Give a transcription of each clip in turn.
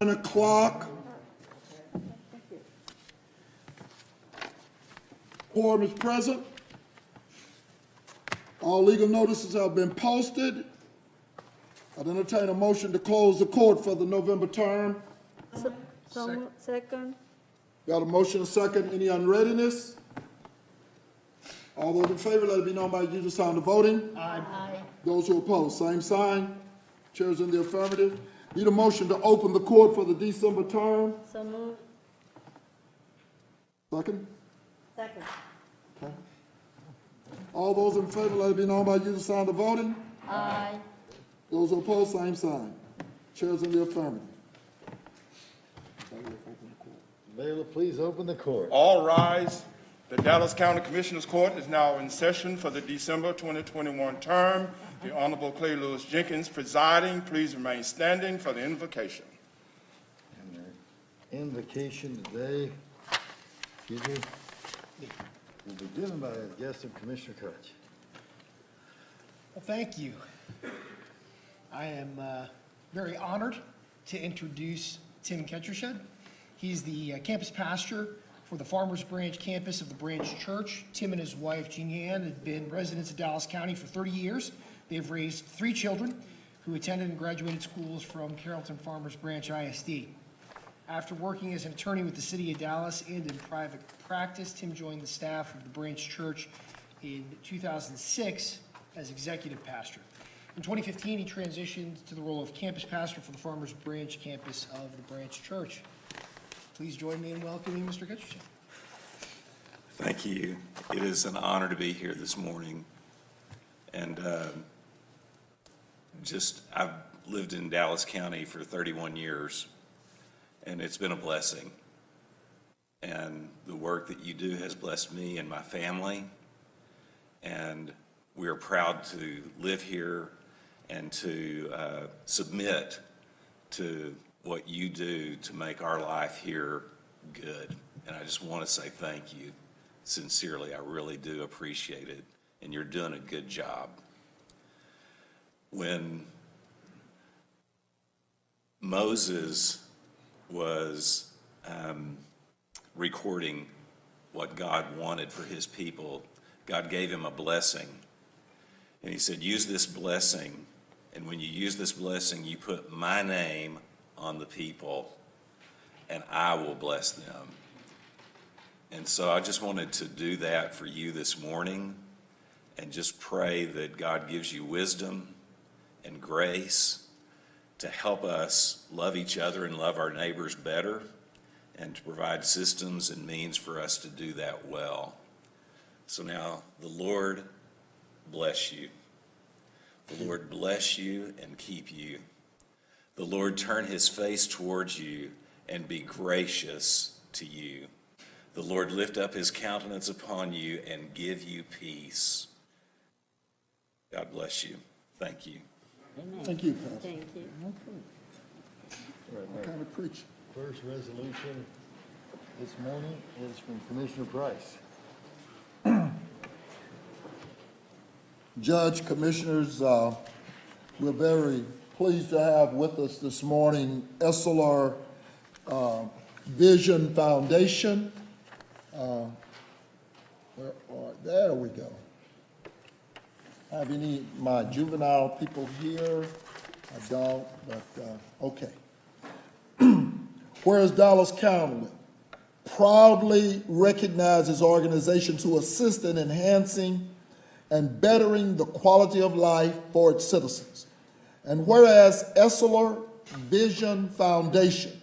o'clock. Quorum is present. All legal notices have been posted. I'd entertain a motion to close the court for the November term. Second. Got a motion, a second. Any unreadiness? All those in favor, let it be known by usual sign of voting. Aye. Those who oppose, same sign. Chairs in the affirmative. Need a motion to open the court for the December term. So moved. Second. Second. Okay. All those in favor, let it be known by usual sign of voting. Aye. Those who oppose, same sign. Chairs in the affirmative. Bailiff, please open the court. All rise. The Dallas County Commissioners Court is now in session for the December 2021 term. The Honorable Clay Lewis Jenkins presiding. Please remain standing for the invocation. And the invocation today, will be given by the guest of Commissioner Kutch. Well, thank you. I am very honored to introduce Tim Ketchersid. He's the campus pastor for the Farmers Branch campus of the Branch Church. Tim and his wife, Jean Ann, have been residents of Dallas County for 30 years. They've raised 3 children who attended and graduated schools from Carrollton Farmers Branch ISD. After working as an attorney with the city of Dallas and in private practice, Tim joined the staff of the Branch Church in 2006 as executive pastor. In 2015, he transitioned to the role of campus pastor for the Farmers Branch campus of the Branch Church. Please join me in welcoming Mr. Ketchersid. Thank you. It is an honor to be here this morning. And I've lived in Dallas County for 31 years, and it's been a blessing. And the work that you do has blessed me and my family. And we are proud to live here and to submit to what you do to make our life here good. And I just want to say thank you sincerely. I really do appreciate it. And you're doing a good job. When Moses was recording what God wanted for his people, God gave him a blessing. And he said, use this blessing. And when you use this blessing, you put my name on the people, and I will bless them. And so I just wanted to do that for you this morning and just pray that God gives you wisdom and grace to help us love each other and love our neighbors better, and to provide systems and means for us to do that well. So now the Lord bless you. The Lord bless you and keep you. The Lord turn his face towards you and be gracious to you. The Lord lift up his countenance upon you and give you peace. God bless you. Thank you. Amen. Thank you, Pastor. Thank you. What kind of preach? First resolution this morning is from Commissioner Price. Judge, Commissioners, we're very pleased to have with us this morning Essilor Vision Foundation. There we go. Have any my juvenile people here? I don't, but okay. Whereas Dallas County proudly recognizes organizations who assist in enhancing and bettering the quality of life for its citizens. And whereas Essilor Vision Foundation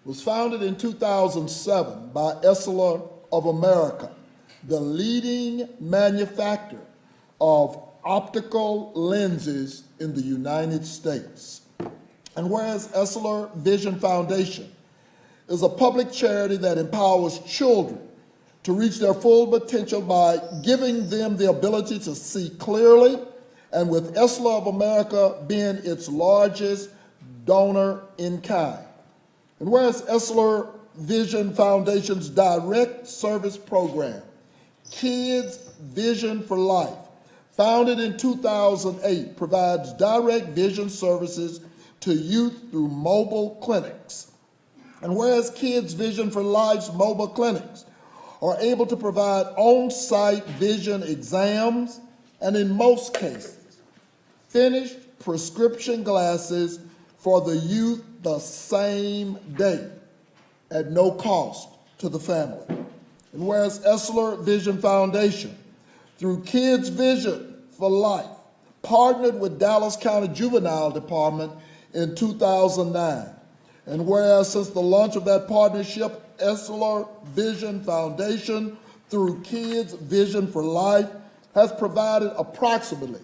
was founded in 2007 by Essilor of America, the leading manufacturer of optical lenses in the United States. And whereas Essilor Vision Foundation is a public charity that empowers children to reach their full potential by giving them the ability to see clearly, and with Essilor of America being its largest donor in kind. And whereas Essilor Vision Foundation's direct service program, Kids Vision for Life, founded in 2008, provides direct vision services to youth through mobile clinics. And whereas Kids Vision for Life's mobile clinics are able to provide on-site vision exams and in most cases, finished prescription glasses for the youth the same day at no cost to the family. And whereas Essilor Vision Foundation, through Kids Vision for Life, partnered with Dallas County Juvenile Department in 2009. And whereas since the launch of that partnership, Essilor Vision Foundation, through Kids Vision for Life, has provided approximately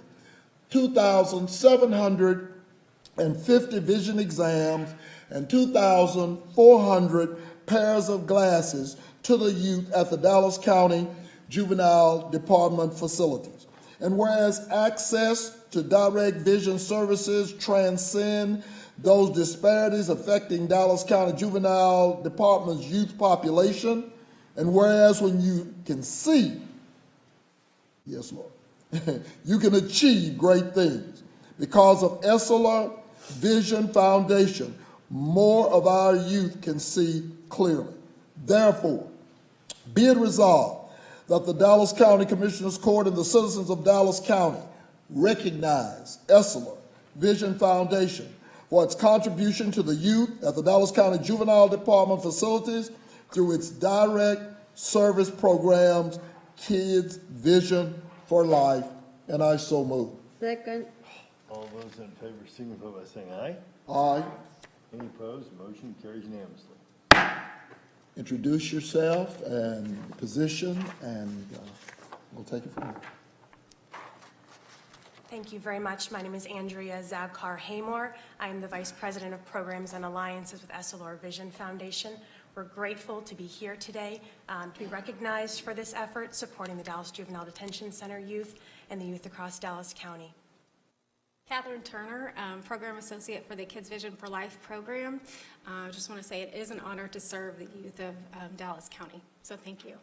2,750 vision exams and 2,400 pairs of glasses to the youth at the Dallas County Juvenile Department facilities. And whereas access to direct vision services transcend those disparities affecting Dallas County Juvenile Department's youth population, and whereas when you can see, yes, Lord, you can achieve great things. Because of Essilor Vision Foundation, more of our youth can see clearly. Therefore, be it resolved that the Dallas County Commissioners Court and the citizens of Dallas County recognize Essilor Vision Foundation for its contribution to the youth at the Dallas County Juvenile Department facilities through its direct service programs, Kids Vision for Life, and I so move. Second. All those in favor signify by saying aye. Aye. Any opposed? Motion carries unanimously. Introduce yourself and position, and we'll take it from there. Thank you very much. My name is Andrea Zabkar-Haymore. I am the Vice President of Programs and Alliances with Essilor Vision Foundation. We're grateful to be here today, to be recognized for this effort, supporting the Dallas Juvenile Detention Center youth and the youth across Dallas County. Catherine Turner, Program Associate for the Kids Vision for Life program. I just want to say it is an honor to serve the youth of Dallas County, so thank you.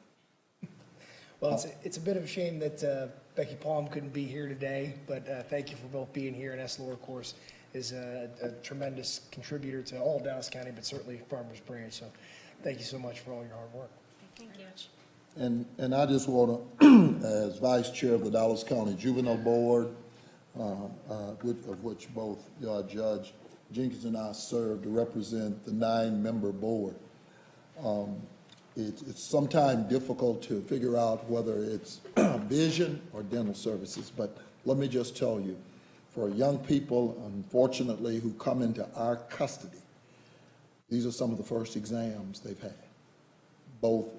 Well, it's a bit of a shame that Becky Palm couldn't be here today, but thank you for both being here. And Essilor, of course, is a tremendous contributor to all Dallas County, but certainly Farmers Branch. So thank you so much for all your hard work. Thank you. And I just want to, as Vice Chair of the Dallas County Juvenile Board, of which both Judge Jenkins and I serve to represent the 9-member board. It's sometimes difficult to figure out whether it's vision or dental services, but let me just tell you, for young people, unfortunately, who come into our custody, these are some of the first exams they've had, both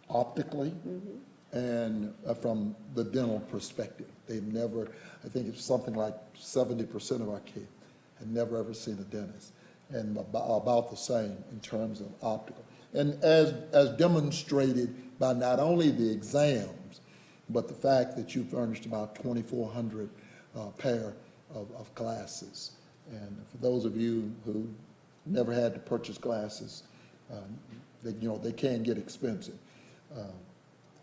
optically and from the dental perspective. They've never, I think it's something like 70% of our kids have never ever seen a dentist, and about the same in terms of optical. And as demonstrated by not only the exams, but the fact that you furnished about 2,400 pair of glasses. And for those of you who never had to purchase glasses, they can get expensive.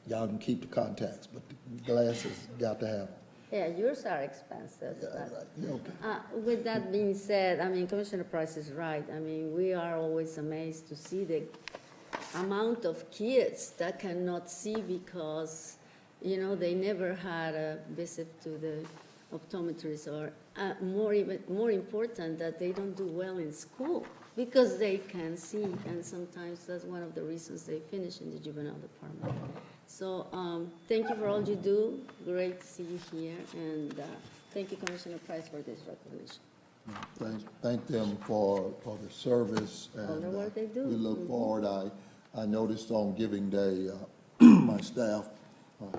Y'all can keep the contacts, but the glasses got to have them. Yeah, yours are expensive. Yeah, but, right. Yeah, okay. With that being said, I mean, Commissioner Price is right. I mean, we are always amazed to see the amount of kids that cannot see because, they never had a visit to the optometrist, or more important, that they don't do well in school because they can see, and sometimes that's one of the reasons they finish in the juvenile department. So thank you for all you do. Great to see you here, and thank you, Commissioner Price, for this recognition. Thank them for their service. And all the work they do. We look forward. I noticed on Giving Day, my staff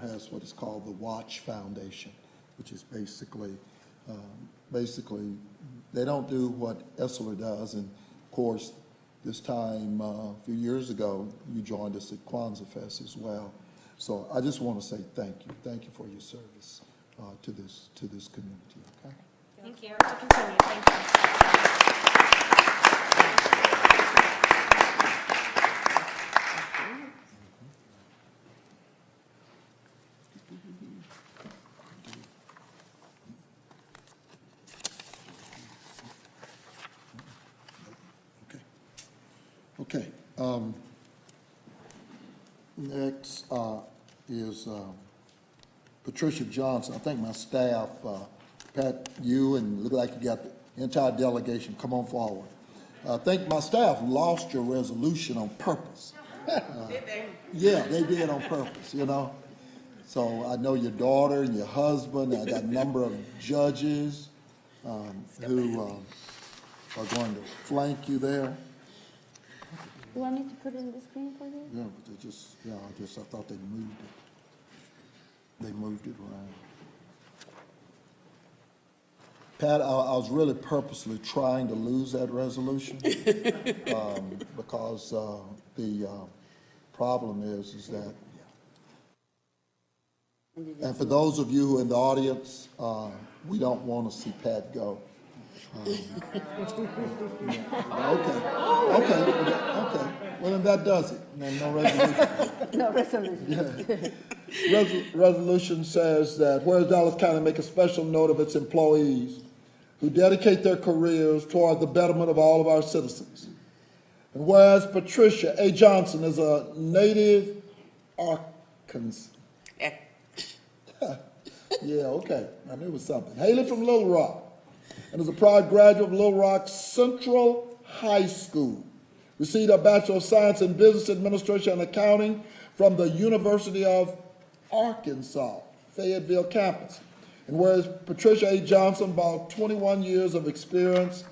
has what is called the Watch Foundation, which is basically they don't do what Essilor does. And of course, this time a few years ago, you joined us at Kwanzaa Fest as well. So I just want to say thank you. Thank you for your service to this community. Okay. Thank you. To continue. Thank you. Okay, next is Patricia Johnson. I think my staff, Pat, you, and look like you got the entire delegation, come on forward. I think my staff lost your resolution on purpose. Did they? Yeah, they did on purpose, you know. So I know your daughter and your husband. I got a number of judges who are going to flank you there. You want me to put it in the screen for you? Yeah, but they just, I thought they moved it. They moved it around. Pat, I was really purposely trying to lose that resolution because the problem is that, and for those of you who are in the audience, we don't want to see Pat go. Okay. Well, then that does it. Then no resolution. No resolution. Resolution says that whereas Dallas County make a special note of its employees who dedicate their careers toward the betterment of all of our citizens. And whereas Patricia A. Johnson is a native Arkansas. Yeah, okay. I knew it was something. Hailing from Little Rock, and is a proud graduate of Little Rock Central High School. Received a Bachelor of Science in Business Administration and Accounting from the University of Arkansas, Fayetteville campus. And whereas Patricia A. Johnson, about 21 years of experience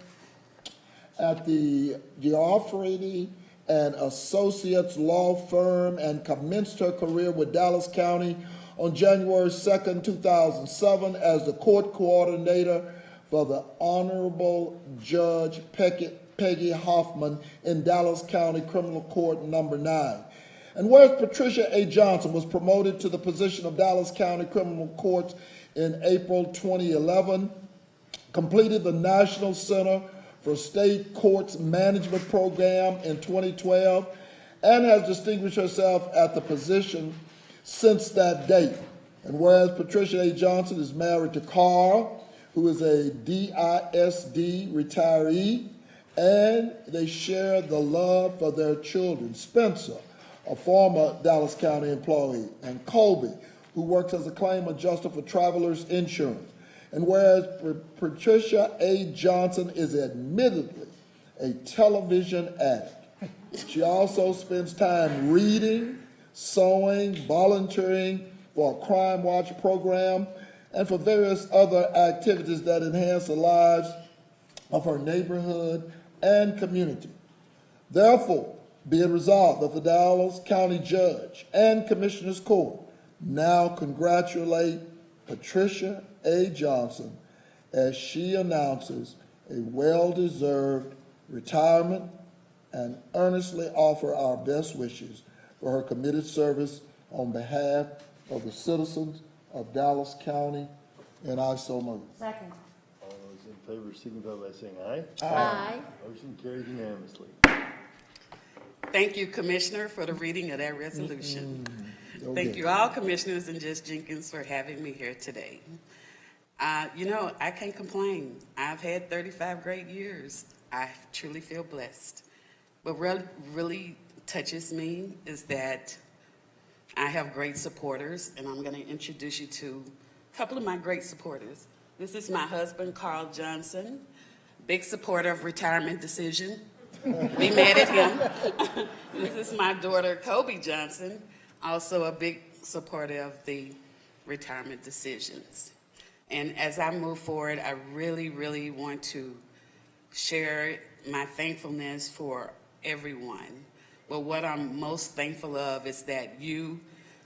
at the Geoffrey and Associates law firm, and commenced her career with Dallas County on January 2nd, 2007 as the court coordinator for the Honorable Judge Peggy Hoffman in Dallas County Criminal Court Number 9. And whereas Patricia A. Johnson was promoted to the position of Dallas County Criminal Court in April 2011, completed the National Center for State Courts Management Program in 2012, and has distinguished herself at the position since that date. And whereas Patricia A. Johnson is married to Carl, who is a DISD retiree, and they share the love for their children. Spencer, a former Dallas County employee, and Colby, who works as a claim adjuster for Travelers Insurance. And whereas Patricia A. Johnson is admittedly a television addict, she also spends time reading, sewing, volunteering for a Crime Watch program, and for various other activities that enhance the lives of her neighborhood and community. Therefore, be it resolved that the Dallas County Judge and Commissioners Court now congratulate Patricia A. Johnson as she announces a well-deserved retirement, and earnestly offer our best wishes for her committed service on behalf of the citizens of Dallas County, and I so move. Second. All those in favor signify by saying aye. Aye. Motion carries unanimously. Thank you, Commissioner, for the reading of that resolution. Thank you all, Commissioners and Judge Jenkins, for having me here today. You know, I can't complain. I've had 35 great years. I truly feel blessed. What really touches me is that I have great supporters, and I'm going to introduce you to a couple of my great supporters. This is my husband, Carl Johnson, big supporter of retirement decision. We met at him. This is my daughter, Kobe Johnson, also a big supporter of the retirement decisions. And as I move forward, I really want to share my thankfulness for everyone. But what I'm most thankful of is that you,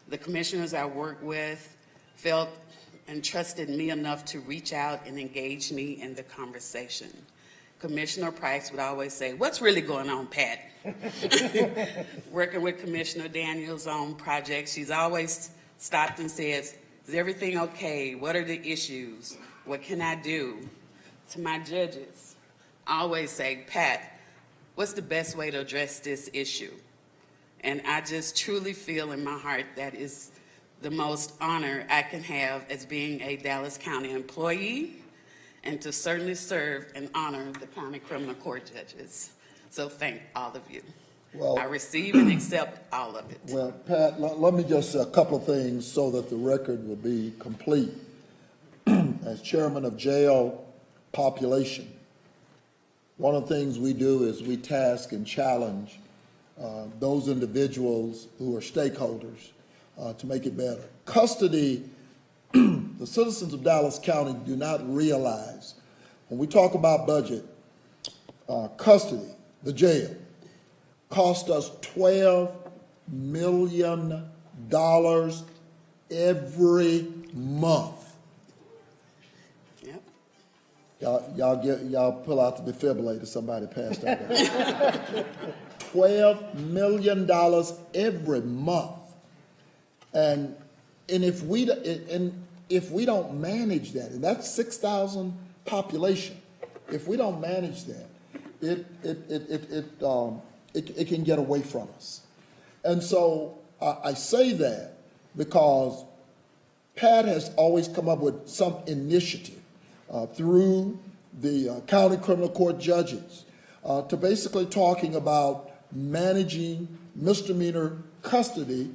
the commissioners I work with, felt and trusted me enough to reach out and engage me in the conversation. Commissioner Price would always say, "What's really going on, Pat?" Working with Commissioner Daniels on projects, she's always stopped and says, "Is everything okay? What are the issues? What can I do?" To my judges, I always say, "Pat, what's the best way to address this issue?" And I just truly feel in my heart that is the most honor I can have as being a Dallas County employee, and to certainly serve and honor the county criminal court judges. So thank all of you. Well- I receive and accept all of it. Well, Pat, let me just say a couple of things so that the record will be complete. As chairman of jail population, one of the things we do is we task and challenge those individuals who are stakeholders to make it better. Custody, the citizens of Dallas County do not realize, when we talk about budget, custody, the jail, cost us $12 million every month. Yep. Y'all pull out the defibrillator, somebody passed out there. $12 million every month. And if we don't manage that, and that's 6,000 population, if we don't manage that, it can get away from us. And so I say that because Pat has always come up with some initiative through the county criminal court judges to basically talking about managing misdemeanor custody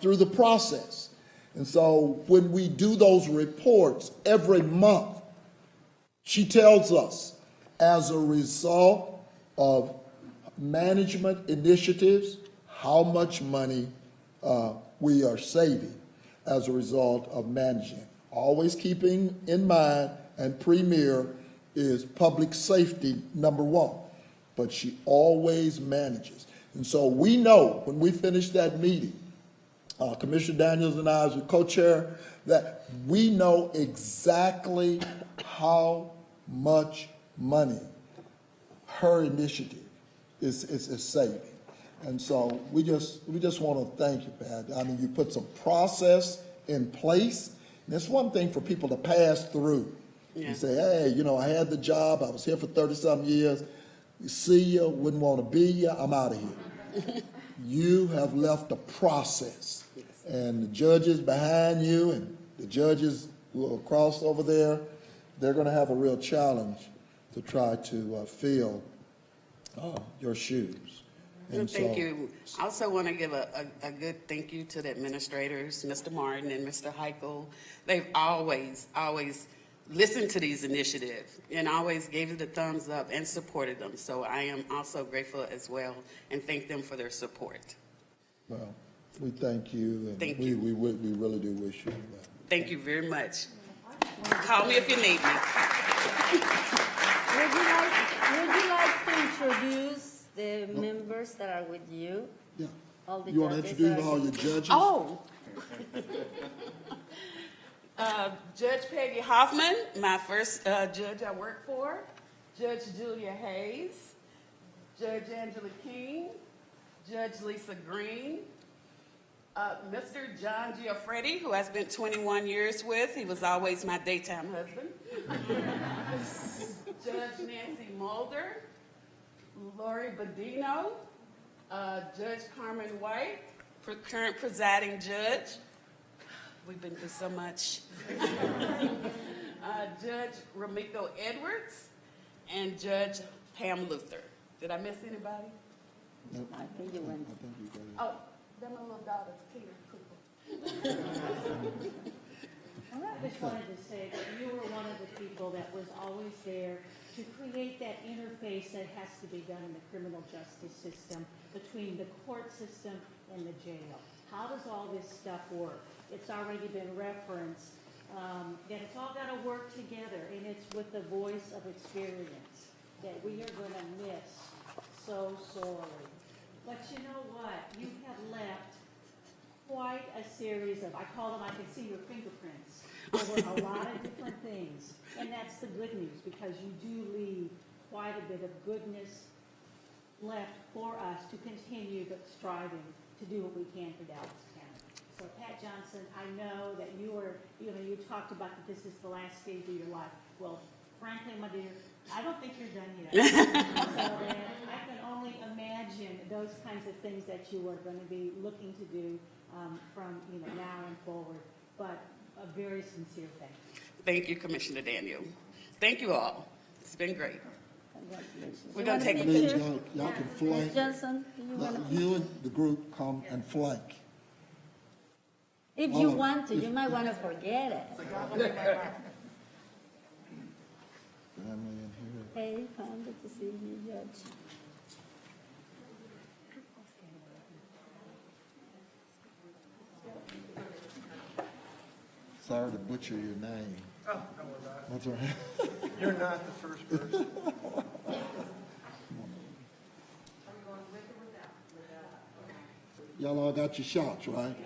through the process. And so when we do those reports every month, she tells us, as a result of management initiatives, how much money we are saving as a result of managing. Always keeping in mind, and premier is public safety #1, but she always manages. And so we know when we finish that meeting, Commissioner Daniels and I, as the co-chair, that we know exactly how much money her initiative is saving. And so we just want to thank you, Pat. I mean, you put some process in place. And it's one thing for people to pass through. Yeah. You say, hey, I had the job. I was here for 30-something years. See you, wouldn't want to be you. I'm out of here. You have left a process. And the judges behind you and the judges who are across over there, they're going to have a real challenge to try to fill your shoes. Well, thank you. I also want to give a good thank you to the administrators, Mr. Martin and Mr. Heichel. They've always listened to these initiatives and always gave it a thumbs up and supported them. So I am also grateful as well and thank them for their support. Well, we thank you. And Thank we you. We really do wish you well. Thank you very much. Call me if you need me. Would you like to introduce the members that are with you? Yeah. All the You want to judges introduce that are all with your judges? Oh. Judge Peggy Hoffman, my first judge I worked for, Judge Julia Hayes, Judge Angela King, Judge Lisa Green, Mr. John Giaffretti, who I spent 21 years with. He was always my daytime husband. Judge Nancy Mulder, Lori Badino, Judge Carmen White, current presiding judge. We've been through so much. Judge Ramiko Edwards, and Judge Pam Luther. Did I miss anybody? I think you went. Oh, then my little daughter's Peter Cooper. Well, I just wanted to say that you were one of the people that was always there to create that interface that has to be done in the criminal justice system between the court system and the jail. How does all this stuff work? It's already been referenced, that it's all got to work together, and it's with the voice of experience that we are going to miss so sorely. But you know what? You have left quite a series of, I call them, I can see your fingerprints. There were a lot of different things, and that's the good news, because you do leave quite a bit of goodness left for us to continue striving to do what we can for Dallas County. So Pat Johnson, I know that you talked about that this is the last stage of your life. Well, frankly, my dear, I don't think you're done yet. So I can only imagine those kinds of things that you are going to be looking to do from now and forward. But a very sincere thank you. Thank you, Commissioner Daniel. Thank you all. It's been great. We're gonna take a Please, picture. y'all can flank. Ms. Johnson, do you want to? You and the group come and flank. If you want to, you might want to forget it. Family in here. Hey, Pam, good to see you, Judge. Sorry to butcher your name. Oh, no, we're not. That's all right. You're not the first person. Y'all all got your shots, right?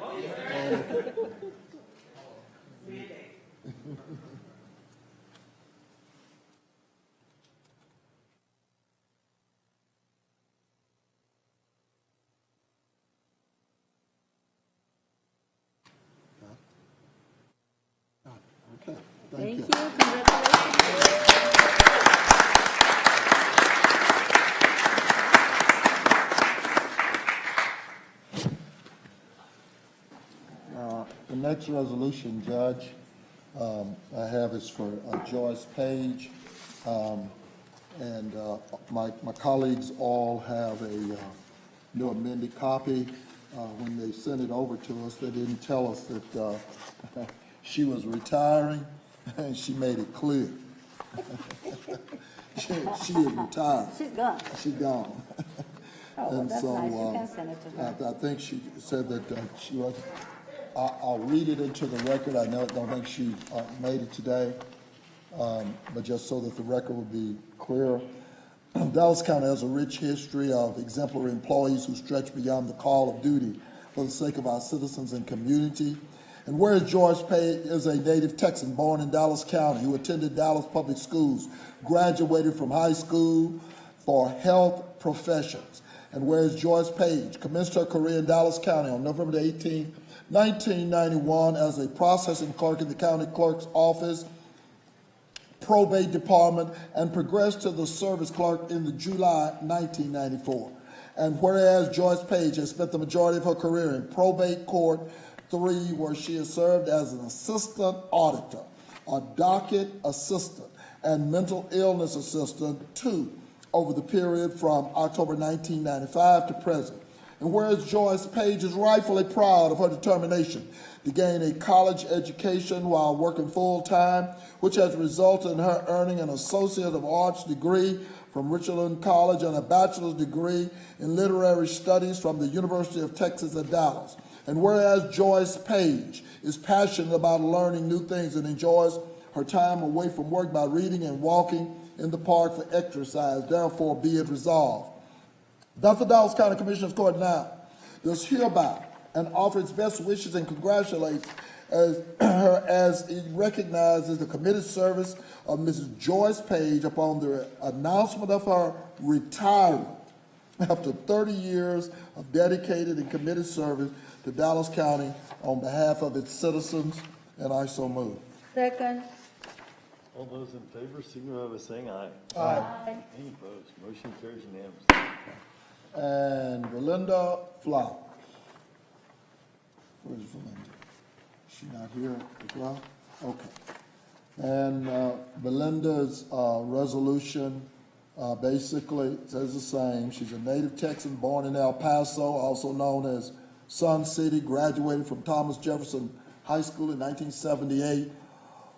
Okay, thank you. Thank you, congratulations. The next resolution, Judge, I have is for Joyce Page. And my colleagues all have a new amended copy. When they sent it over to us, they didn't tell us that she was retiring, and she made it clear. She is retired. She's gone. She's gone. Oh, well, And that's so, nice. You can send it to her. I think she said that she was, I'll read it into the record. I don't think she made it today, but just so that the record will be clear. Dallas County has a rich history of exemplary employees who stretch beyond the call of duty for the sake of our citizens and community. And whereas Joyce Page is a native Texan born in Dallas County who attended Dallas Public Schools, graduated from high school for health professions. And whereas Joyce Page commenced her career in Dallas County on November 18, 1991 as a processing clerk in the county clerk's office, probate department, and progressed to the service clerk in the July 1994. And whereas Joyce Page has spent the majority of her career in probate court 3, where she has served as an assistant auditor, a docket assistant, and mental illness assistant 2 over the period from October 1995 to present. And whereas Joyce Page is rightfully proud of her determination to gain a college education while working full-time, which has resulted in her earning an Associate of Arts degree from Richland College and a bachelor's degree in literary studies from the University of Texas at Dallas. And whereas Joyce Page is passionate about learning new things and enjoys her time away from work by reading and walking in the park for exercise, therefore be it resolved that the Dallas County Commissioners Court now does hereby and offer its best wishes and congratulates her as it recognizes the committed service of Mrs. Joyce Page upon the announcement of her retirement after 30 years of dedicated and committed service to Dallas County on behalf of its citizens, and I so move. Second. All those in favor, signify by saying aye. Aye. Any opposed? Motion carries unanimously. And Verlinda Flowers. Where's Verlinda? Is she not here as well? Okay. And Verlinda's resolution basically says the same. She's a native Texan born in El Paso, also known as Sun City, graduated from Thomas Jefferson High School in 1978,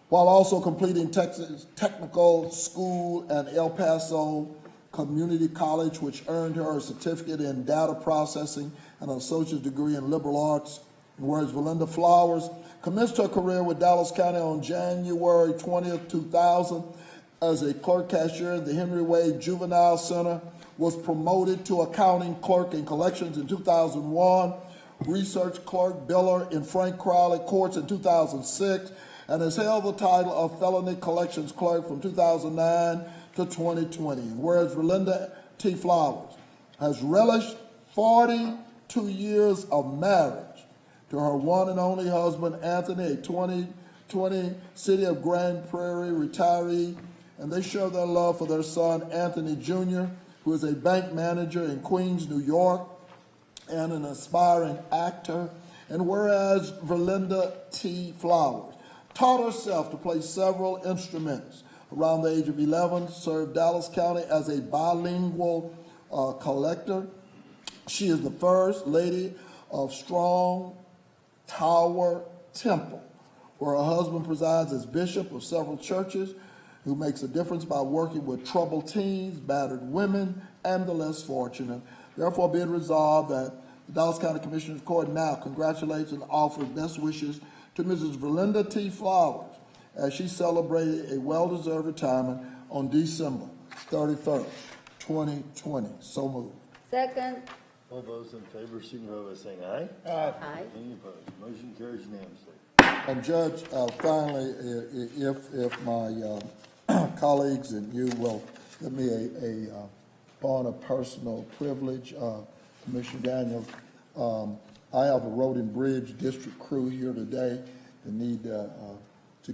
while also completing Texas Technical School and El Paso Community College, which earned her a certificate in data processing and an associate's degree in liberal arts. And whereas Verlinda Flowers commenced her career with Dallas County on January 20th, 2000 as a clerk cashier in the Henry Wade Juvenile Center, was promoted to accounting clerk in collections in 2001, research clerk biller in Frank Crowley Courts in 2006, and has held the title of felony collections clerk from 2009 to 2020. Whereas Verlinda T. Flowers has relished 42 years of marriage to her one and only husband, Anthony, a 2020 City of Grand Prairie retiree, and they share their love for their son, Anthony Jr., who is a bank manager in Queens, New York, and an aspiring actor. And whereas Verlinda T. Flowers taught herself to play several instruments around the age of 11, served Dallas County as a bilingual collector. She is the first lady of Strong Tower Temple, where her husband presides as bishop of several churches, who makes a difference by working with troubled teens, battered women, and the less fortunate. Therefore, be it resolved that the Dallas County Commissioners Court now congratulates and offers best wishes to Mrs. Verlinda T. Flowers as she celebrated a well-deserved retirement on December 31st, 2020. So moved. Second. All those in favor, signify by saying aye. Aye. Any opposed? Motion carries unanimously. And Judge, finally, if my colleagues and you will give me upon a personal privilege, Commissioner Daniels, I have a road and bridge district crew here today that need to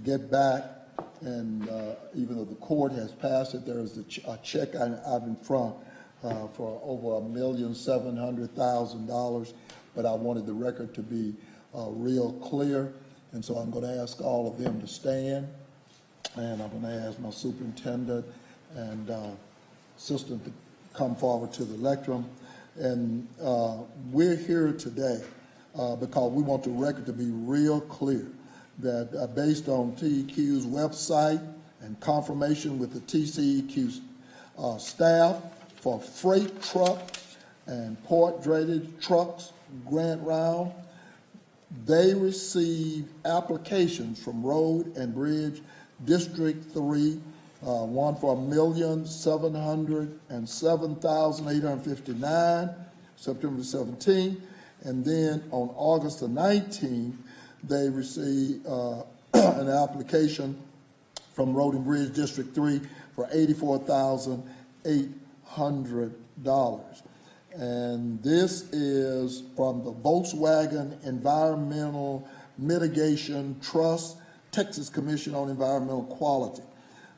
get back, and even though the court has passed it, there is a check I have in front for over $1,700,000, but I wanted the record to be real clear, and so I'm going to ask all of them to stand, and I'm going to ask my superintendent and assistant to come forward to the lectern. And we're here today because we want the record to be real clear that based on TEQ's website and confirmation with the TCEQ staff for freight truck and port drainage trucks grant round, they received applications from Road and Bridge District 3, one for $1,707,859, September 17th, and then on August the 19th, they received an application from Road and Bridge District 3 for $84,800. And this is from the Volkswagen Environmental Mitigation Trust, Texas Commission on Environmental Quality.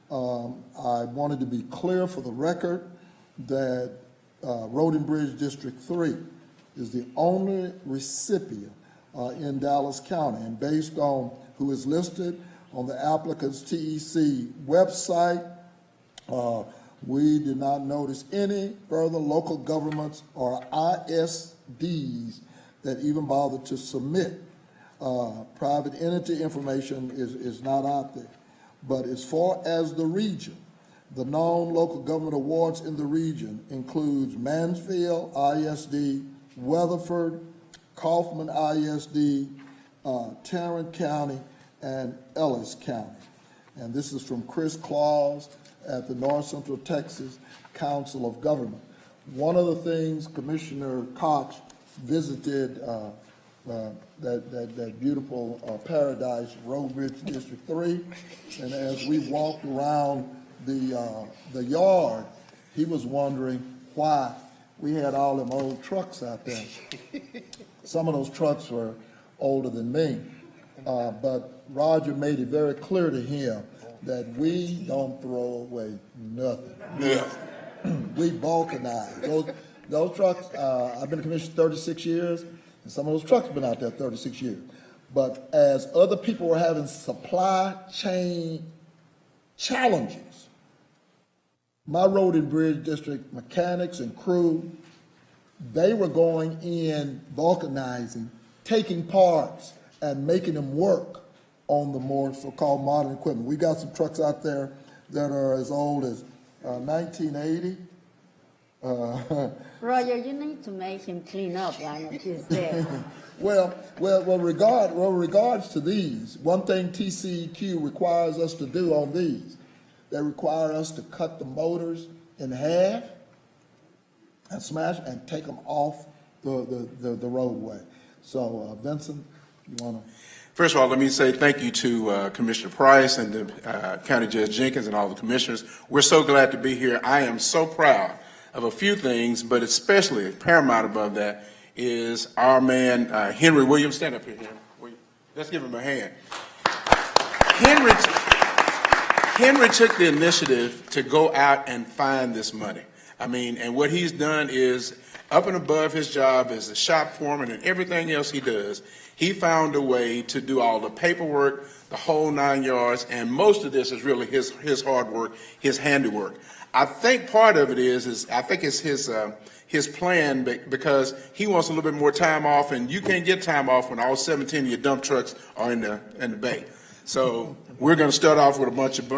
I wanted to be clear for the record that Road and Bridge District 3 is the only recipient in Dallas County, and based on who is listed on the applicant's TEC website, we did not notice any further local governments or ISDs that even bothered to submit. Private entity information is not out there. But as far as the region, the known local government awards in the region includes Mansfield ISD, Weatherford, Kaufman ISD, Tarrant County, and Ellis County. And this is from Chris Claus at the North Central Texas Council of Government. One of the things Commissioner Koch visited that beautiful paradise, Road Bridge District 3, and as we walked around the yard, he was wondering why we had all them old trucks out there. Some of those trucks were older than me, but Roger made it very clear to him that we don't throw away nothing. We vulcanize. Those trucks, I've been a commissioner 36 years, and some of those trucks have been out there 36 years. But as other people were having supply chain challenges, my Road and Bridge District mechanics and crew, they were going in, vulcanizing, taking parts and making them work on the more so-called modern equipment. We got some trucks out there that are as old as 1980. Roger, you need to make him clean up one of his days. Well, regards to these, one thing TCEQ requires us to do on these, they require us to cut the motors in half and smash and take them off the roadway. So, Vincent, you want to? First of all, let me say thank you to Commissioner Price and to County Judge Jenkins and all the commissioners. We're so glad to be here. I am so proud of a few things, but especially paramount above that is our man, Henry Williams. Stand up here, Henry. Let's give him a hand. Henry took the initiative to go out and find this money. I mean, and what he's done is, up and above his job as a shop foreman and everything else he does, He found a way to do all the paperwork, the whole 9 yards, and most of this is really his hard work, his handiwork. I think part of it is I think it's his plan because he wants a little bit more time off, and you can't get time off when all 17 of your dump trucks are in the bay. So we're going to start off with a bunch of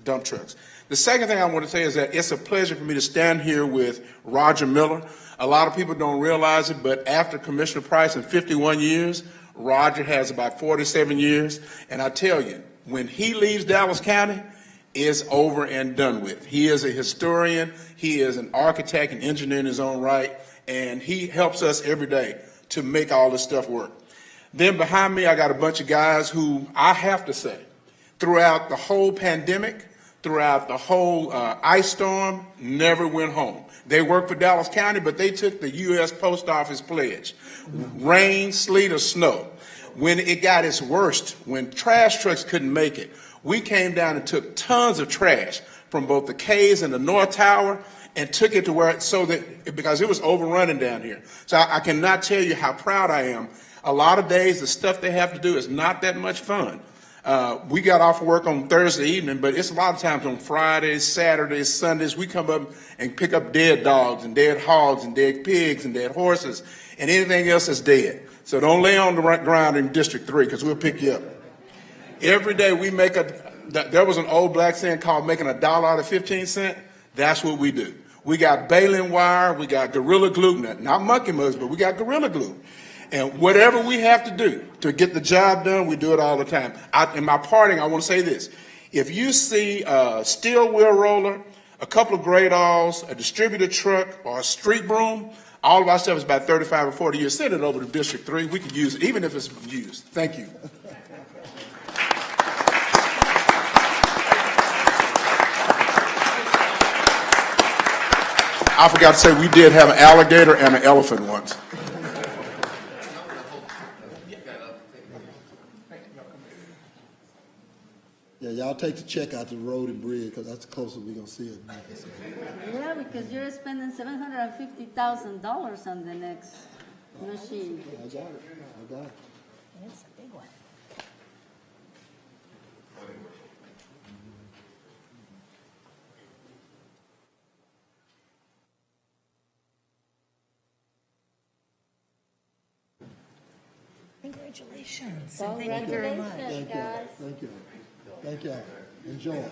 dump trucks. The second thing I want to say is that it's a pleasure for me to stand here with Roger Miller. A lot of people don't realize it, but after Commissioner Price in 51 years, Roger has about 47 years. And I tell you, when he leaves Dallas County, it's over and done with. He is a historian. He is an architect and engineer in his own right. And he helps us every day to make all this stuff work. Then behind me, I got a bunch of guys who I have to say, throughout the whole pandemic, throughout the whole ice storm, never went home. They worked for Dallas County, but they took the U.S. Post Office pledge. Rain, sleet, or snow. When it got its worst, when trash trucks couldn't make it, we came down and took tons of trash from both the K's and the North Tower and took it to where, because it was overrunning down here. So I cannot tell you how proud I am. A lot of days, the stuff they have to do is not that much fun. We got off of work on Thursday evening, but it's a lot of times on Fridays, Saturdays, Sundays, we come up and pick up dead dogs and dead hogs and dead pigs and dead horses and anything else that's dead. So don't lay on the ground in District 3 because we'll pick you up. Every day we make there was an old black saying called making $1 out of 15 cents. That's what we do. We got baling wire, we got Gorilla Glue, not monkey mugs, but we got Gorilla Glue. And whatever we have to do to get the job done, we do it all the time. In my parting, I want to say this. If you see a steel wheel roller, a couple of great alls, a distributor truck, or a street broom, all of our stuff is about 35 or 40 years. Send it over to District 3. We can use it, even if it's used. Thank you. I forgot to say we did have an alligator and an elephant once. Yeah, y'all take the check out to the road and bridge because that's the closest we're going to see it. Yeah, because you're spending $750,000 on the next machine. I got it. It's a big one. Congratulations. Congratulations, guys. Thank you. Thank you. Enjoy.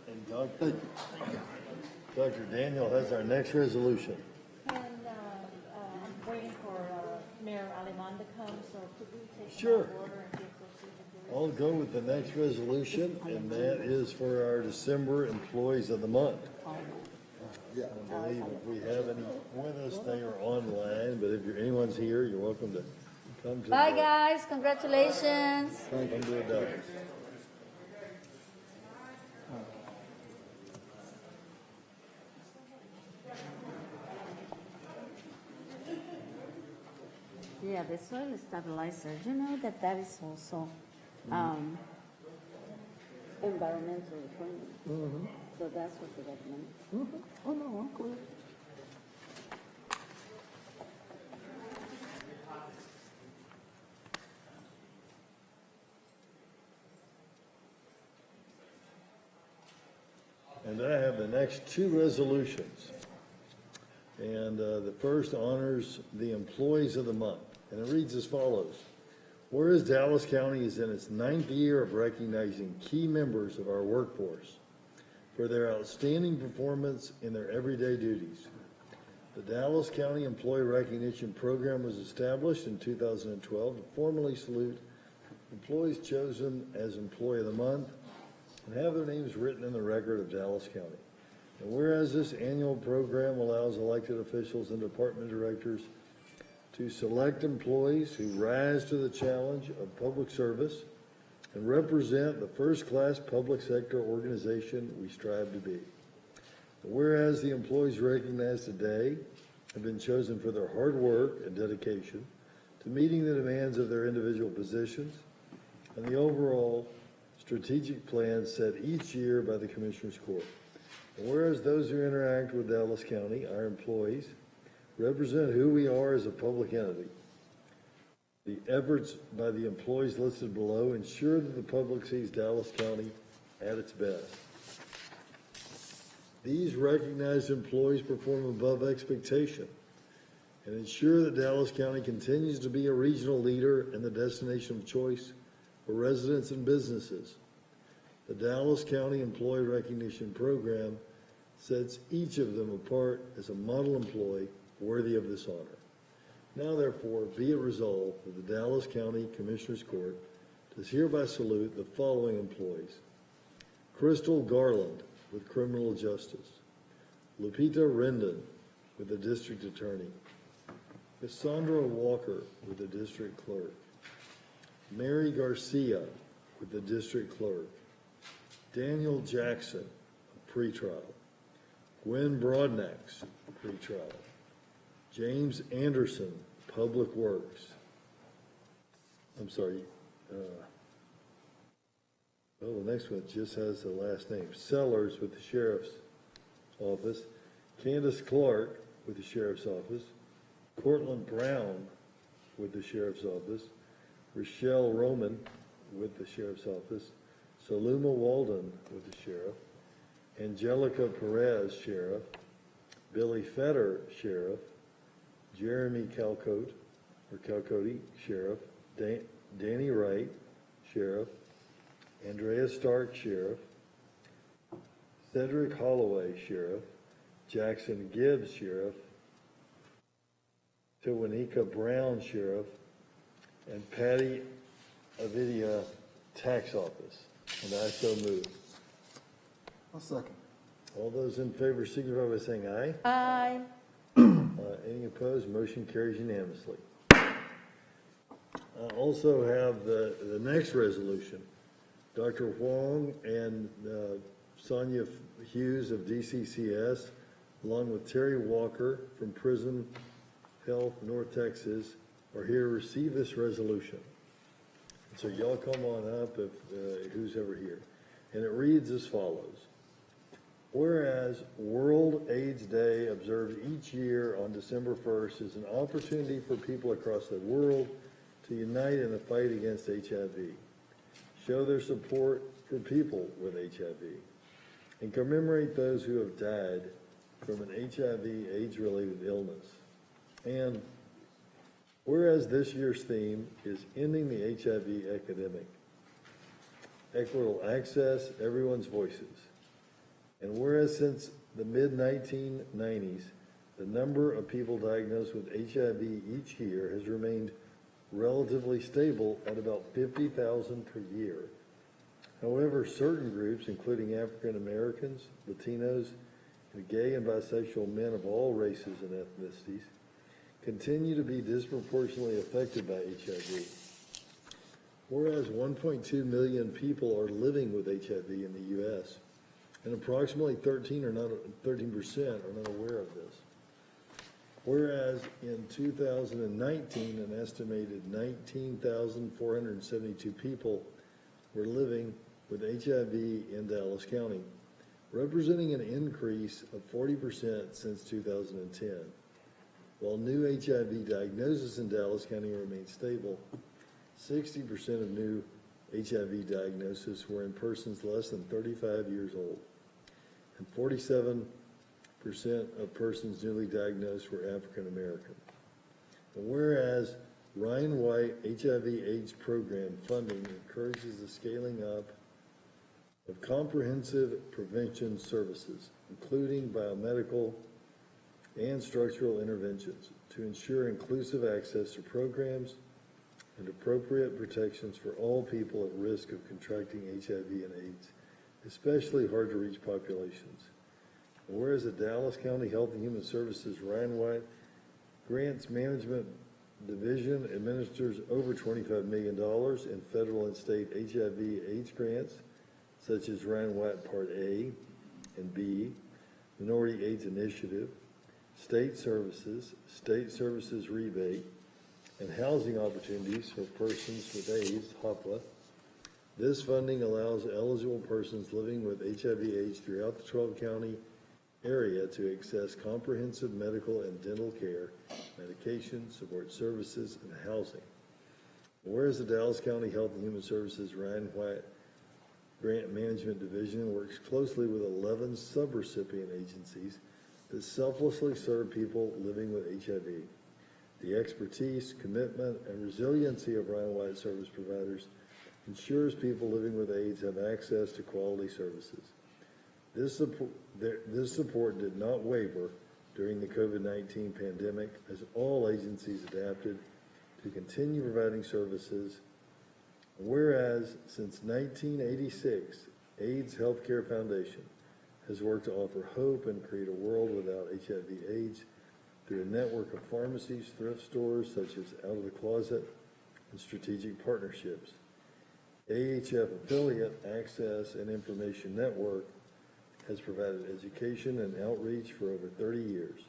And Dr. Daniel has our next resolution. And I'm waiting for Mayor Aleman to come, so could we take Sure. that order and get those? I'll go with the next resolution, and that is for our December Employees of the Month. Yeah. I believe if we have any with us, they are online, but if anyone's here, you're welcome to come to. Bye, guys. Congratulations. Come to adopt. Yeah, the soil stabilizer. You know that is also environmental friendly. So that's what we recommend. Oh, no, I'm clear. And I have the next two resolutions. And the first honors the Employees of the Month. And it reads as follows. Whereas Dallas County is in its 9th year of recognizing key members of our workforce for their outstanding performance in their everyday duties. The Dallas County Employee Recognition Program was established in 2012 to formally salute employees chosen as Employee of the Month and have their names written in the record of Dallas County. And whereas this annual program allows elected officials and department directors to select employees who rise to the challenge of public service and represent the first-class public sector organization we strive to be. Whereas the employees recognized today have been chosen for their hard work and dedication to meeting the demands of their individual positions and the overall strategic plan set each year by the Commissioners Court. And whereas those who interact with Dallas County, our employees, represent who we are as a public entity. The efforts by the employees listed below ensure that the public sees Dallas County at its best. These recognized employees perform above expectation and ensure that Dallas County continues to be a regional leader and the destination of choice for residents and businesses. The Dallas County Employee Recognition Program sets each of them apart as a model employee worthy of this honor. Now therefore, be it resolved that the Dallas County Commissioners Court does hereby salute the following employees: Crystal Garland with Criminal Justice, Lupita Rendon with the District Attorney, Cassandra Walker with the District Clerk, Mary Garcia with the District Clerk, Daniel Jackson, pretrial, Gwen Broadnax, pretrial, James Anderson, Public Works. The next one just has the last name. Sellers with the Sheriff's Office, Candace Clark with the Sheriff's Office, Cortland Brown with the Sheriff's Office, Rochelle Roman with the Sheriff's Office, Saluma Walden with the Sheriff, Angelica Perez, Sheriff, Billy Fetter, Sheriff, Jeremy Calcote, Sheriff, Danny Wright, Sheriff, Andrea Stark, Sheriff, Cedric Holloway, Sheriff, Jackson Gibbs, Sheriff, Tawanika Brown, Sheriff, and Patty Avidia, Tax Office. And I so move. I'll second. All those in favor signify by saying aye. Aye. Any opposed? Motion carries unanimously. I also have the next resolution. Dr. Huang and Sonya Hughes of DCCS, along with Terry Walker from Prison Health, North Texas, are here to receive this resolution. So y'all come on up if who's ever here. And it reads as follows. Whereas World AIDS Day, observed each year on December 1st, is an opportunity for people across the world to unite in the fight against HIV, show their support for people with HIV, and commemorate those who have died from an HIV/AIDS-related illness. And whereas this year's theme is Ending the HIV Epidemic, Equitable Access, Everyone's Voices. And whereas since the mid-1990s, the number of people diagnosed with HIV each year has remained relatively stable at about 50,000 per year. However, certain groups, including African Americans, Latinos, and gay and bisexual men of all races and ethnicities, continue to be disproportionately affected by HIV. Whereas 1.2 million people are living with HIV in the U.S., and approximately 13% are not aware of this. Whereas in 2019, an estimated 19,472 people were living with HIV in Dallas County, representing an increase of 40% since 2010. While new HIV diagnosis in Dallas County remains stable, 60% of new HIV diagnoses were in persons less than 35 years old, and 47% of persons newly diagnosed were African American. And whereas Ryan White HIV/AIDS program funding encourages the scaling up of comprehensive prevention services, including biomedical and structural interventions, to ensure inclusive access to programs and appropriate protections for all people at risk of contracting HIV and AIDS, especially hard-to-reach populations. And whereas the Dallas County Health and Human Services Ryan White Grants Management Division administers over $25 million in federal and state HIV/AIDS grants, such as Ryan White Part A and B, Minority AIDS Initiative, State Services Rebate, and Housing Opportunities for Persons with AIDS, HOPWA. This funding allows eligible persons living with HIV/AIDS throughout the 12-county area to access comprehensive medical and dental care, medication, support services, and housing. Whereas the Dallas County Health and Human Services Ryan White Grant Management Division works closely with 11 subrecipient agencies that selflessly serve people living with HIV. The expertise, commitment, and resiliency of Ryan White service providers ensures people living with AIDS have access to quality services. This support did not waver during the COVID-19 pandemic as all agencies adapted to continue providing services. Whereas since 1986, AIDS Healthcare Foundation has worked to offer hope and create a world without HIV/AIDS through a network of pharmacies, thrift stores such as Out of the Closet, and strategic partnerships. AHF affiliate Access and Information Network has provided education and outreach for over 30 years.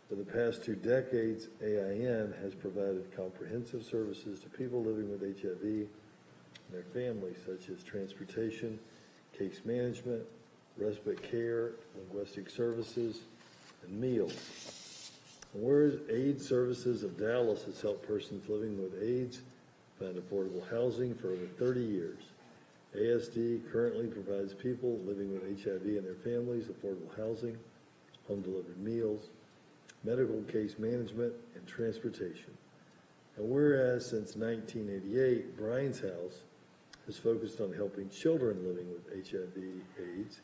For the past 2 decades, AIN has provided comprehensive services to people living with HIV and their families, such as transportation, case management, respite care, linguistic services, and meals. And whereas AIDS Services of Dallas has helped persons living with AIDS find affordable housing for over 30 years, ASD currently provides people living with HIV and their families affordable housing, home-delivered meals, medical case management, and transportation. And whereas since 1988, Brian's House has focused on helping children living with HIV/AIDS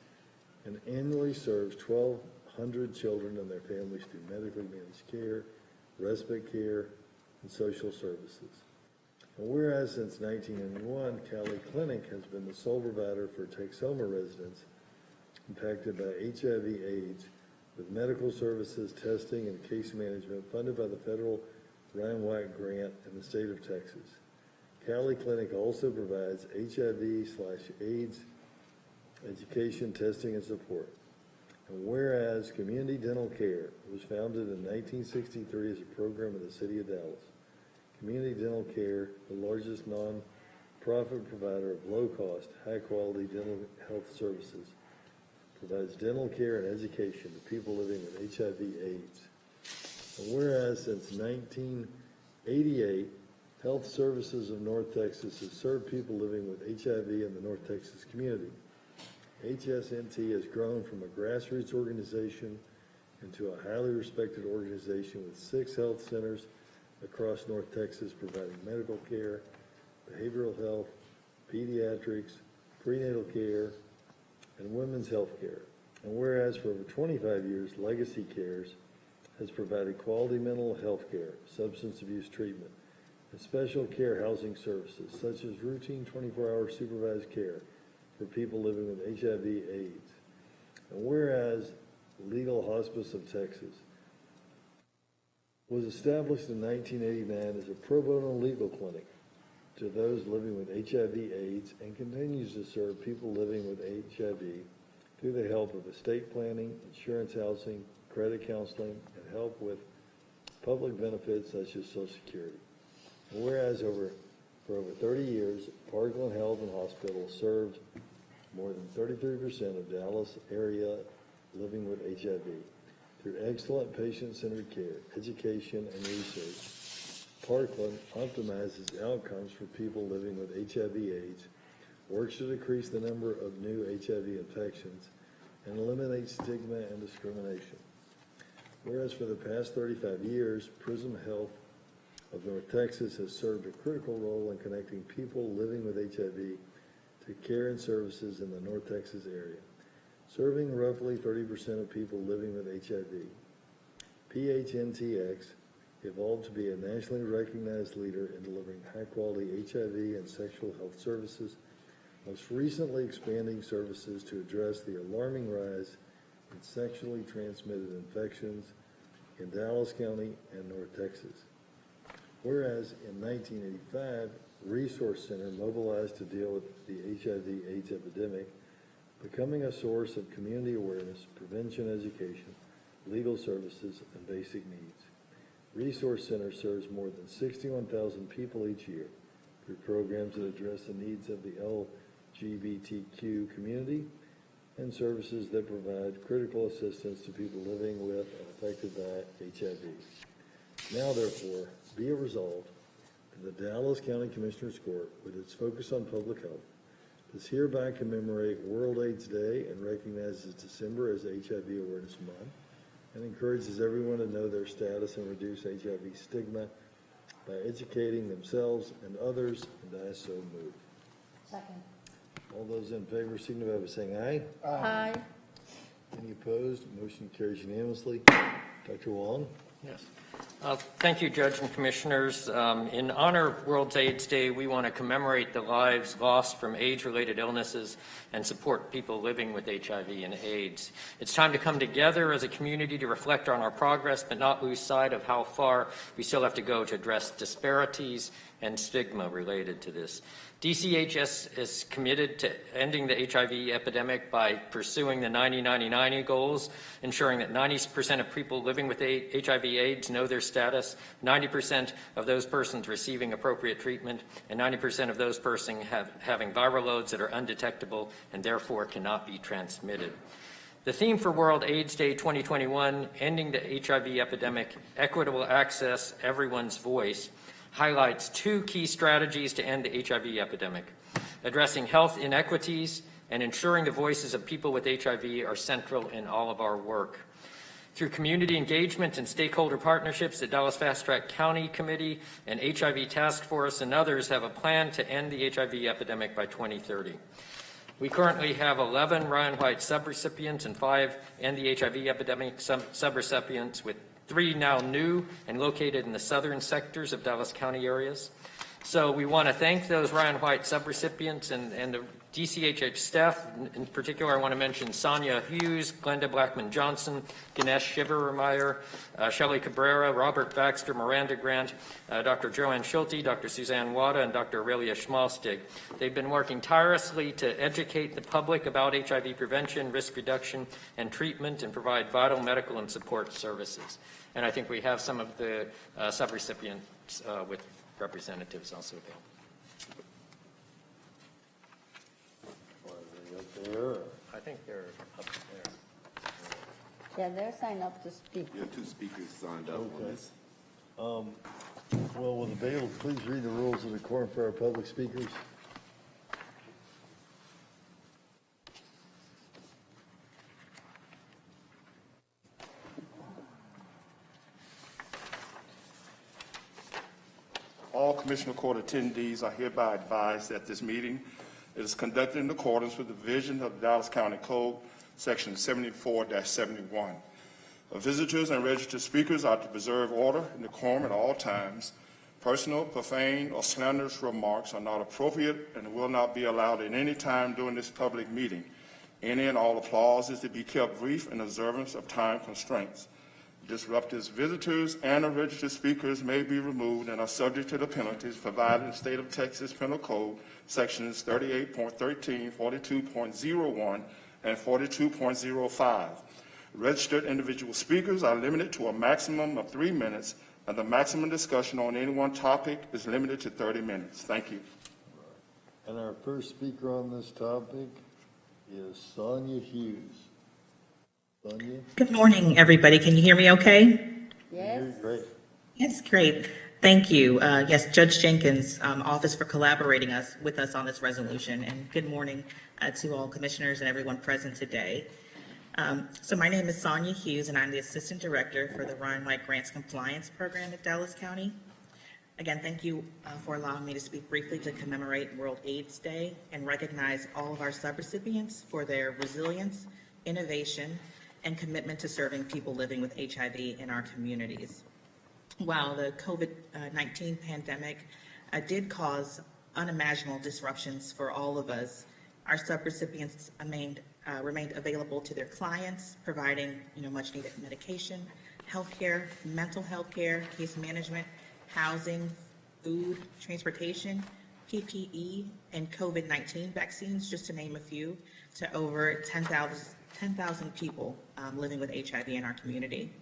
and annually serves 1,200 children and their families through medically managed care, respite care, and social services. And whereas since 1991, Cali Clinic has been the sole provider for Texoma residents impacted by HIV/AIDS with medical services, testing, and case management funded by the federal Ryan White grant in the state of Texas. Cali Clinic also provides HIV/AIDS education, testing, and support. And whereas Community Dental Care was founded in 1963 as a program of the city of Dallas, Community Dental Care, the largest non-profit provider of low-cost, high-quality dental health services, provides dental care and education to people living with HIV/AIDS. And whereas since 1988, Health Services of North Texas has served people living with HIV in the North Texas community. HSNT has grown from a grassroots organization into a highly respected organization with 6 health centers across North Texas providing medical care, behavioral health, pediatrics, prenatal care, and women's health care. And whereas for over 25 years, Legacy Cares has provided quality mental health care, substance abuse treatment, and special care housing services such as routine 24-hour supervised care for people living with HIV/AIDS. And whereas Legal Hospice of Texas was established in 1989 as a pro bono legal clinic to those living with HIV/AIDS and continues to serve people living with HIV through the help of estate planning, insurance housing, credit counseling, and help with public benefits such as Social Security. And whereas for over 30 years, Parkland Health and Hospital served more than 33% of Dallas area living with HIV. Through excellent patient-centered care, education, and research, Parkland optimizes outcomes for people living with HIV/AIDS, works to decrease the number of new HIV infections, and eliminate stigma and discrimination. Whereas for the past 35 years, Prism Health of North Texas has served a critical role in connecting people living with HIV to care and services in the North Texas area, serving roughly 30% of people living with HIV. PHNTX evolved to be a nationally recognized leader in delivering high-quality HIV and sexual health services, most recently expanding services to address the alarming rise in sexually transmitted infections in Dallas County and North Texas. Whereas in 1985, Resource Center mobilized to deal with the HIV/AIDS epidemic, becoming a source of community awareness, prevention education, legal services, and basic needs. Resource Center serves more than 61,000 people each year through programs that address the needs of the LGBTQ community and services that provide critical assistance to people living with and affected by HIV. Now therefore, be it resolved that the Dallas County Commissioners Court, with its focus on public health, does hereby commemorate World AIDS Day and recognizes December as HIV Awareness Month, and encourages everyone to know their status and reduce HIV stigma by educating themselves and others, and I so move. Second. All those in favor signify by saying aye. Aye. Any opposed? Motion carries unanimously. Dr. Wong? Yes. Thank you, Judge and Commissioners. In honor of World AIDS Day, we want to commemorate the lives lost from AIDS-related illnesses and support people living with HIV and AIDS. It's time to come together as a community to reflect on our progress, but not lose sight of how far we still have to go to address disparities and stigma related to this. DCHHS is committed to ending the HIV epidemic by pursuing the 90-90-90 goals, ensuring that 90% of people living with HIV/AIDS know their status, 90% of those persons receiving appropriate treatment, and 90% of those persons having viral loads that are undetectable and therefore cannot be transmitted. The theme for World AIDS Day 2021, Ending the HIV Epidemic, Equitable Access, Everyone's Voice, highlights two key strategies to end the HIV epidemic: addressing health inequities and ensuring the voices of people with HIV are central in all of our work. Through community engagement and stakeholder partnerships, the Dallas Fast Track County Committee and HIV Task Force and others have a plan to end the HIV epidemic by 2030. We currently have 11 Ryan White subrecipients and 5 End the HIV Epidemic subrecipients, with 3 now new and located in the southern sectors of Dallas County areas. So we want to thank those Ryan White subrecipients and the DCHH staff. In particular, I want to mention Sonya Hughes, Glenda Blackman-Johnson, Ganesh Shivermeyer, Shelley Cabrera, Robert Baxter, Miranda Grant, Dr. Joanne Schulte, Dr. Suzanne Wada, and Dr. Aurelia Schmalstig. They've been working tirelessly to educate the public about HIV prevention, risk reduction, and treatment, and provide vital medical and support services. And I think we have some of the subrecipients with representatives also available. I think they're up there. Yeah, they're signed up to speak. Yeah, 2 speakers signed up on this. Well, will the bailiff please read the rules of the quorum for our public speakers? All Commissioner Court attendees are hereby advised that this meeting is conducted in accordance with the provision of the Dallas County Code, Section 74-71. Visitors and registered speakers are to preserve order and decorum at all times. Personal, profane, or slanderous remarks are not appropriate and will not be allowed at any time during this public meeting. Any and all applause is to be kept brief in observance of time constraints. Disruptive visitors and registered speakers may be removed and are subject to the penalties provided in the State of Texas Penal Code, Sections 38.13, 42.01, and 42.05. Registered individual speakers are limited to a maximum of 3 minutes, and the maximum discussion on any one topic is limited to 30 minutes. Thank you. And our first speaker on this topic is Sonya Hughes. Sonya? Good morning, everybody. Can you hear me okay? Yes? Great. Yes, great. Thank you. Yes, Judge Jenkins, office for collaborating with us on this resolution. And good morning to all commissioners and everyone present today. So my name is Sonya Hughes, and I'm the Assistant Director for the Ryan White Grants Compliance Program at Dallas County. Again, thank you for allowing me to speak briefly to commemorate World AIDS Day and recognize all of our subrecipients for their resilience, innovation, and commitment to serving people living with HIV in our communities. While the COVID-19 pandemic did cause unimaginable disruptions for all of us, our subrecipients remained available to their clients, providing much needed medication, healthcare, mental health care, case management, housing, food, transportation, PPE, and COVID-19 vaccines, just to name a few, to over 10,000 people living with HIV in our community.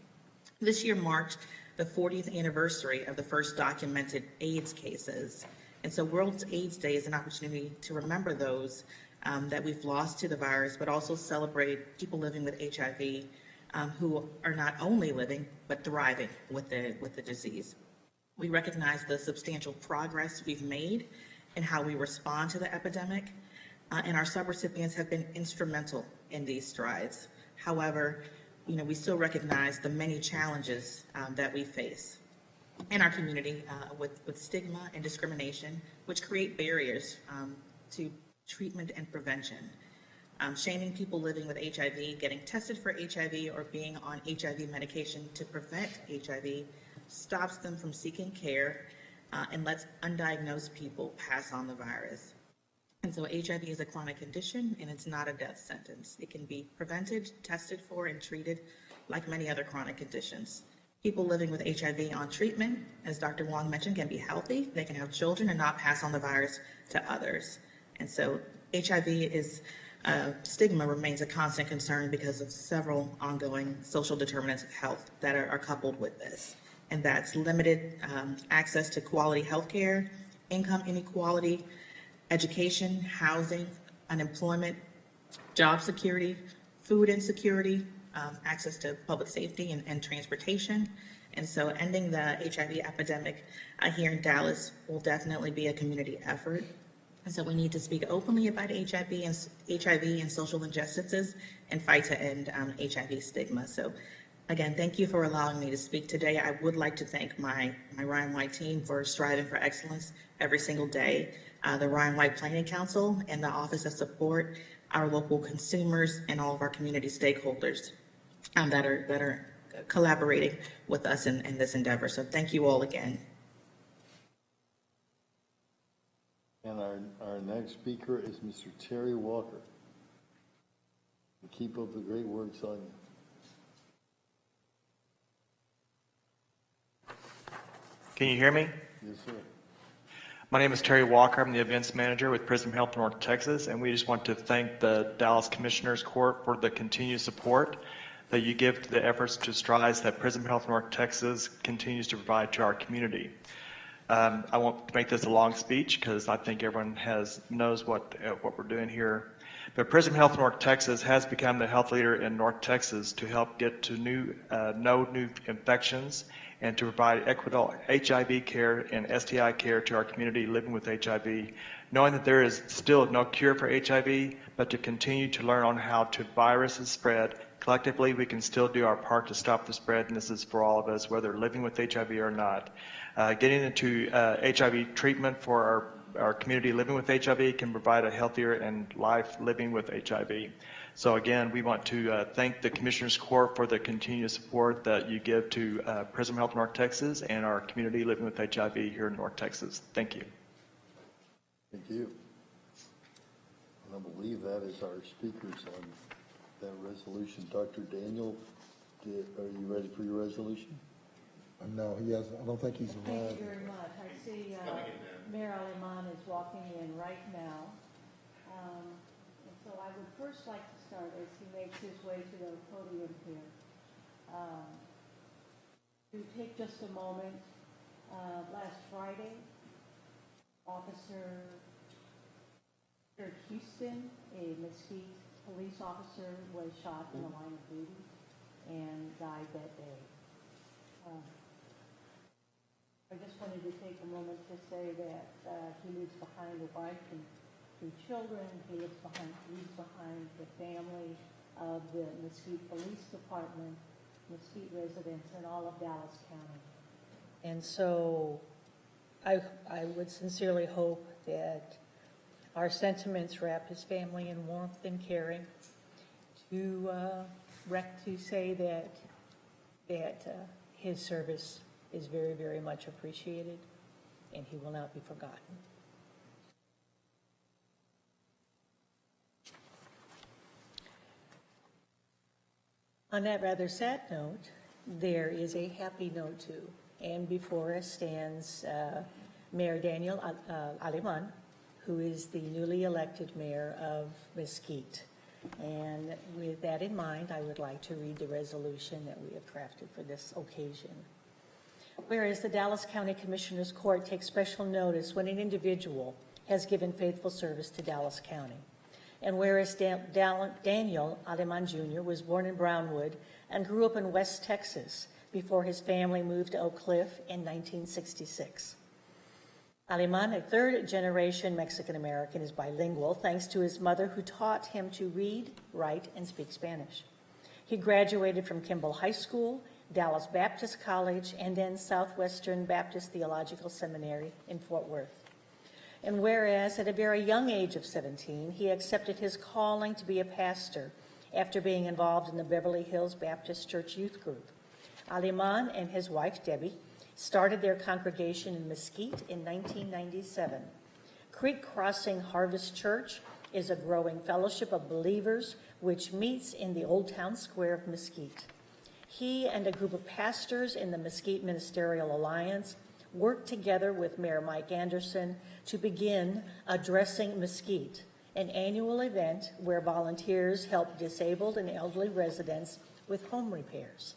This year marked the 40th anniversary of the first documented AIDS cases. And so World AIDS Day is an opportunity to remember those that we've lost to the virus, but also celebrate people living with HIV who are not only living, but thriving with the disease. We recognize the substantial progress we've made in how we respond to the epidemic, and our subrecipients have been instrumental in these strides. However, we still recognize the many challenges that we face in our community with stigma and discrimination, which create barriers to treatment and prevention. Shaming people living with HIV, getting tested for HIV, or being on HIV medication to prevent HIV stops them from seeking care and lets undiagnosed people pass on the virus. And so HIV is a chronic condition, and it's not a death sentence. It can be prevented, tested for, and treated like many other chronic conditions. People living with HIV on treatment, as Dr. Wong mentioned, can be healthy. They can have children and not pass on the virus to others. And so HIV stigma remains a constant concern because of several ongoing social determinants of health that are coupled with this. And that's limited access to quality health care, income inequality, education, housing, unemployment, job security, food insecurity, access to public safety and transportation. And so ending the HIV epidemic here in Dallas will definitely be a community effort. And so we need to speak openly about HIV and social injustices and fight to end HIV stigma. So again, thank you for allowing me to speak today. I would like to thank my Ryan White team for striving for excellence every single day, the Ryan White Planning Council and the Office of Support, our local consumers, and all of our community stakeholders that are collaborating with us in this endeavor. So thank you all again. And our next speaker is Mr. Terry Walker. Keep up the great work, Sonya. Can you hear me? Yes, sir. My name is Terry Walker. I'm the events manager with Prism Health North Texas, and we just want to thank the Dallas Commissioners Court for the continued support that you give to the efforts to strides that Prism Health North Texas continues to provide to our community. I won't make this a long speech because I think everyone knows what we're doing here. But Prism Health North Texas has become the health leader in North Texas to help get to no new infections and to provide equitable HIV care and STI care to our community living with HIV, knowing that there is still no cure for HIV, but to continue to learn on how viruses spread. Collectively, we can still do our part to stop the spread, and this is for all of us, whether living with HIV or not. Getting into HIV treatment for our community living with HIV can provide a healthier and life living with HIV. So again, we want to thank the Commissioners Court for the continued support that you give to Prism Health North Texas and our community living with HIV here in North Texas. Thank you. Thank you. And I believe that is our speakers on that resolution. Dr. Daniel, are you ready for your resolution? No, he hasn't. I don't think he's arrived. Thank you very much. I see Mayor Aleman is walking in right now. And so I would first like to start as he makes his way to the podium here. To take just a moment, last Friday, Officer Houston, a Mesquite police officer, was shot in the line of duty and died that day. I just wanted to take a moment to say that he leaves behind a wife and 2 children. He leaves behind the family of the Mesquite Police Department, Mesquite residents, and all of Dallas County. And so I would sincerely hope that our sentiments wrap his family in warmth and caring to say that his service is very, very much appreciated, and he will not be forgotten. On that rather sad note, there is a happy note too, and before us stands Mayor Daniel Aleman, who is the newly elected mayor of Mesquite. And with that in mind, I would like to read the resolution that we have crafted for this occasion. Whereas the Dallas County Commissioners Court takes special notice when an individual has given faithful service to Dallas County. And whereas Daniel Aleman Jr. was born in Brownwood and grew up in West Texas before his family moved to Oak Cliff in 1966. Aleman, a third-generation Mexican-American, is bilingual thanks to his mother who taught him to read, write, and speak Spanish. He graduated from Kimball High School, Dallas Baptist College, and then Southwestern Baptist Theological Seminary in Fort Worth. And whereas at a very young age of 17, he accepted his calling to be a pastor after being involved in the Beverly Hills Baptist Church Youth Group. Aleman and his wife, Debbie, started their congregation in Mesquite in 1997. Creek Crossing Harvest Church is a growing fellowship of believers which meets in the Old Town Square of Mesquite. He and a group of pastors in the Mesquite Ministerial Alliance worked together with Mayor Mike Anderson to begin Addressing Mesquite, an annual event where volunteers help disabled and elderly residents with home repairs.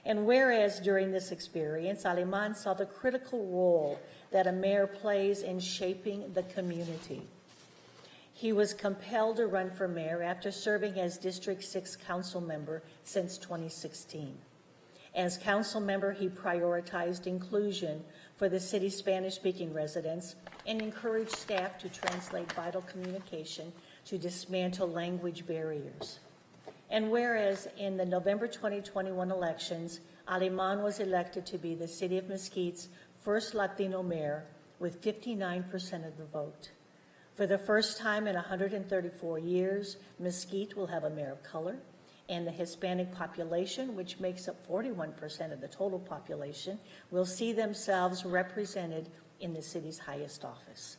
And whereas during this experience, Aleman saw the critical role that a mayor plays in shaping the community. He was compelled to run for mayor after serving as District 6 council member since 2016. As council member, he prioritized inclusion for the city's Spanish-speaking residents and encouraged staff to translate vital communication to dismantle language barriers. And whereas in the November 2021 elections, Aleman was elected to be the City of Mesquite's first Latino mayor with 59% of the vote. For the first time in 134 years, Mesquite will have a mayor of color, and the Hispanic population, which makes up 41% of the total population, will see themselves represented in the city's highest office.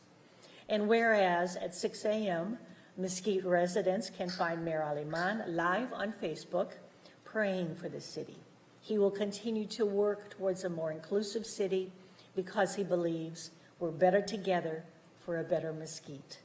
And whereas at 6 a.m., Mesquite residents can find Mayor Aleman live on Facebook praying for the city. He will continue to work towards a more inclusive city because he believes we're better together for a better Mesquite.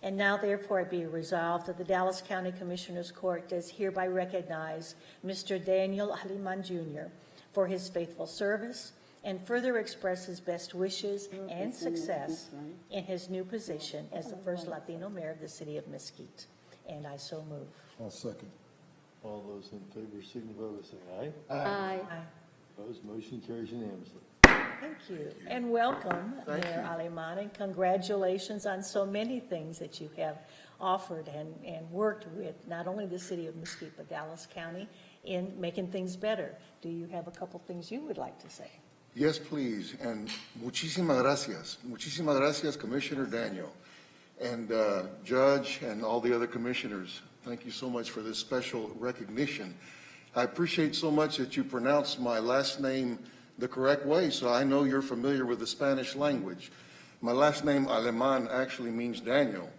And now, therefore, it be resolved that the Dallas County Commissioners Court does hereby recognize Mr. Daniel Aleman Jr. for his faithful service and further express his best wishes and success in his new position as the first Latino mayor of the city of Mesquite. And I so move. I'll second. All those in favor signify by saying aye. Aye. Opposed, motion carries unanimously. Thank you. And welcome, Mayor Aleman, and congratulations on so many things that you have offered and worked with, not only the city of Mesquite, but Dallas County in making things better. Do you have a couple things you would like to say? Yes, please, and muchísimas gracias. Muchísimas gracias, Commissioner Daniel, and Judge, and all the other commissioners. Thank you so much for this special recognition. I appreciate so much that you pronounced my last name the correct way, so I know you're familiar with the Spanish language. My last name, Aleman, actually means Daniel,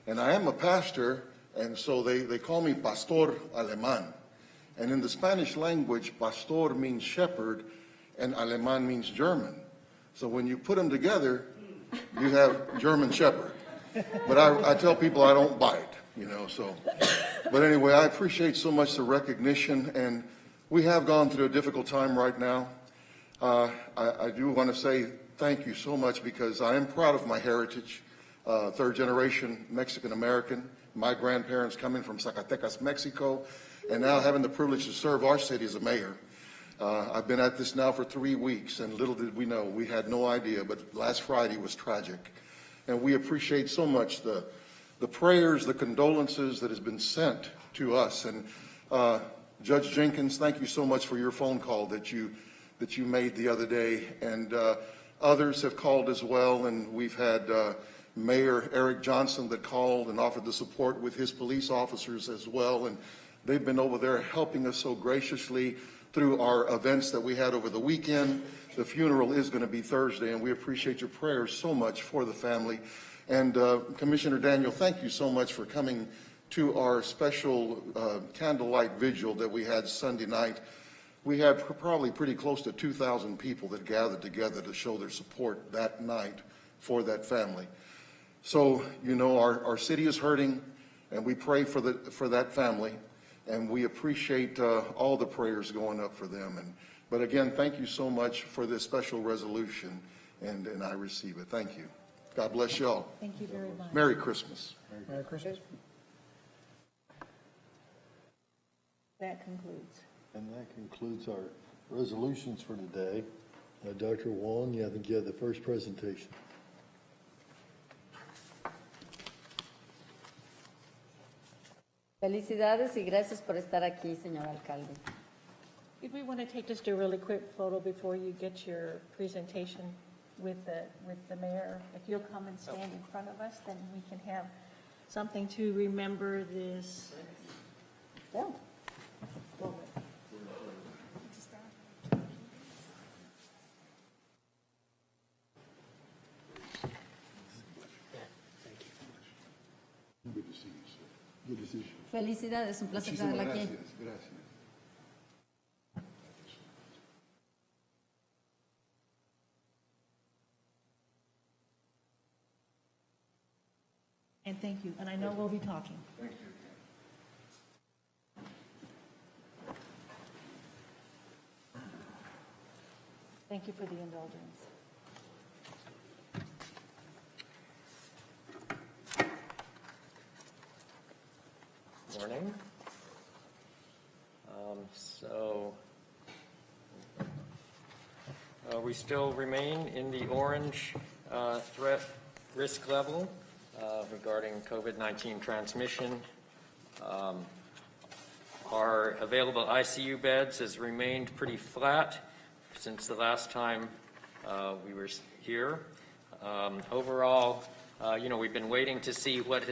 and I am a pastor, and so they call me Pastor Aleman. And in the Spanish language, pastor means shepherd, and Aleman means German. So when you put them together, you have German shepherd. But I tell people I don't bite, you know, so. But anyway, I appreciate so much the recognition, and we have gone through a difficult time right now. I do want to say thank you so much because I am proud of my heritage, third generation Mexican-American, my grandparents coming from Zacatecas, Mexico, and now having the privilege to serve our city as a mayor. I've been at this now for 3 weeks, and little did we know, we had no idea, but last Friday was tragic. And we appreciate so much the prayers, the condolences that has been sent to us. And Judge Jenkins, thank you so much for your phone call that you made the other day. And others have called as well, and we've had Mayor Eric Johnson that called and offered the support with his police officers as well. And they've been over there helping us so graciously through our events that we had over the weekend. The funeral is going to be Thursday, and we appreciate your prayers so much for the family. And Commissioner Daniel, thank you so much for coming to our special candlelight vigil that we had Sunday night. We had probably pretty close to 2,000 people that gathered together to show their support that night for that family. So, you know, our city is hurting, and we pray for that family. And we appreciate all the prayers going up for them. But again, thank you so much for this special resolution, and I receive it. Thank you. God bless you all. Thank you very much. Merry Christmas. Merry Christmas. That concludes. And that concludes our resolutions for today. Dr. Wong, I think you had the first presentation. Felicidades y gracias por estar aquí, señor alcalde. Did we want to take just a really quick photo before you get your presentation with the mayor? If you'll come and stand in front of us, then we can have something to remember this. Yeah. moment. Good to see you, sir. Good to see you. Felicidades, un placer Muchísimas tenerla aquí. gracias, gracias. And thank you, and I know we'll be talking. Thank you. Thank you for the indulgence. Morning. We still remain in the orange threat risk level regarding COVID-19 transmission. Our available ICU beds has remained pretty flat since the last time we were here. Overall, we've been waiting to see what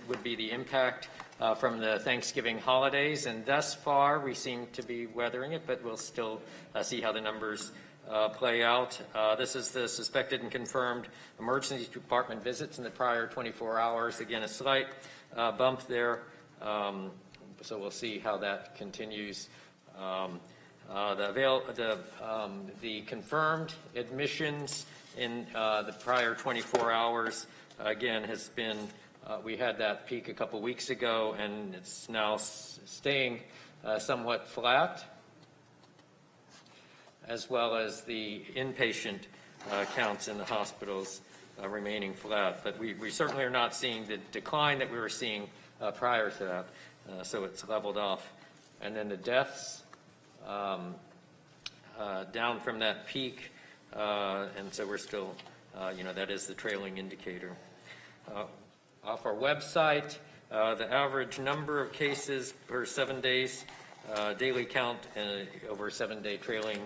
would be the impact from the Thanksgiving holidays, and thus far we seem to be weathering it, but we'll still see how the numbers play out. This is the suspected and confirmed emergency department visits in the prior 24 hours. Again, a slight bump there, so we'll see how that continues. The confirmed admissions in the prior 24 hours, again, has been, we had that peak a couple weeks ago, and it's now staying somewhat flat, as well as the inpatient counts in the hospitals remaining flat. But we certainly are not seeing the decline that we were seeing prior to that, so it's leveled off. And then the deaths, down from that peak, and so we're still, that is the trailing indicator. Off our website, the average number of cases per 7 days, daily count over a 7-day trailing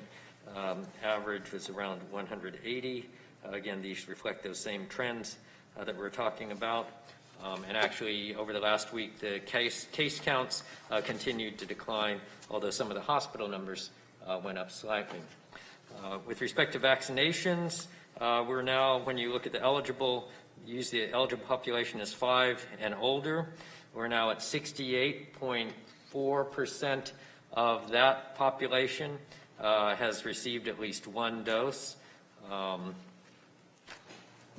average was around 180. Again, these reflect those same trends that we're talking about. And actually, over the last week, the case counts continued to decline, although some of the hospital numbers went up slightly. With respect to vaccinations, we're now, when you look at the eligible, use the eligible population as 5 and older, we're now at 68.4% of that population has received at least one dose.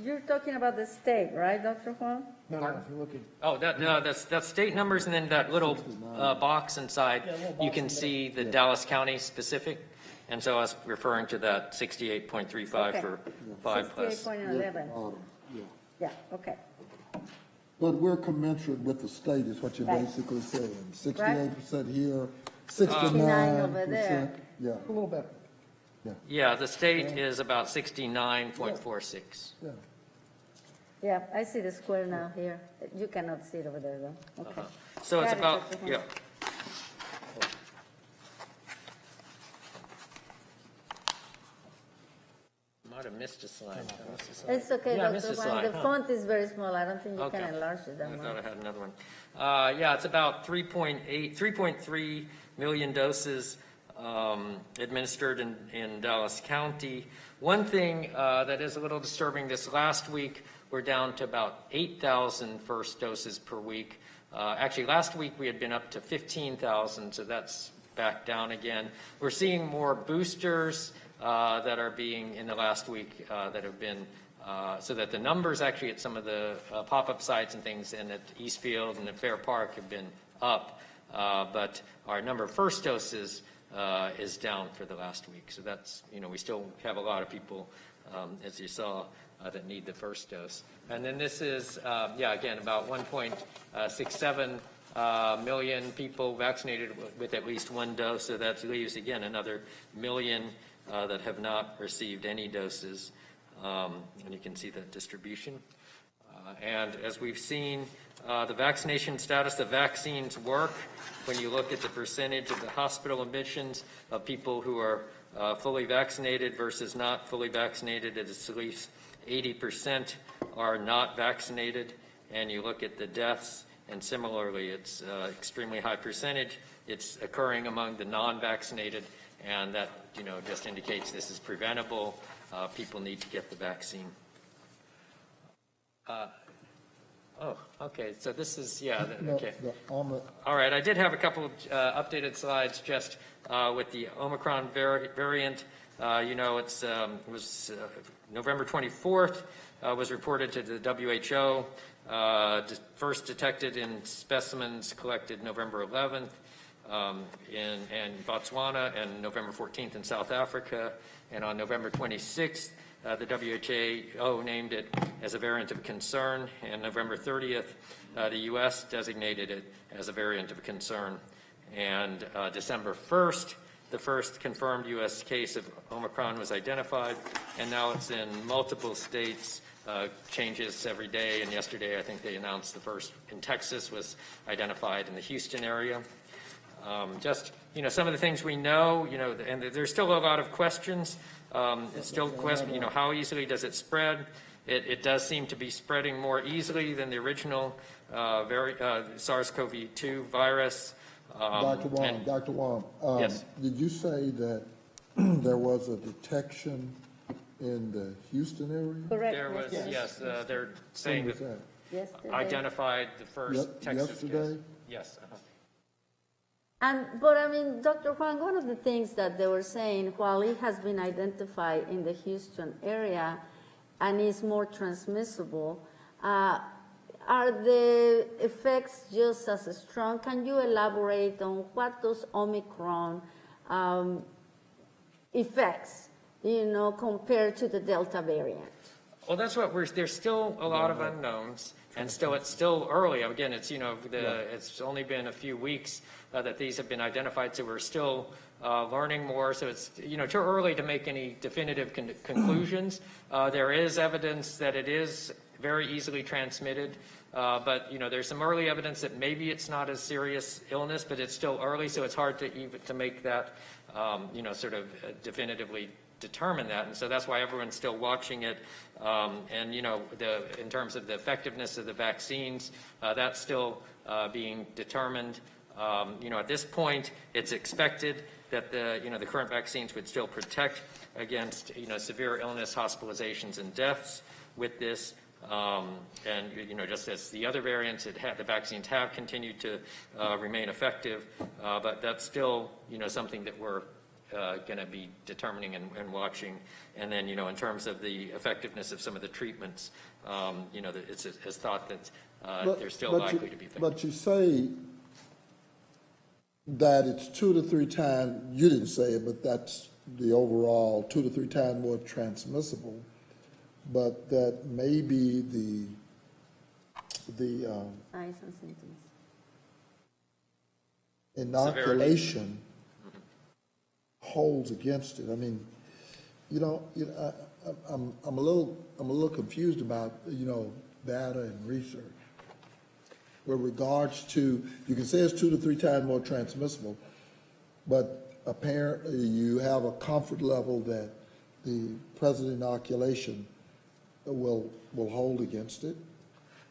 You're talking about the state, right, Dr. Huang? No, if you're looking. Oh, that's state numbers, and then that little box inside, you can see the Dallas County specific. And so I was referring to that 68.35 for 5 plus. 68.11. Yeah. Yeah, okay. But we're commensurate with the state is what you're Right. basically saying. Right. 68% here, 69 over 69%. there. Yeah, a little better. Yeah, the state is about 69.46. Yeah. Yeah, I see the square now here. You cannot see it over there, though. Okay. So it's Got it, about, Dr. Huang. yeah. Might have missed a slide. It's okay, Yeah, I missed Dr. a Huang. slide, The huh? font is very small. I don't think you can Okay. enlarge it that I much. thought I had another one. Yeah, it's about 3.3 million doses administered in Dallas County. One thing that is a little disturbing, this last week, we're down to about 8,000 first doses per week. Actually, last week we had been up to 15,000, so that's back down again. We're seeing more boosters that are being, in the last week, that have been, so that the numbers actually at some of the pop-up sites and things and at Eastfield and at Fair Park have been up, but our number of first doses is down for the last week. So that's, we still have a lot of people, as you saw, that need the first dose. And then this is, again, about 1.67 million people vaccinated with at least one dose, so that leaves, again, another million that have not received any doses. And you can see the distribution. And as we've seen, the vaccination status, the vaccines work. When you look at the percentage of the hospital admissions of people who are fully vaccinated versus not fully vaccinated, it's at least 80% are not vaccinated. And you look at the deaths, and similarly, it's extremely high percentage. It's occurring among the non-vaccinated, and that, just indicates this is preventable. People need to get the vaccine. Okay, so this is, okay. All right, I did have a couple of updated slides just with the Omicron variant. It was November 24th, was reported to the WHO, first detected in specimens collected November 11th in Botswana, and November 14th in South Africa, and on November 26th, the WHO named it as a variant of concern, and November 30th, the U.S. designated it as a variant of concern. And December 1st, the first confirmed U.S. case of Omicron was identified, and now it's in multiple states, changes every day, and yesterday I think they announced the first in Texas was identified in the Houston area. Just, some of the things we know, and there's still a lot of questions. It's still a question, how easily does it spread? It does seem to be spreading more easily than the original SARS-CoV-2 virus. Dr. Wong, yes. Did you say that there was a detection in the Houston area? Correct. There was, yes, they're saying When was that Yesterday. identified the first Texas yesterday? case. Yes. But I mean, Dr. Huang, one of the things that they were saying, while it has been identified in the Houston area and is more transmissible, are the effects just as strong? Can you elaborate on what those Omicron effects, compared to the Delta variant? Well, that's what there's still a lot of unknowns, and it's still early. Again, it's, it's only been a few weeks that these have been identified, so we're still learning more. So it's, too early to make any definitive conclusions. There is evidence that it is very easily transmitted, but, there's some early evidence that maybe it's not a serious illness, but it's still early, so it's hard to make that, sort of definitively determine that, and so that's why everyone's still watching it. And in terms of the effectiveness of the vaccines, that's still being determined. At this point, it's expected that the current vaccines would still protect against severe illness, hospitalizations, and deaths with this. And just as the other variants, the vaccines have continued to remain effective, but that's still something that we're going to be determining and watching. And then, in terms of the effectiveness of some of the treatments, it's thought that they're still likely to be effective. But you say that it's 2 to 3 times, you didn't say it, but that's the overall 2 to 3 times more transmissible, but that maybe the Signs and symptoms. inoculation holds against it. I mean, I'm a little confused about data and research with regards to, you can say it's 2 to 3 times more transmissible, but apparently you have a comfort level that the present inoculation will hold against it.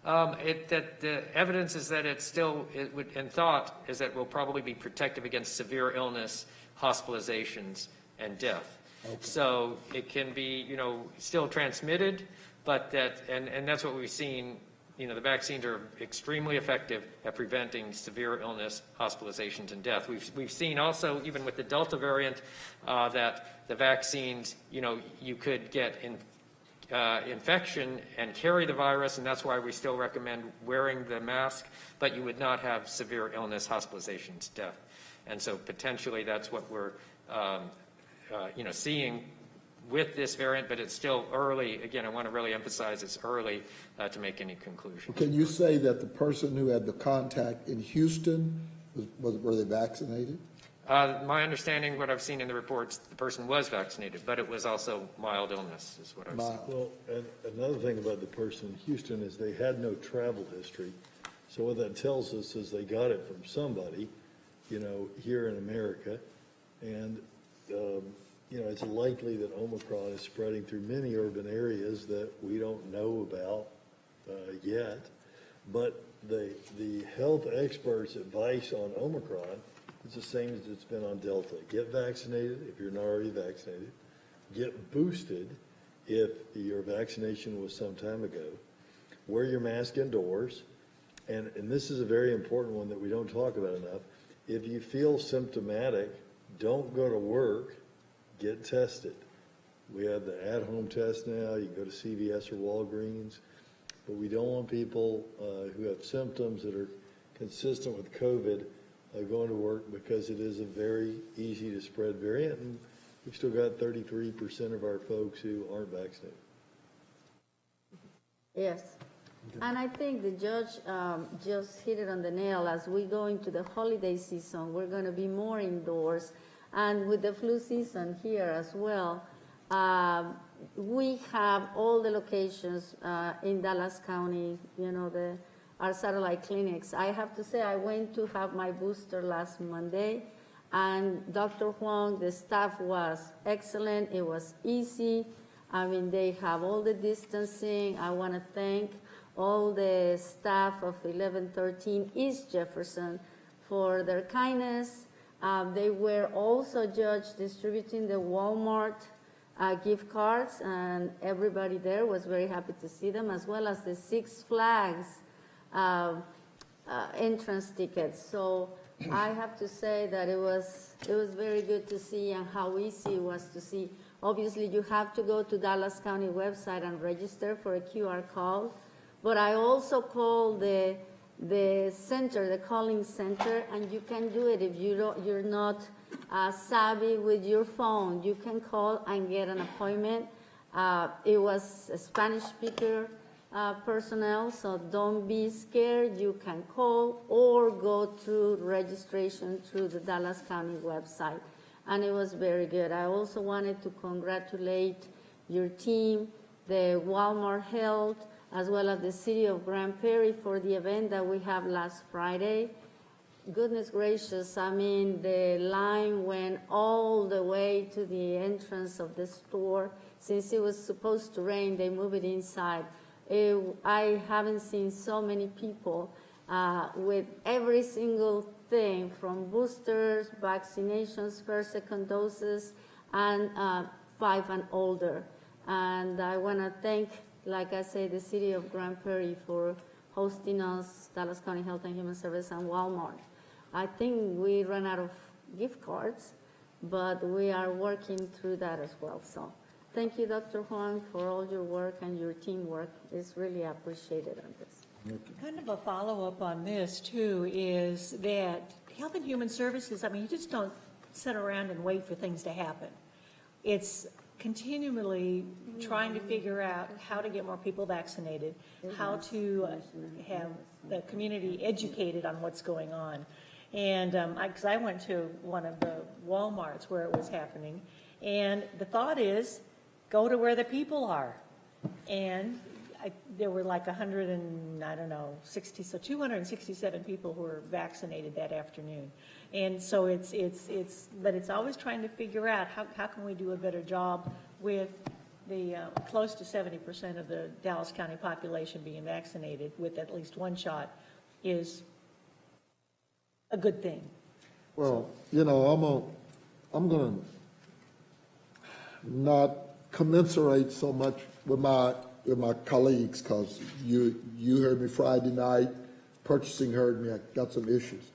That the evidence is that and thought is that it will probably be protective against severe illness, hospitalizations, and death. Okay. So it can be, still transmitted, but and that's what we've seen. The vaccines are extremely effective at preventing severe illness, hospitalizations, and death. We've seen also, even with the Delta variant, that the vaccines, you could get infection and carry the virus, and that's why we still recommend wearing the mask, but you would not have severe illness, hospitalizations, death. And so potentially that's what we're, seeing with this variant, but it's still early. Again, I want to really emphasize it's early to make any conclusion. Can you say that the person who had the contact in Houston, were they vaccinated? My understanding, what I've seen in the reports, the person was vaccinated, but it was also mild illness, is what I've seen. Well, and another thing about the person in Houston is they had no travel history. So what that tells us is they got it from somebody, you know, here in America. And, you know, it's likely that Omicron is spreading through many urban areas that we don't know about yet. But the health experts' advice on Omicron is the same as it's been on Delta. Get vaccinated if you're not already vaccinated. Get boosted if your vaccination was some time ago. Wear your mask indoors. And this is a very important one that we don't talk about enough. If you feel symptomatic, don't go to work, get tested. We have the at-home test now. You can go to CVS or Walgreens. But we don't want people who have symptoms that are consistent with COVID going to work, because it is a very easy to spread variant. And we've still got 33% of our folks who aren't vaccinated. Yes. And I think the judge just hit it on the nail. As we go into the holiday season, we're going to be more indoors. And with the flu season here as well, we have all the locations in Dallas County, you know, our satellite clinics. I have to say, I went to have my booster last Monday, and Dr. Huang, the staff was excellent. It was easy. I mean, they have all the distancing. I want to thank all the staff of 1113 East Jefferson for their kindness. They were also, Judge, distributing the Walmart gift cards, and everybody there was very happy to see them, as well as the Six Flags entrance tickets. So I have to say that it was very good to see, and how easy it was to see. Obviously, you have to go to Dallas County website and register for a QR code. But I also called the center, the calling center, and you can do it if you're not savvy with your phone. You can call and get an appointment. It was a Spanish speaker personnel, so don't be scared. You can call or go through registration through the Dallas County website. And it was very good. I also wanted to congratulate your team, the Walmart Health, as well as the city of Grand Prairie for the event that we have last Friday. Goodness gracious, I mean, the line went all the way to the entrance of the store. Since it was supposed to rain, they moved it inside. I haven't seen so many people with every single thing, from boosters, vaccinations, first, second doses, and 5 and older. And I want to thank, like I say, the city of Grand Prairie for hosting us, Dallas County Health and Human Services, and Walmart. I think we ran out of gift cards, but we are working through that as well. So thank you, Dr. Huang, for all your work and your teamwork. It's really appreciated on this. Kind of a follow-up on this, too, is that Health and Human Services, I mean, you just don't sit around and wait for things to happen. It's continually trying to figure out how to get more people vaccinated, how to have the community educated on what's going on. And because I went to one of the Walmarts where it was happening, and the thought is, go to where the people are. And there were like 267 people who were vaccinated that afternoon. And so but it's always trying to figure out how can we do a better job with the close to 70% of the Dallas County population being vaccinated with at least one shot is a good thing. Well, you know, I'm gonna not commensurate so much with my colleagues, because you heard me Friday night, purchasing heard me, I got some issues.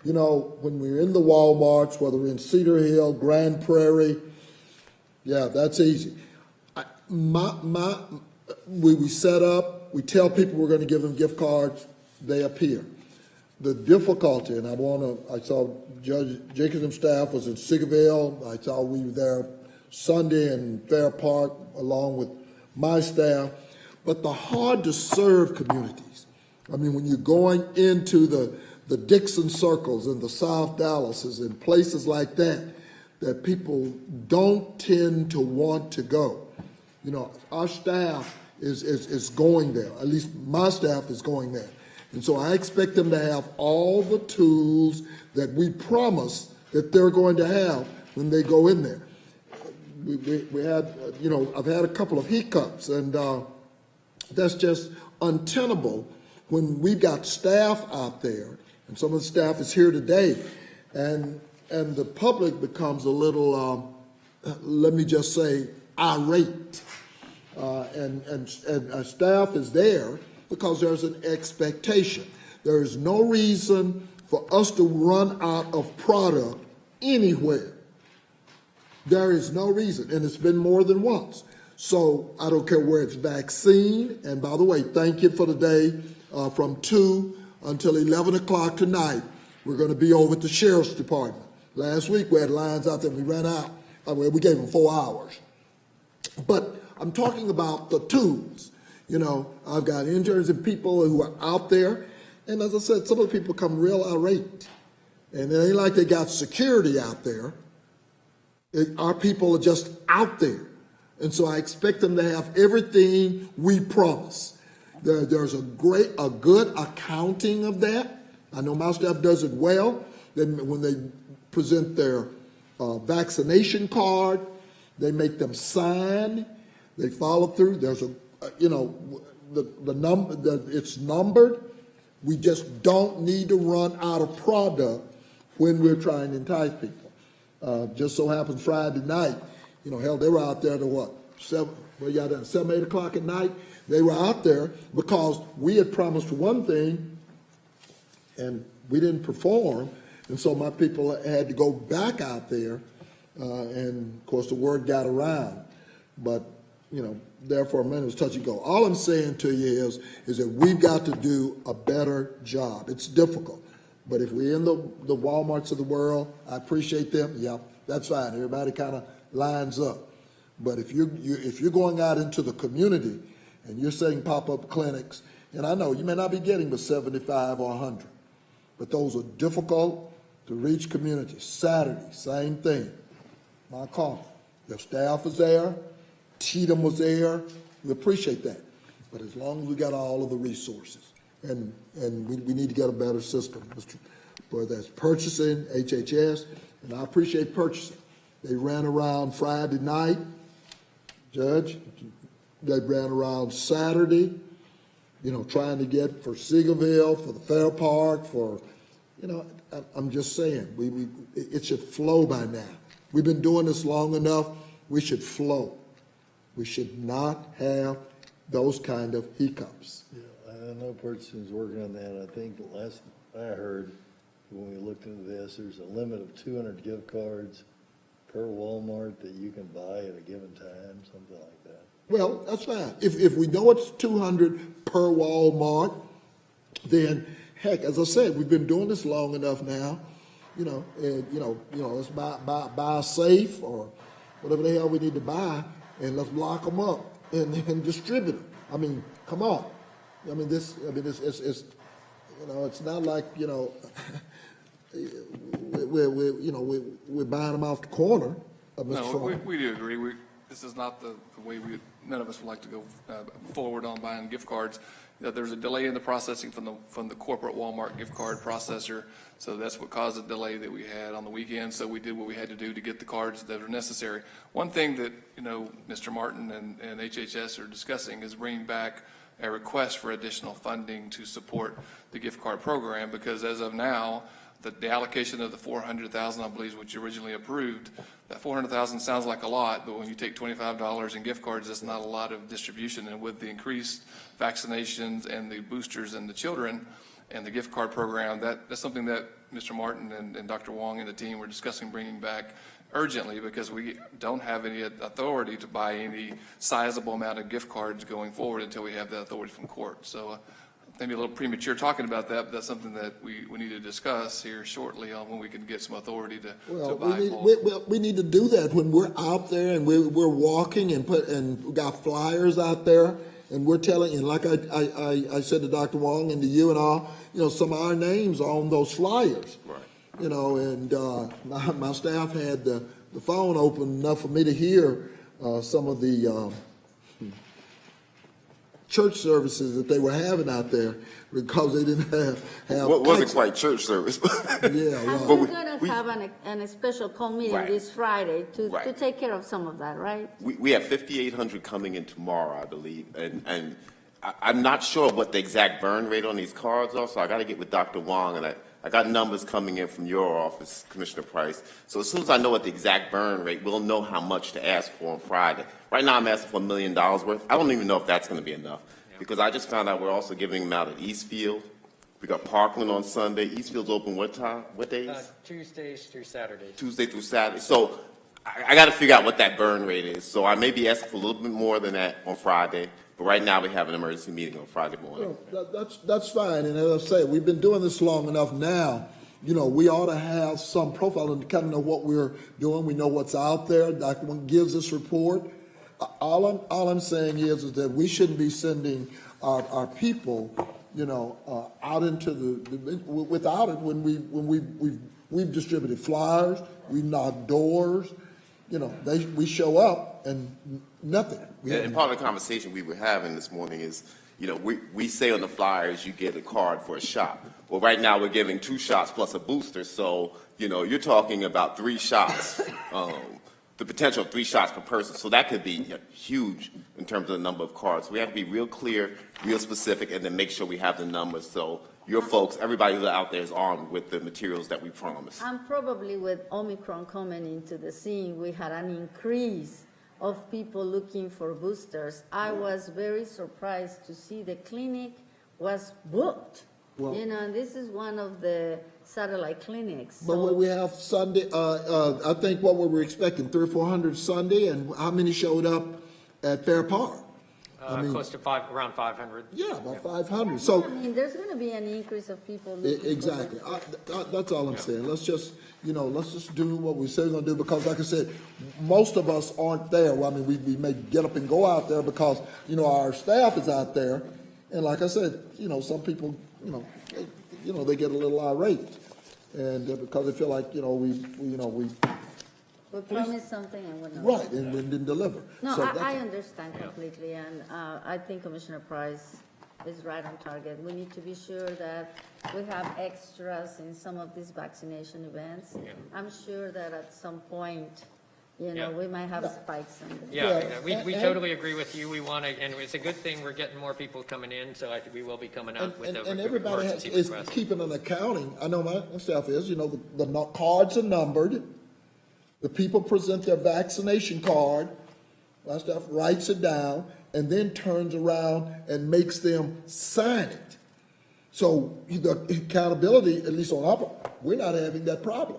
You know, when we're in the Walmarts, whether we're in Cedar Hill, Grand Prairie, yeah, that's easy. We set up, we tell people we're going to give them gift cards, they appear. The difficulty, and I saw Judge Jenkins' staff was in Seagoville. I saw we were there Sunday in Fair Park, along with my staff, but the hard-to-serve communities. I mean, when you're going into the Dixon circles and the South Dallases and places like that, that people don't tend to want to go. You know, our staff is going there. At least my staff is going there. And so I expect them to have all the tools that we promise that they're going to have when they go in there. We had, you know, I've had a couple of hiccups, and that's just untenable when we've got staff out there, and some of the staff is here today, and the public becomes a little, let me just say, irate. And our staff is there because there's an expectation. There is no reason for us to run out of product anywhere. There is no reason, and it's been more than once. So I don't care where it's vaccine, and by the way, thank you for the day from 2 until 11 o'clock tonight. We're going to be over at the Sheriff's Department. Last week we had lines out there, we ran out. We gave them 4 hours. But I'm talking about the tools. You know, I've got interns and people who are out there, and as I said, some of the people come real irate. And it ain't like they got security out there. Our people are just out there. And so I expect them to have everything we promise. There's a good accounting of that. I know my staff does it well. Then when they present their vaccination card, they make them sign. They follow through. There's the number. It's numbered. We just don't need to run out of product when we're trying to entice people. Just so happens Friday night, you know, hell, they were out there to what, 7, 8 o'clock at night. They were out there because we had promised one thing and we didn't perform. And so my people had to go back out there. And of course the word got around, but you know, therefore a minute was touch and go. All I'm saying to you is that we've got to do a better job. It's difficult, but if we're in the Walmarts of the world, I appreciate them. Yeah, that's fine. Everybody kind of lines up. But if you're going out into the community and you're setting pop-up clinics, and I know you may not be getting but 75 or 100, but those are difficult to reach communities. Saturday, same thing. My call. Your staff is there. Cheatham was there. We appreciate that. But as long as we got all of the resources, and we need to get a better system, whether that's purchasing, HHS, and I appreciate purchasing. They ran around Friday night, Judge. They ran around Saturday, you know, trying to get for Seagoville, for the Fair Park, for, you know, I'm just saying, it should flow by now. We've been doing this long enough. We should flow. We should not have those kind of hiccups. Yeah, I know purchasing's working on that. I think the last I heard, when we looked into this, there's a limit of 200 gift cards per Walmart that you can buy at a given time, something like that. Well, that's fine. If we know it's 200 per Walmart, then heck, as I said, we've been doing this long enough now. You know, let's buy a safe or whatever the hell we need to buy, and let's lock them up and distribute them. I mean, come on. I mean, it's you know, it's not like, you know, we're buying them off the corner. No, we do agree. This is not the way none of us would like to go forward on buying gift cards. There's a delay in the processing from the corporate Walmart gift card processor, so that's what caused the delay that we had on the weekend. So we did what we had to do to get the cards that are necessary. One thing that, you know, Mr. Martin and HHS are discussing is bringing back a request for additional funding to support the gift card program, because as of now, the allocation of the $400,000, I believe, which you originally approved, that $400,000 sounds like a lot, but when you take $25 in gift cards, that's not a lot of distribution. And with the increased vaccinations and the boosters and the children and the gift card program, that's something that Mr. Martin and Dr. Wong and the team were discussing bringing back urgently, because we don't have any authority to buy any sizable amount of gift cards going forward until we have that authority from court. So maybe a little premature talking about that, but that's something that we need to discuss here shortly on when we can get some authority to Well, buy we need to do that when we're out there and we're walking and we got flyers out there and we're telling, and like I said to Dr. Wong and to you and all, some of our names are on those flyers. Right. And my staff had the phone open enough for me to hear some of the church services that they were having out there because they didn't have Well, it wasn't quite church service. Yeah, And right. we're going to have a special call meeting Right. this Friday to Right. take care of some of that, right? We have 5,800 coming in tomorrow, I believe, and I'm not sure what the exact burn rate on these cards are, so I got to get with Dr. Wong, and I got numbers coming in from your office, Commissioner Price. So as soon as I know what the exact burn rate, we'll know how much to ask for on Friday. Right now, I'm asking for $1 million worth. I don't even know if that's going to be enough, because I just found out we're also giving them out at Eastfield. We got Parkland on Sunday. Eastfield's open what time? What days? Tuesdays through Saturdays. Tuesday through Saturday. So I got to figure out what that burn rate is. So I may be asking for a little bit more than that on Friday. But right now we have an emergency meeting on Friday morning. That's fine. And as I say, we've been doing this long enough now. We ought to have some profile and kind of know what we're doing. We know what's out there. Dr. One gives us report. All I'm saying is that we shouldn't be sending our people, out into without it when we've distributed flyers, we knock doors, we show up and nothing. And part of the conversation we were having this morning is, we say on the flyers you get a card for a shot. Well, right now we're giving 2 shots plus a booster, so you're talking about 3 shots. The potential of 3 shots per person. So that could be huge in terms of the number of cards. We have to be real clear, real specific, and then make sure we have the numbers so your folks, everybody who's out there is armed with the materials that we promised. And probably with Omicron coming into the scene, we had an increase of people looking for boosters. I was very surprised to see the clinic was booked. Well, and this is one of the satellite clinics. But what we have Sunday, I think what we were expecting, 300 or 400 Sunday, and how many showed up at Fair Park? Close to around 500. Yeah, about 500. So there's going to be an increase of people looking exactly. That's all I'm saying. Let's just do what we say we're going to do because, like I said, most of us aren't there. Well, we may get up and go out there because our staff is out there, and like I said, some people, they get a little irate, and because they feel like we promised something and we're not. Right, and we didn't deliver. No, So I understand completely, and I think Commissioner Price is right on target. We need to be sure that we have extras in some of these vaccination events. I'm sure that at some point, we might have spikes. We totally agree with you. We want to, and it's a good thing we're getting more people coming in, so I think we will be coming up with a and everybody emergency is request. keeping an accounting. I know my staff is, the cards are numbered. The people present their vaccination card. My staff writes it down and then turns around and makes them sign it. So the accountability, at least on our, we're not having that problem.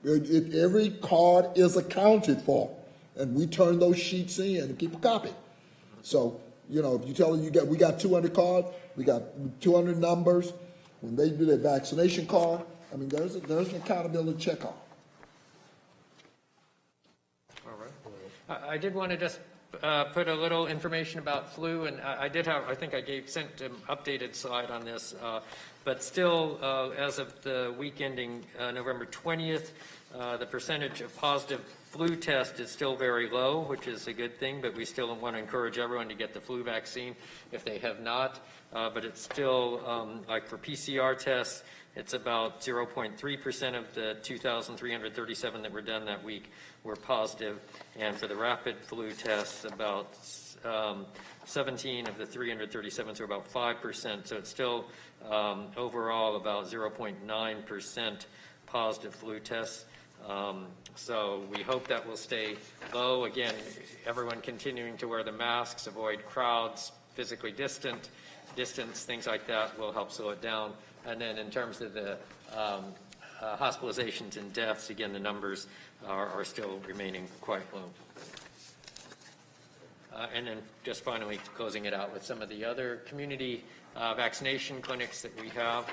Every card is accounted for, and we turn those sheets in and keep a copy. So, if you tell them we got 200 cards, we got 200 numbers. When they do their vaccination card, there's an accountability check off. I did want to just put a little information about flu, and I think I sent an updated slide on this, but still, as of the week ending November 20th, the percentage of positive flu test is still very low, which is a good thing, but we still want to encourage everyone to get the flu vaccine if they have not, but it's still, like for PCR tests, it's about 0.3% of the 2,337 that were done that week were positive, and for the rapid flu tests, about 17 of the 337, so about 5%. So it's still overall about 0.9% positive flu tests. So we hope that will stay low. Again, everyone continuing to wear the masks, avoid crowds, physically distance, things like that will help slow it down. And then in terms of the hospitalizations and deaths, again, the numbers are still remaining quite low. And then just finally closing it out with some of the other community vaccination clinics that we have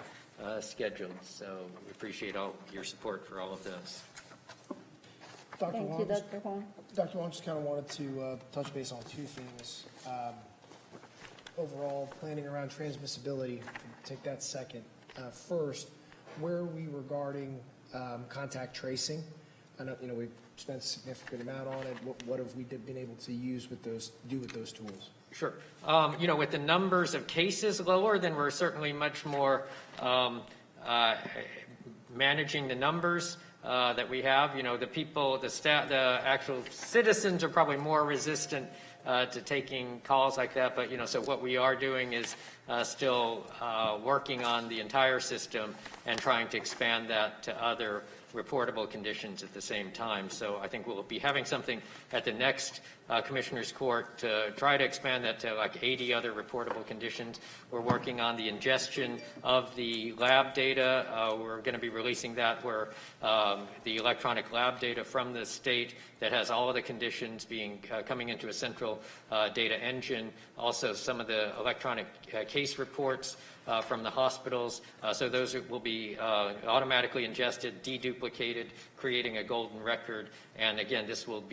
scheduled. So we appreciate all your support for all of those. Dr. Thank Wong, you, Dr. Huang. Dr. Wong just kind of wanted to touch base on two things. Overall, planning around transmissibility, take that second. First, where are we regarding contact tracing? I know, we've spent a significant amount on it. What have we been able to use with those tools? Sure. With the numbers of cases lower, then we're certainly much more managing the numbers that we have. The people, the staff, the actual citizens are probably more resistant to taking calls like that. But, so what we are doing is still working on the entire system and trying to expand that to other reportable conditions at the same time. So I think we'll be having something at the next Commissioner's Court to try to expand that to like 80 other reportable conditions. We're working on the ingestion of the lab data. We're going to be releasing that where the electronic lab data from the state that has all of the conditions being coming into a central data engine. Also some of the electronic case reports from the hospitals. So those will be automatically ingested, deduplicated, creating a golden record. And again, this will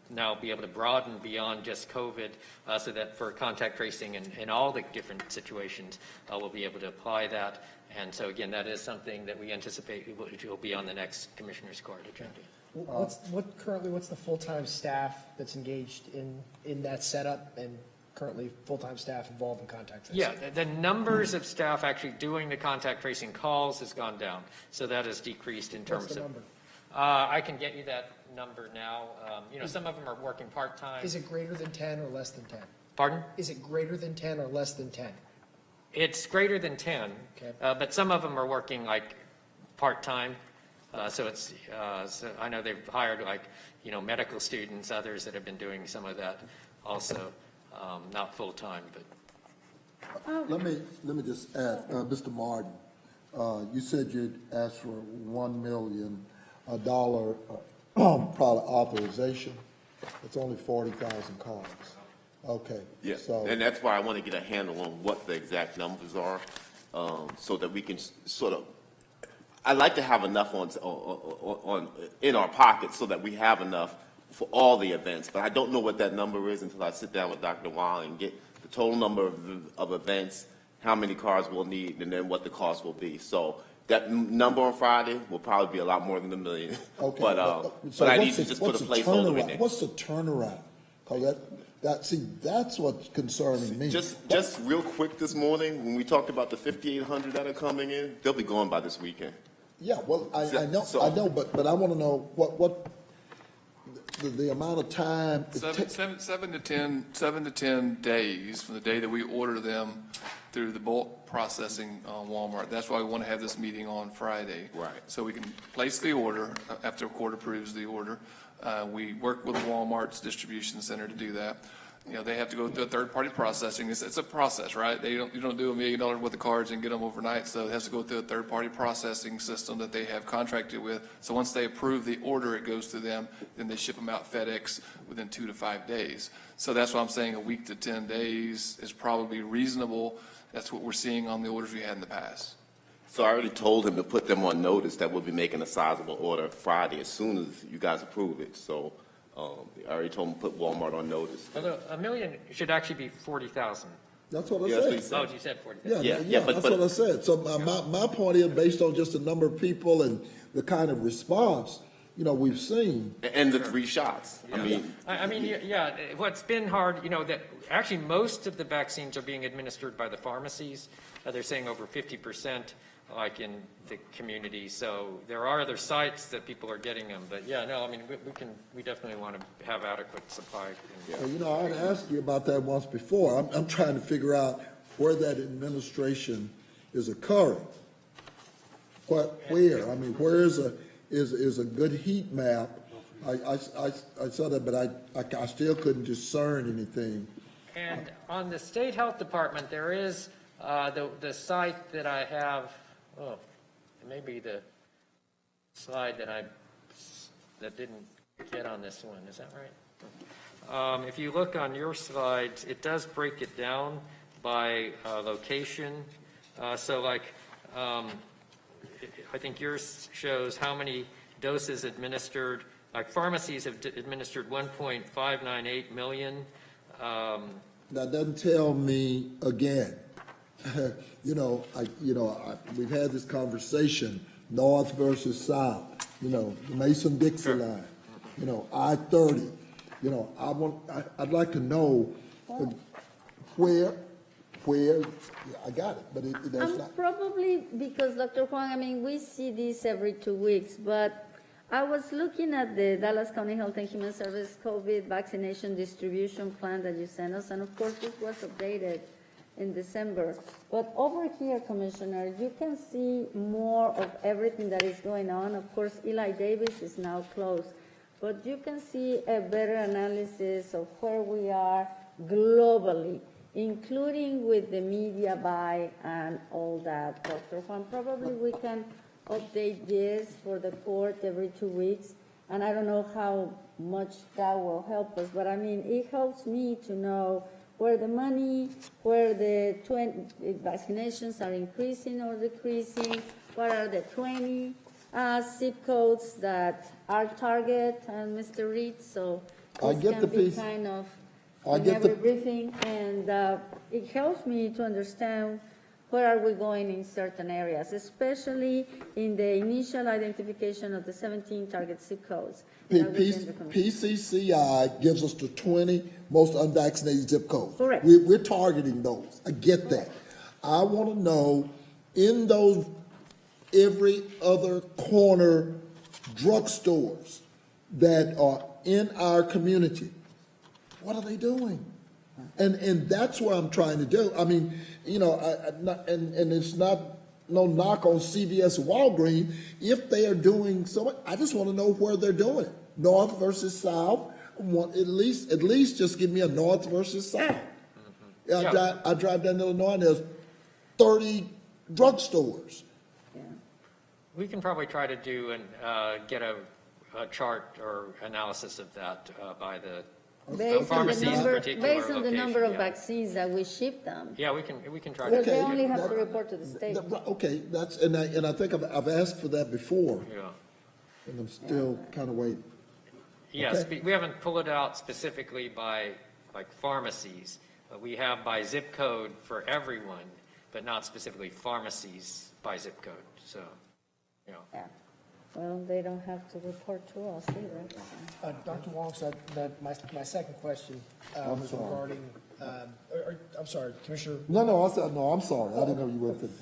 now be able to broaden beyond just COVID so that for contact tracing in all the different situations, we'll be able to apply that. And so again, that is something that we anticipate will be on the next Commissioner's Court agenda. What's the full-time staff that's engaged in that setup and currently full-time staff involved in contact tracing? Yeah, the numbers of staff actually doing the contact tracing calls has gone down. So that has decreased in terms What's the of. number? I can get you that number now. Some of them are working part-time. Is it greater than 10 or less than 10? Pardon? Is it greater than 10 or less than 10? It's greater than 10, Okay. but some of them are working like part-time. So I know they've hired medical students, others that have been doing some of that also, not full-time, but. Let me just add, Mr. Martin, you said you'd asked for $1 million product authorization. It's only 40,000 cards. Okay. Yeah, So, and that's why I want to get a handle on what the exact numbers are, so that we can sort of. I'd like to have enough on in our pockets so that we have enough for all the events. But I don't know what that number is until I sit down with Dr. Wong and get the total number of events, how many cards we'll need, and then what the cost will be. So that number on Friday will probably be a lot more than $1 million. okay. But I need to just put a placeholder in there. What's the turnaround? Because that's what's concerning me. Just real quick this morning, when we talked about the 5,800 that are coming in, they'll be going by this weekend. Yeah, well, I know, but I want to know what the amount of time. Seven to 10 days from the day that we order them through the bulk processing on Walmart. That's why we want to have this meeting on Friday. Right. So we can place the order after the court approves the order. We work with Walmart's distribution center to do that. They have to go through a third-party processing. It's a process, right? You don't do $1 million worth of cards and get them overnight. So it has to go through a third-party processing system that they have contracted with. So once they approve the order, it goes to them. Then they ship them out FedEx within 2 to 5 days. So that's why I'm saying a week to 10 days is probably reasonable. That's what we're seeing on the orders we had in the past. So I already told him to put them on notice that we'll be making a sizable order Friday as soon as you guys approve it. So I already told him to put Walmart on notice. Although $1 million should actually be 40,000. That's what I Yeah, said. that's what Oh, you said 40,000. Yeah, that's what I said. So my point is, based on just the number of people and the kind of response, we've seen. And the 3 shots. Yeah. I mean, what's been hard, that actually most of the vaccines are being administered by the pharmacies. They're saying over 50%, like in the community. So there are other sites that people are getting them. But we definitely want to have adequate supply. Well, I'd asked you about that once before. I'm trying to figure out where that administration is occurring. Where? I mean, where is a good heat map? I saw that, but I still couldn't discern anything. And on the State Health Department, there is the site that I have. Oh, it may be the slide that didn't get on this one. Is that right? If you look on your slides, it does break it down by location. So like, I think yours shows how many doses administered. Like pharmacies have administered 1.598 million. That doesn't tell me again. We've had this conversation, North versus South. The Mason-Dixon line. I-30. I'd like to know where. I got it, but that's not. Probably because Dr. Huang, we see this every 2 weeks, but I was looking at the Dallas County Health and Human Service COVID vaccination distribution plan that you sent us, and of course this was updated in December. But over here, Commissioner, you can see more of everything that is going on. Of course, Eli Davis is now closed, but you can see a better analysis of where we are globally, including with the media buy and all that, Dr. Juan. Probably we can update this for the court every 2 weeks, and I don't know how much that will help us, but it helps me to know where the money, where the vaccinations are increasing or decreasing, what are the 20 zip codes that are target, and Mr. Reed, so this can be kind of in every briefing, and it helps me to understand where are we going in certain areas, especially in the initial identification of the 17 target zip codes. PCCI gives us the 20 most unvaccinated zip codes. Correct. We're targeting those. I get that. I want to know in those every other corner drugstores that are in our community, what are they doing? And that's what I'm trying to do. And it's not no knock on CVS and Walgreens. If they are doing so much, I just want to know where they're doing it. North versus South. At least just give me a North versus South. I drive down to Illinois and there's 30 drugstores. We can probably try to do and get a chart or analysis of that by the pharmacies in particular. Based on the number of vaccines that we ship them. Yeah, we can try Because to. they only have to report to the state. Okay, and I think I've asked for that before. Yeah. And I'm still kind of waiting. Yes, Okay. we haven't pulled it out specifically by like pharmacies. We have by zip code for everyone, but not specifically pharmacies by zip code. So, Yeah. Well, they don't have to report to us either. Dr. Wong, my second question was regarding, I'm sorry, Commissioner. No, I'm sorry. I didn't know you were finished.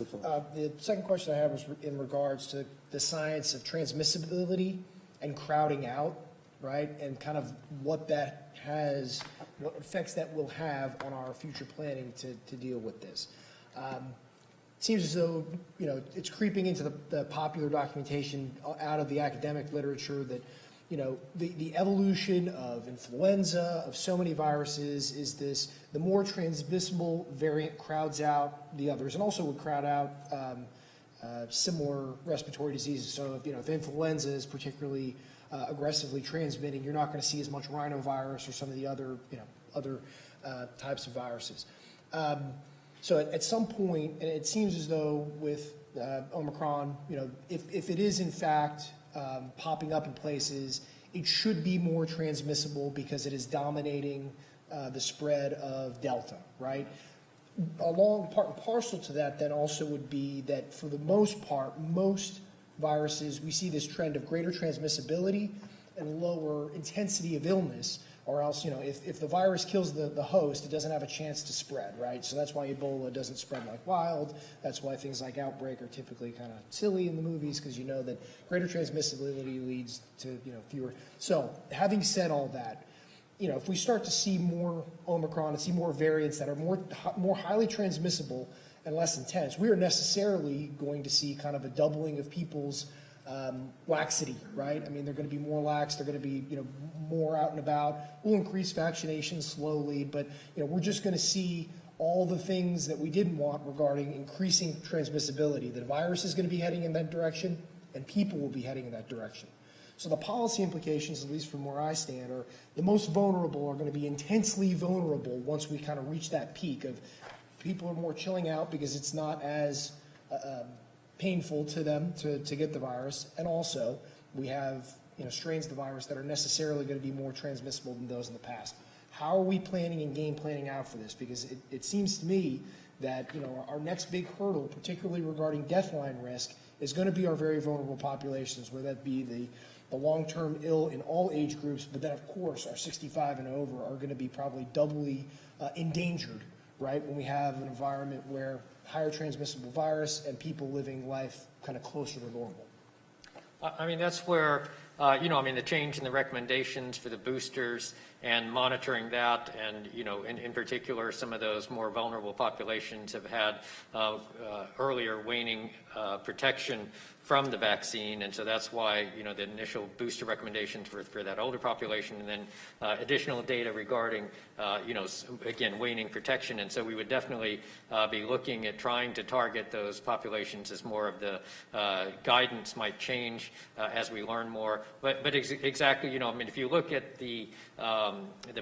The second question I have was in regards to the science of transmissibility and crowding out, right? And kind of what that has, what effects that will have on our future planning to deal with this. Seems as though, it's creeping into the popular documentation out of the academic literature that, the evolution of influenza, of so many viruses, is the more transmissible variant crowds out the others, and also would crowd out similar respiratory diseases. So if influenza is particularly aggressively transmitting, you're not going to see as much rhinovirus or some of the other, other types of viruses. So at some point, and it seems as though with Omicron, if it is in fact popping up in places, it should be more transmissible because it is dominating the spread of Delta, right? Along part and parcel to that then also would be that for the most part, most viruses, we see this trend of greater transmissibility and lower intensity of illness. Or else, if the virus kills the host, it doesn't have a chance to spread, right? So that's why Ebola doesn't spread like wild. That's why things like Outbreak are typically kind of silly in the movies, because you know that greater transmissibility leads to, fewer. So having said all that, if we start to see more Omicron and see more variants that are more highly transmissible and less intense, we are necessarily going to see kind of a doubling of people's laxity, right? I mean, they're going to be more lax. They're going to be, more out and about. We'll increase vaccination slowly, but, we're just going to see all the things that we didn't want regarding increasing transmissibility. The virus is going to be heading in that direction, and people will be heading in that direction. So the policy implications, at least from where I stand, are the most vulnerable are going to be intensely vulnerable once we kind of reach that peak of people are more chilling out because it's not as painful to them to get the virus. And also, we have strains of the virus that are necessarily going to be more transmissible than those in the past. How are we planning and game planning out for this? Because it seems to me that our next big hurdle, particularly regarding death line risk, is going to be our very vulnerable populations, whether that be the long-term ill in all age groups, but then of course our 65 and over are going to be probably doubly endangered, right, when we have an environment where higher transmissible virus and people living life kind of closer to normal. I mean, that's where, the change in the recommendations for the boosters and monitoring that, and, in particular, some of those more vulnerable populations have had earlier waning protection from the vaccine, and so that's why, the initial booster recommendations for that older population, and then additional data regarding, again, waning protection. And so we would definitely be looking at trying to target those populations as more of the guidance might change as we learn more. But exactly, if you look at the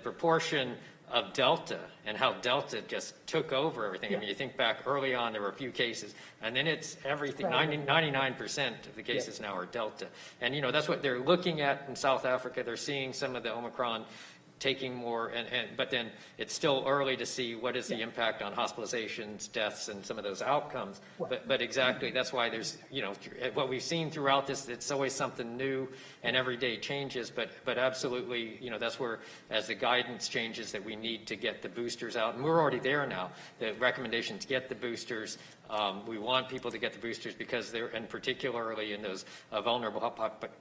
proportion of Delta and how Delta just took over everything. Yeah. I mean, you think back early on, there were a few cases, and then it's everything. 99% of the cases now are Delta. And, that's what they're looking at in South Africa. They're seeing some of the Omicron taking more, but then it's still early to see what is the impact on hospitalizations, deaths, and some of those outcomes. But exactly, that's why there's, what we've seen throughout this, it's always something new and every day changes, but absolutely, that's where, as the guidance changes, that we need to get the boosters out. And we're already there now. The recommendation to get the boosters. We want people to get the boosters because they're, and particularly in those vulnerable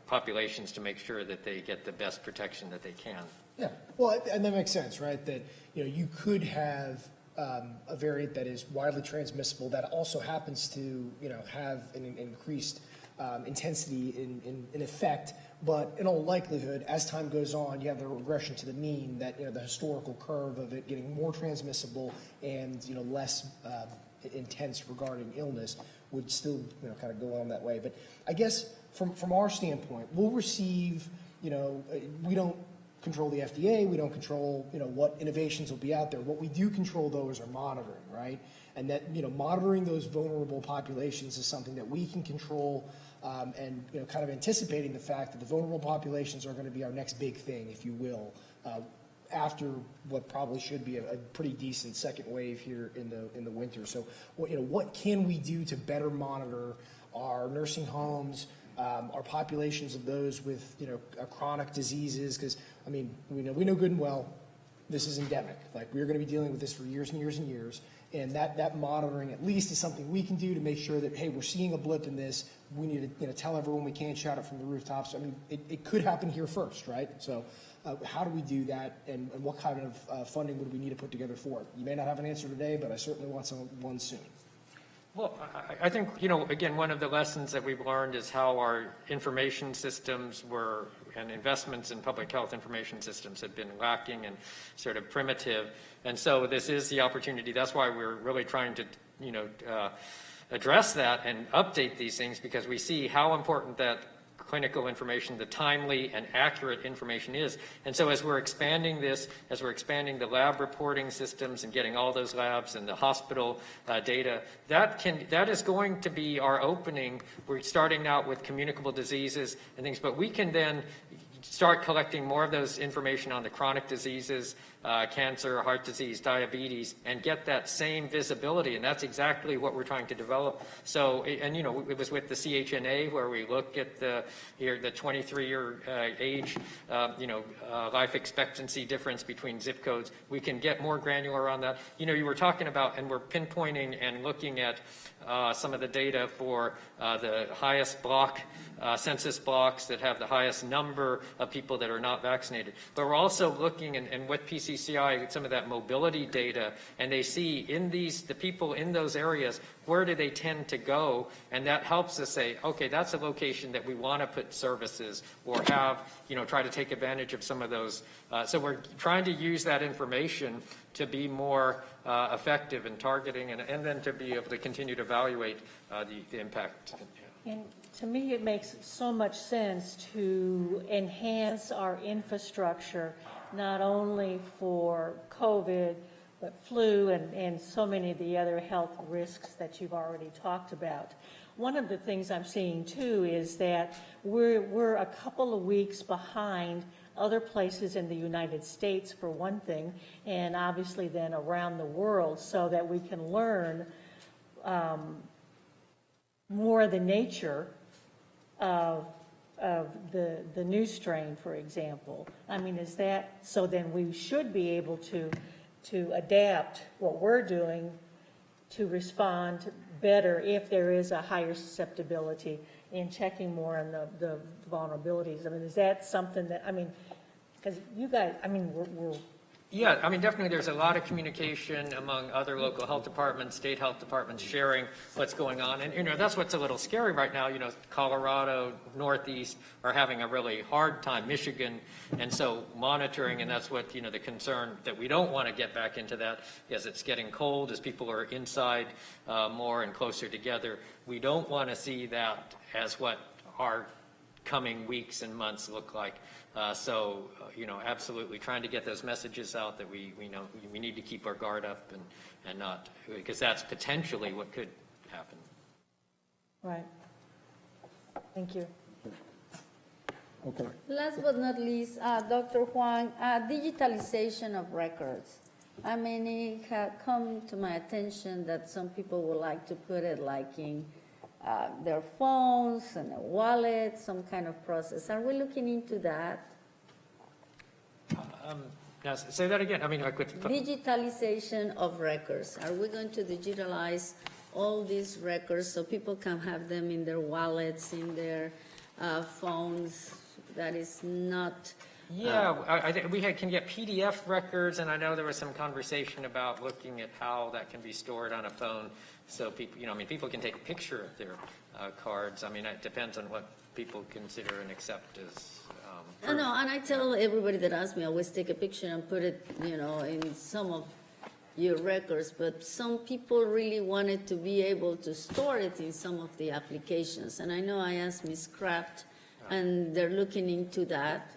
populations, to make sure that they get the best protection that they can. Yeah, well, and that makes sense, right? That you could have a variant that is widely transmissible that also happens to have an increased intensity in effect, but in all likelihood, as time goes on, you have the regression to the mean that the historical curve of it getting more transmissible and less intense regarding illness would still kind of go on that way. But I guess from our standpoint, we'll receive we don't control the FDA, we don't control what innovations will be out there. What we do control though is our monitoring, right? And that monitoring those vulnerable populations is something that we can control, and kind of anticipating the fact that the vulnerable populations are going to be our next big thing, if you will, after what probably should be a pretty decent second wave here in the winter. So what can we do to better monitor our nursing homes, our populations of those with chronic diseases? Because I mean, we know good and well this is endemic. Like, we're going to be dealing with this for years and years and years, and that monitoring at least is something we can do to make sure that, hey, we're seeing a blip in this. We need to tell everyone we can, shout it from the rooftops. I mean, it could happen here first, right? So how do we do that, and what kind of funding would we need to put together for it? You may not have an answer today, but I certainly want one soon. Well, I think, again, one of the lessons that we've learned is how our information systems were, and investments in public health information systems had been lacking and sort of primitive. And so this is the opportunity. That's why we're really trying to, address that and update these things, because we see how important that clinical information, the timely and accurate information is. And so as we're expanding this, as we're expanding the lab reporting systems and getting all those labs and the hospital data, that is going to be our opening. We're starting out with communicable diseases and things, but we can then start collecting more of those information on the chronic diseases, cancer, heart disease, diabetes, and get that same visibility. And that's exactly what we're trying to develop. So, and it was with the CHNA where we look at the 23-year age, life expectancy difference between zip codes. We can get more granular on that. You were talking about, and we're pinpointing and looking at some of the data for the highest block, census blocks that have the highest number of people that are not vaccinated. But we're also looking, and with PCCI, some of that mobility data, and they see the people in those areas, where do they tend to go? And that helps us say, okay, that's a location that we want to put services or have, try to take advantage of some of those. So we're trying to use that information to be more effective in targeting, and then to be able to continue to evaluate the impact. And to me, it makes so much sense to enhance our infrastructure, not only for COVID, but flu and so many of the other health risks that you've already talked about. One of the things I'm seeing too is that we're a couple of weeks behind other places in the United States for one thing, and obviously then around the world, so that we can learn more of the nature of the new strain, for example. I mean, is that, so then we should be able to adapt what we're doing to respond better if there is a higher susceptibility in checking more on the vulnerabilities. I mean, is that something that, I mean, because you guys, I mean, we're Yeah, I mean, definitely there's a lot of communication among other local health departments, state health departments, sharing what's going on. And, you know, that's what's a little scary right now. You know, Colorado, Northeast are having a really hard time, Michigan. And so monitoring, and that's what, you know, the concern that we don't want to get back into that as it's getting cold, as people are inside more and closer together. We don't want to see that as what our coming weeks and months look like. You know, absolutely trying to get those messages out that we know we need to keep our guard up and not, because that's potentially what could happen. right. Thank you. Okay. Last but not least, Dr. Huang, digitalization of records. I mean, it had come to my attention that some people would like to put it like in their phones and a wallet, some kind of process. Are we looking into that? Now, say that again. I mean, like with Digitalization of records. Are we going to digitalize all these records so people can have them in their wallets, in their phones? That is not. Yeah, I think we can get PDF records, and I know there was some conversation about looking at how that can be stored on a phone. So people, you know, I mean, people can take a picture of their cards. I mean, it depends on what people consider and accept as. I know, and I tell everybody that asks me, I always take a picture and put it, you know, in some of your records. But some people really wanted to be able to store it in some of the applications. And I know I asked Ms. Kraft, and they're looking into that.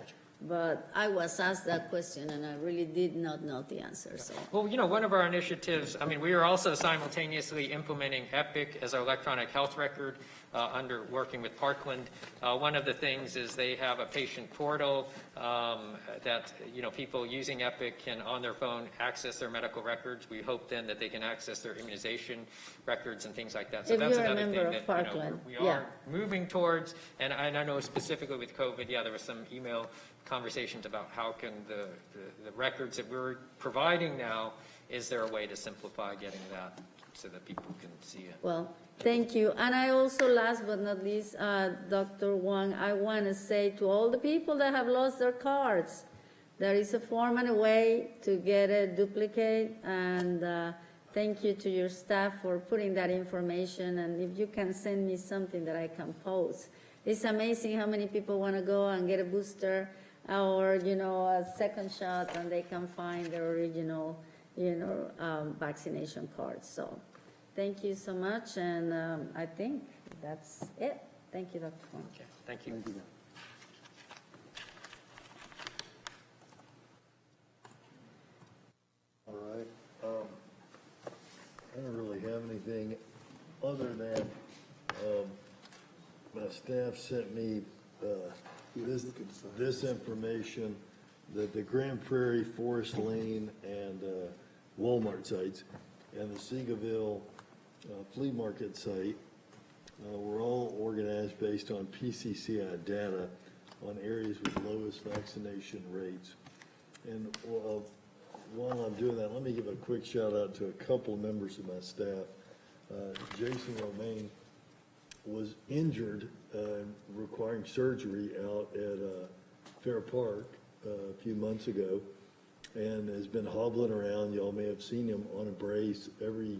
But I was asked that question, and I really did not know the answer. So. Well, you know, one of our initiatives, I mean, we are also simultaneously implementing Epic as our electronic health record under working with Parkland. One of the things is they have a patient portal that, you know, people using Epic can, on their phone, access their medical records. We hope then that they can access their immunization records and things like that. So if that's you're another a member thing of that Parkland, you know, we are moving towards. And I know specifically with COVID, yeah, there was some email conversations about how can the records that we're providing now, is there a way to simplify getting that so that people can see it? Well, thank you. And I also, last but not least, Dr. Wang, I want to say to all the people that have lost their cards, there is a form and a way to get a duplicate. And thank you to your staff for putting that information. And if you can send me something that I can post. It's amazing how many people want to go and get a booster or, you know, a second shot, and they can find their original, you know, vaccination cards. So thank you so much, and I think that's it. Thank you, Dr. Huang. Okay, thank you. Thank you. All right. I don't really have anything other than my staff sent me this information that the Grand Prairie, Forest Lane, and Walmart sites and the Seagoville flea market site were all organized based on PCCI data on areas with lowest vaccination rates. And while I'm doing that, let me give a quick shout out to a couple of members of my staff. Jason Romaine was injured requiring surgery out at Fair Park a few months ago and has been hobbling around. Y'all may have seen him on a brace every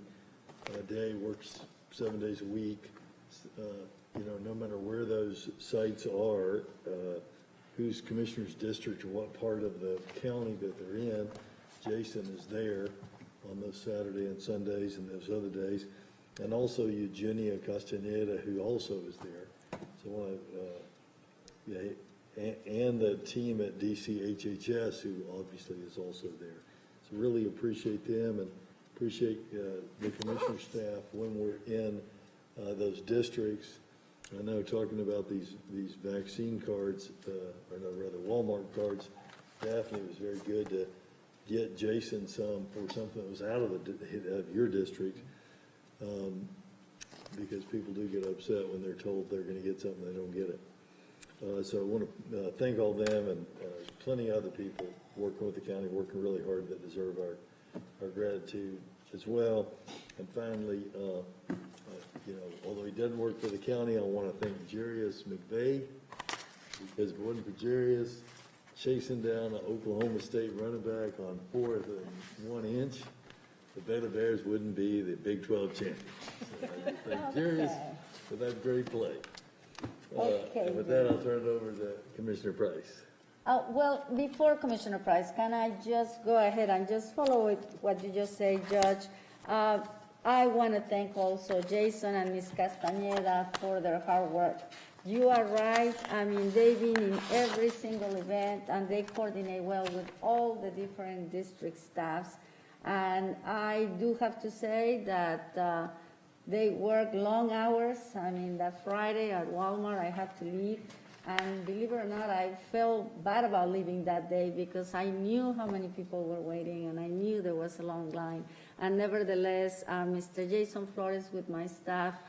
day, works 7 days a week. You know, no matter where those sites are, whose commissioner's district or what part of the county that they're in, Jason is there on those Saturday and Sundays and those other days. And also Eugenia Castaneda, who also is there. So and the team at DCHHS, who obviously is also there. So really appreciate them and appreciate the commissioner staff when we're in those districts. I know talking about these vaccine cards, or no, rather Walmart cards, Daphne was very good to get Jason some for something that was out of your district, because people do get upset when they're told they're going to get something, they don't get it. So I want to thank all them and plenty of other people working with the county, working really hard, that deserve our gratitude as well. And finally, although he doesn't work for the county, I want to thank Jarius McVeigh, because if it wasn't for Jarius chasing down an Oklahoma State running back on 4th and 1 inch, the Baylor Bears wouldn't be the Big 12 champions. So I just thank Jarius for that great play. And with that, I'll turn it over to Commissioner Price. Well, before Commissioner Price, can I just go ahead and just follow with what you just said, Judge? I want to thank also Jason and Ms. Castañeda for their hard work. You are right. I mean, they've been in every single event, and they coordinate well with all the different district staffs. And I do have to say that they work long hours. I mean, that Friday at Walmart, I had to leave. And believe it or not, I felt bad about leaving that day because I knew how many people were waiting, and I knew there was a long line. And nevertheless, Mr. Jason Flores with my staff,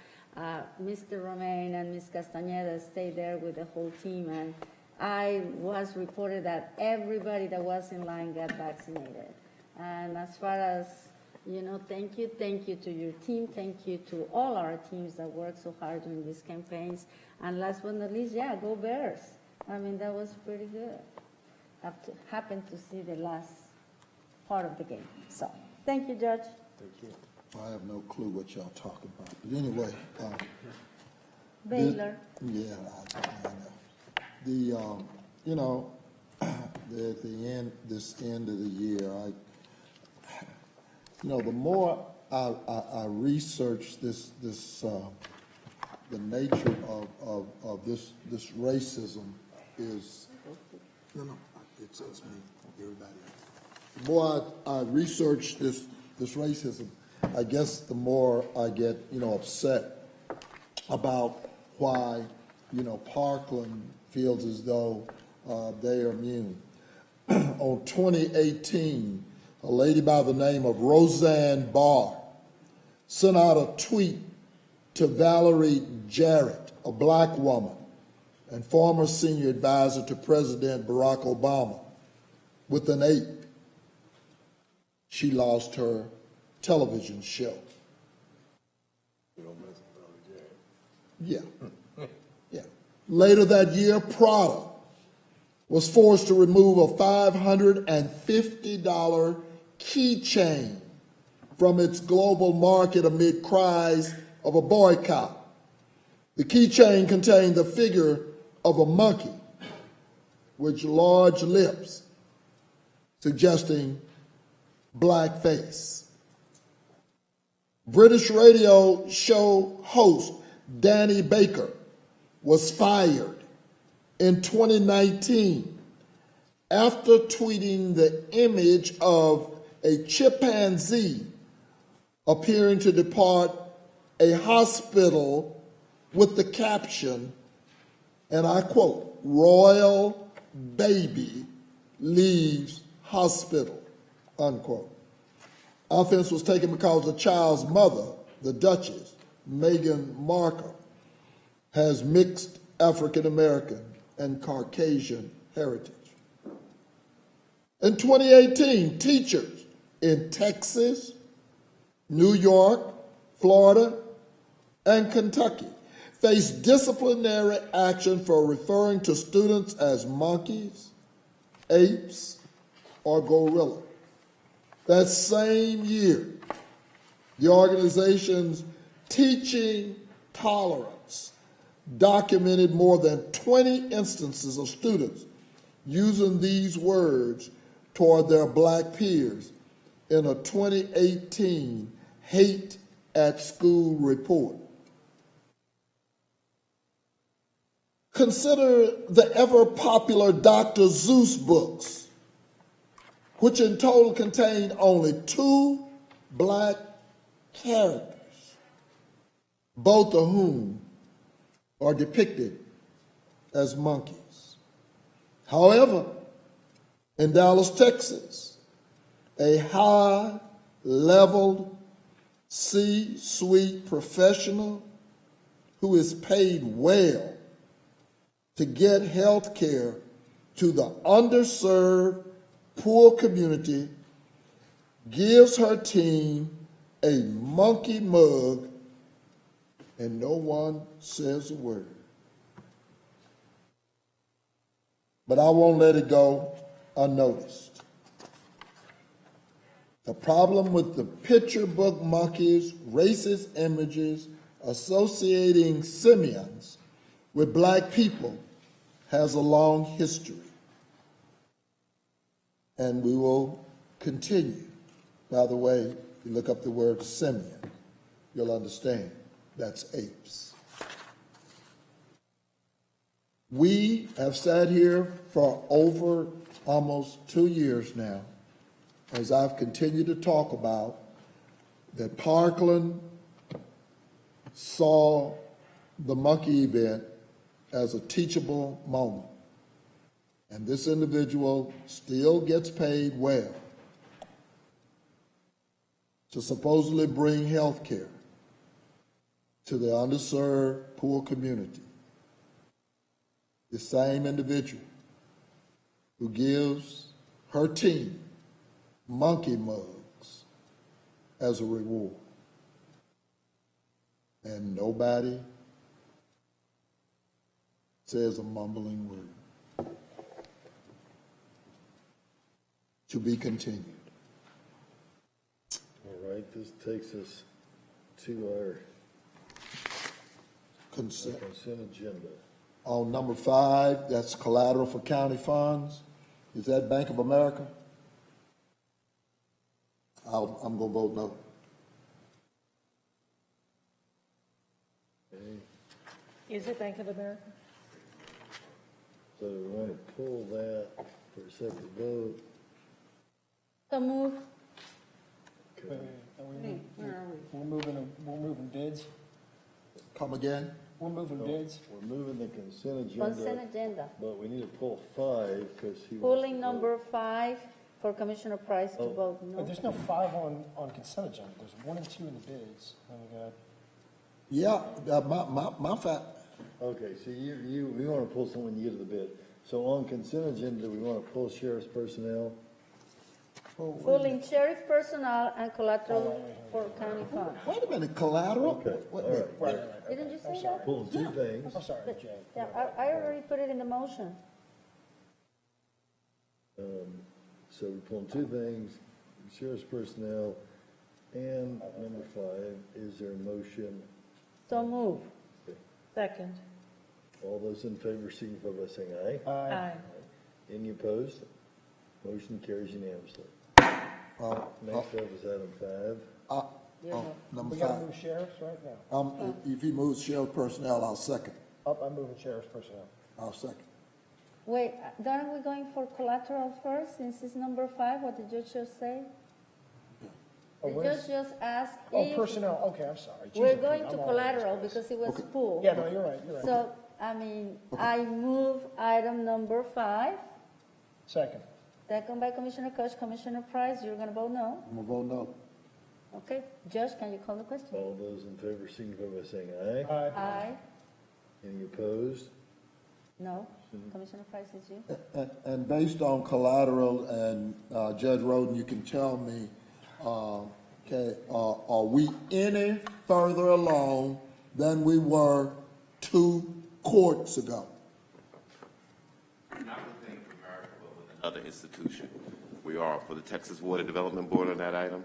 Mr. Romaine and Ms. Castañeda stayed there with the whole team. And I was reported that everybody that was in line got vaccinated. And as far as, thank you to your team. Thank you to all our teams that worked so hard during these campaigns. And last but not least, go Bears. I mean, that was pretty good. Happened to see the last part of the game. So, thank you, Judge. Thank you. I have no clue what y'all talking about. But anyway. Baylor. I know. At the end, this end of the year, the more I research the nature of this racism is, it's me, everybody else. The more I research this racism, I guess the more I get, upset about why, Parkland feels as though they are immune. On 2018, a lady by the name of Roseanne Barr sent out a tweet to Valerie Jarrett, a black woman and former senior advisor to President Barack Obama, with an ape. She lost her television show. Yeah. Later that year, Prada was forced to remove a $550 keychain from its global market amid cries of a boycott. The keychain contained the figure of a monkey with large lips, suggesting blackface. British radio show host Danny Baker was fired in 2019 after tweeting the image of a chimpanzee appearing to depart a hospital with the caption, and I quote, "Royal baby leaves hospital," unquote. Offense was taken because the child's mother, the Duchess, Meghan Markle, has mixed African American and Caucasian heritage. In 2018, teachers in Texas, New York, Florida, and Kentucky faced disciplinary action for referring to students as monkeys, apes, or gorilla. That same year, the organization's Teaching Tolerance documented more than 20 instances of students using these words toward their black peers in a 2018 Hate at School report. Consider the ever-popular Dr. Seuss books. which in total contained only 2 black characters, both of whom are depicted as monkeys. However, in Dallas, Texas, a high-leveled C-suite professional who is paid well to get health care to the underserved, poor community gives her team a monkey mug and no one says a word. But I won't let it go unnoticed. The problem with the picture book monkeys, racist images associating simians with black people has a long history. And we will continue. By the way, if you look up the word simian, you'll understand that's apes. We have sat here for over almost 2 years now, as I've continued to talk about that Parkland saw the monkey event as a teachable moment. And this individual still gets paid well to supposedly bring health care to the underserved, poor community. The same individual who gives her team monkey mugs as a reward. And nobody says a mumbling word. To be continued. All right, this takes us to our consent agenda. On number 5, that's collateral for county funds. Is that Bank of America? I'm going to vote no. Okay, Is it Bank of America? so we want to pull that for a second vote. So move. Wait, Where are we? we're moving bids. Come again? We're moving bids. We're moving the consent agenda. Consent agenda. But we need to pull 5 because he wants Pulling to number 5 for Commissioner Price to vote no. But there's no 5 on consent agenda. There's 1 and 2 in the bids. And we got, Yeah, my fact. Okay, so we want to pull someone you get to the bid. So on consent agenda, we want to pull sheriff's personnel. Pulling sheriff personnel and collateral for county funds. Wait a minute, collateral? Okay, all right. Didn't you say that? Pulling 2 things. I'm sorry, But- Jay. Yeah, I already put it in the motion. So we're pulling 2 things, sheriff's personnel, and number 5, is there a motion? So move. Second. All those in favor signify by saying aye. Aye. Any opposed? Motion carries unanimously. Next up is item 5. Number We gotta 5. move sheriffs right now. If he moves sheriff personnel, I'll second. Up, I'm moving sheriff's personnel. I'll second. Wait, aren't we going for collateral first, since it's number 5, what the judge just say? Oh, The where's- judge just asked Oh, if personnel, okay, I'm sorry. we're Jesus, going I'm to all over collateral this place. because it was pool. Yeah, no, you're right. So, I mean, I move item number 5, Second. second by Commissioner Kush, Commissioner Price, you're gonna vote no? I'm gonna vote no. Okay, Judge, can you call the question? All those in favor signify by saying aye. Aye, Any opposed? no, Commissioner Price is you. And based on collateral, and Judge Roden, you can tell me, okay, are we any further along than we were 2 courts ago? Not with Bank of America, but with another institution. We are for the Texas Water Development Board on that item.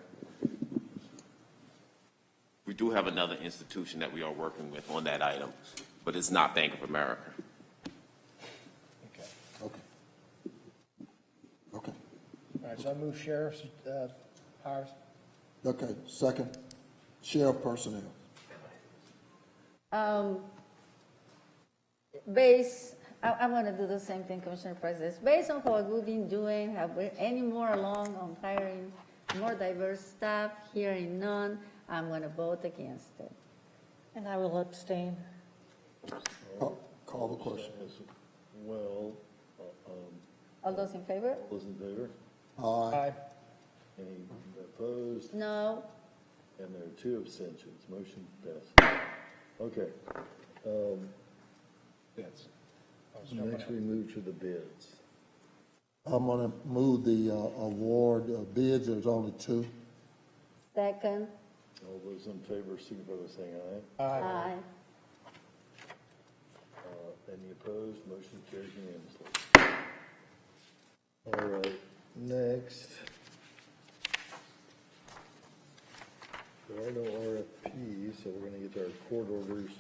We do have another institution that we are working with on that item, but it's not Bank of America. Okay. All right, so I move sheriff's hires. Okay, second, sheriff personnel. Base I'm going to do the same thing, Commissioner Price. Based on what we've been doing, have we any more along on hiring more diverse staff? Hearing none, I'm going to vote against it. And I will abstain. Call the question. Well, All those in favor? all those in favor? Aye. Any opposed? No. And there are 2 abstentions. Motion passes. Okay. Bids. Next, we move to the bids. I'm gonna move the award of bids. There's only 2. Second. All those in favor, signify by saying aye. Aye. Any opposed? Motion carries unanimously. All right, next. There are no RFPs, so we're going to get to our court orders.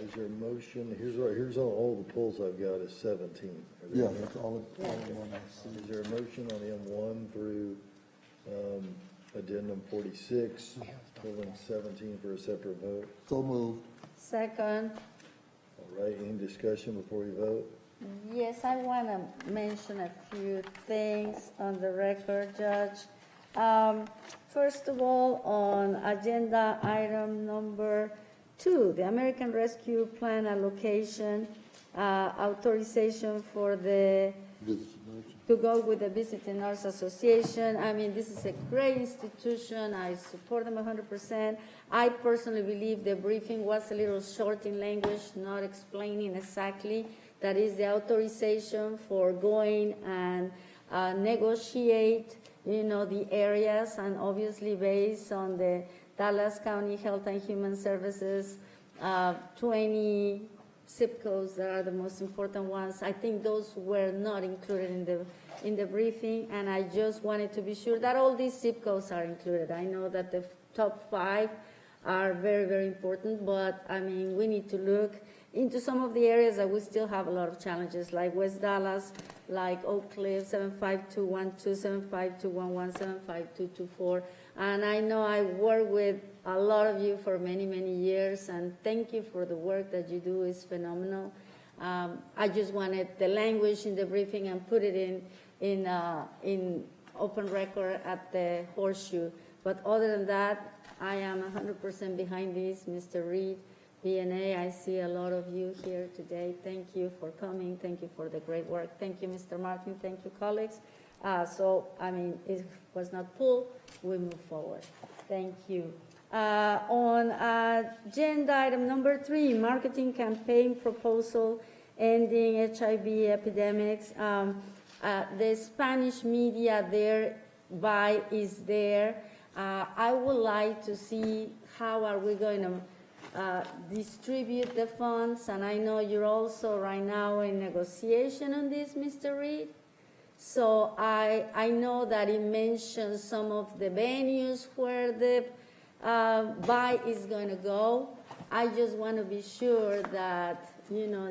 Is there a motion? Here's all the polls I've got is 17. Are there Yeah, any? that's all one I see. Is there a motion on M1 through addendum 46, totaling 17 for a separate vote? So moved. Second. All right, any discussion before we vote? Yes, I want to mention a few things on the record, Judge. First of all, on agenda item number 2, the American Rescue Plan allocation, authorization for the to go with the Visiting Nurse Association. I mean, this is a great institution. I support them 100%. I personally believe the briefing was a little short in language, not explaining exactly. That is the authorization for going and negotiate, the areas, and obviously based on the Dallas County Health and Human Services, 20 zip codes that are the most important ones. I think those were not included in the briefing, and I just wanted to be sure that all these zip codes are included. I know that the top 5 are very, very important, but I mean, we need to look into some of the areas that we still have a lot of challenges, like West Dallas, like Oak Cliff, 75212, 75211, 75224. And I know I work with a lot of you for many, many years, and thank you for the work that you do. It's phenomenal. I just wanted the language in the briefing and put it in open record at the Horseshoe. But other than that, I am 100% behind this, Mr. Reed. BNA, I see a lot of you here today. Thank you for coming. Thank you for the great work. Thank you, Mr. Martin. Thank you, colleagues. I mean, it was not pulled. We move forward. Thank you. On agenda item number 3, marketing campaign proposal ending HIV epidemics. The Spanish media thereby is there. I would like to see how are we going to distribute the funds, and I know you're also right now in negotiation on this, Mr. Reed. So I know that it mentions some of the venues where the buy is going to go. I just want to be sure that,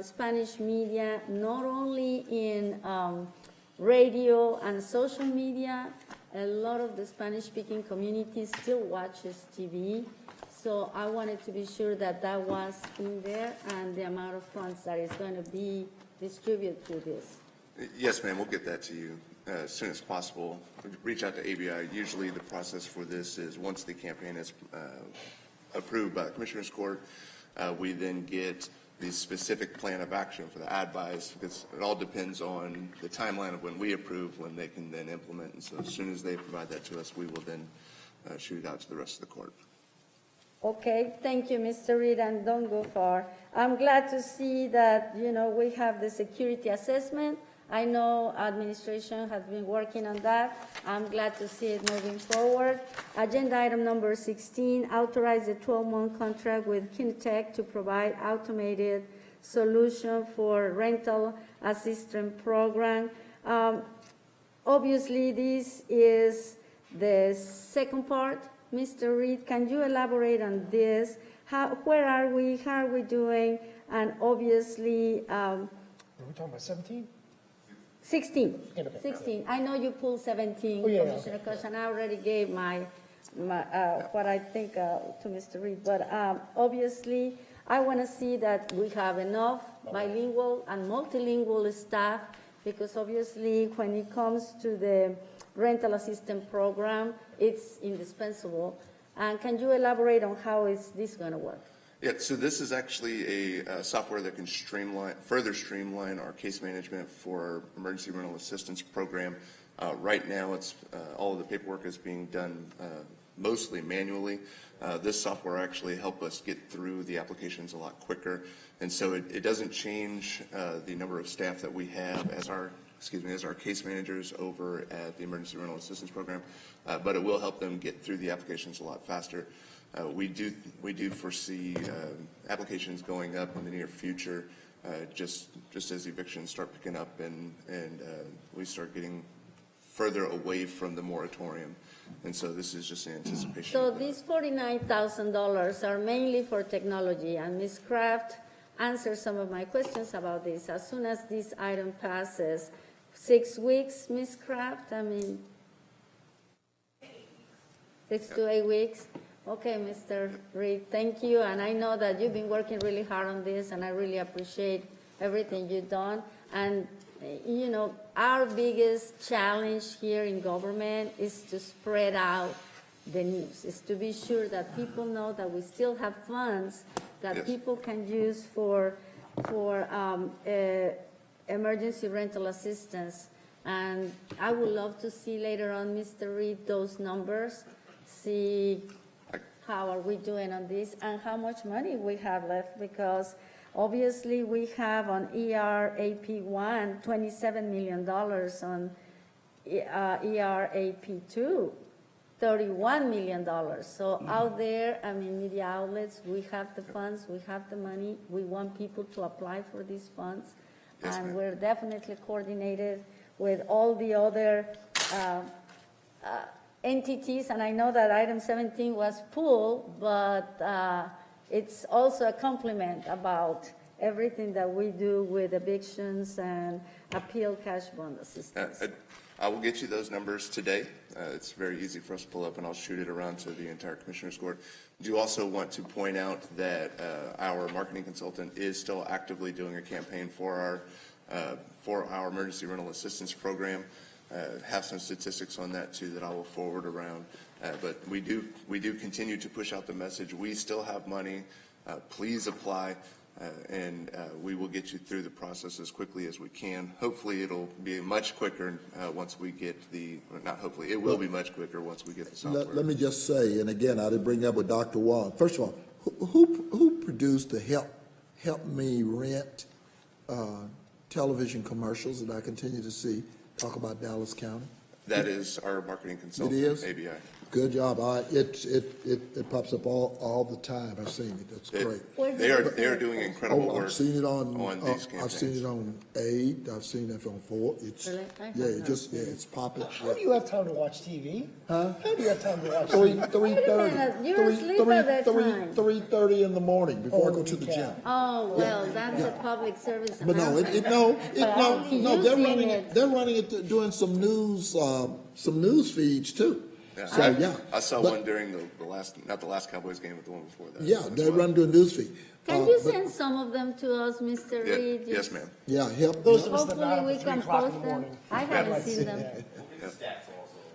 Spanish media, not only in radio and social media, a lot of the Spanish-speaking community still watches TV. So I wanted to be sure that that was in there and the amount of funds that is going to be distributed through this. Yes, ma'am, we'll get that to you as soon as possible. Reach out to ABI. Usually the process for this is once the campaign is approved by the Commissioner's Court, we then get the specific plan of action for the ad buys, because it all depends on the timeline of when we approve, when they can then implement. And so as soon as they provide that to us, we will then shoot it out to the rest of the court. Okay, thank you, Mr. Reed, and don't go far. I'm glad to see that, we have the security assessment. I know administration has been working on that. I'm glad to see it moving forward. Agenda item number 16, authorize a 12-month contract with Kinetech to provide automated solution for rental assistance program. Obviously, this is the second part. Mr. Reed, can you elaborate on this? Where are we? How are we doing? And obviously, Are we talking about 17? 16. Okay. 16. I know you pulled 17, Oh, yeah, Commissioner okay. Koch, and I already gave my what I think to Mr. Reed. But obviously, I want to see that we have enough bilingual and multilingual staff, because obviously when it comes to the rental assistance program, it's indispensable. And can you elaborate on how is this going to work? Yeah, so this is actually a software that can further streamline our case management for our emergency rental assistance program. Right now, it's all of the paperwork is being done mostly manually. This software actually helps us get through the applications a lot quicker, and so it doesn't change the number of staff that we have as our case managers over at the emergency rental assistance program, but it will help them get through the applications a lot faster. We do foresee applications going up in the near future, just as evictions start picking up and we start getting further away from the moratorium. And so this is just an anticipation. So these $49,000 are mainly for technology, and Ms. Kraft answered some of my questions about this. As soon as this item passes, 6 weeks, Ms. Kraft, 6 to 8 weeks. Okay, Mr. Reed, thank you, and I know that you've been working really hard on this, and I really appreciate everything you've done. And, you know, our biggest challenge here in government is to spread out the news, is to be sure that people know that we still have funds that people can use for emergency rental assistance. And I would love to see later on, Mr. Reed, those numbers, see how are we doing on this and how much money we have left, because obviously we have on ERAP1 $27 million, on ERAP2 $31 million. So out there, media outlets, we have the funds, we have the money, we want people to apply for these funds, and we're definitely coordinated with all the other entities, and I know that item 17 was pulled, but it's also a compliment about everything that we do with evictions and appeal cash bond assistance. I will get you those numbers today. It's very easy for us to pull up, and I'll shoot it around to the entire Commissioner's Court. I do also want to point out that our marketing consultant is still actively doing a campaign for our emergency rental assistance program. Have some statistics on that too that I will forward around. But we do continue to push out the message. We still have money. Please apply, and we will get you through the process as quickly as we can. Hopefully, it'll be much quicker once we get not hopefully, it will be much quicker once we get the software. Let me just say, and again, I didn't bring up with Dr. Wong. First of all, who produced the Help Me Rent television commercials that I continue to see talk about Dallas County? That is our marketing consultant. It is? ABI. Good job. It pops up all the time. I've seen it. That's great. They are doing incredible work. I've seen it on these campaigns. I've seen it on 8. I've seen it on 4. It's it's popping. How do you have time to watch TV? Huh? How do you have time to watch 3:30. You're asleep at that time. 3:30 in the morning before I go to the gym. Oh, well, that's a public service But no, announcement. They're running it doing some news feeds too. Yeah, So I saw one during the last, not the last Cowboys game, but the one before that. Yeah, they run doing news feed. Can you send some of them to us, Mr. Reed? Yes, ma'am. Yeah, help. Those of us that Hopefully got up we at 3 can o'clock in post the them. morning. I haven't seen them.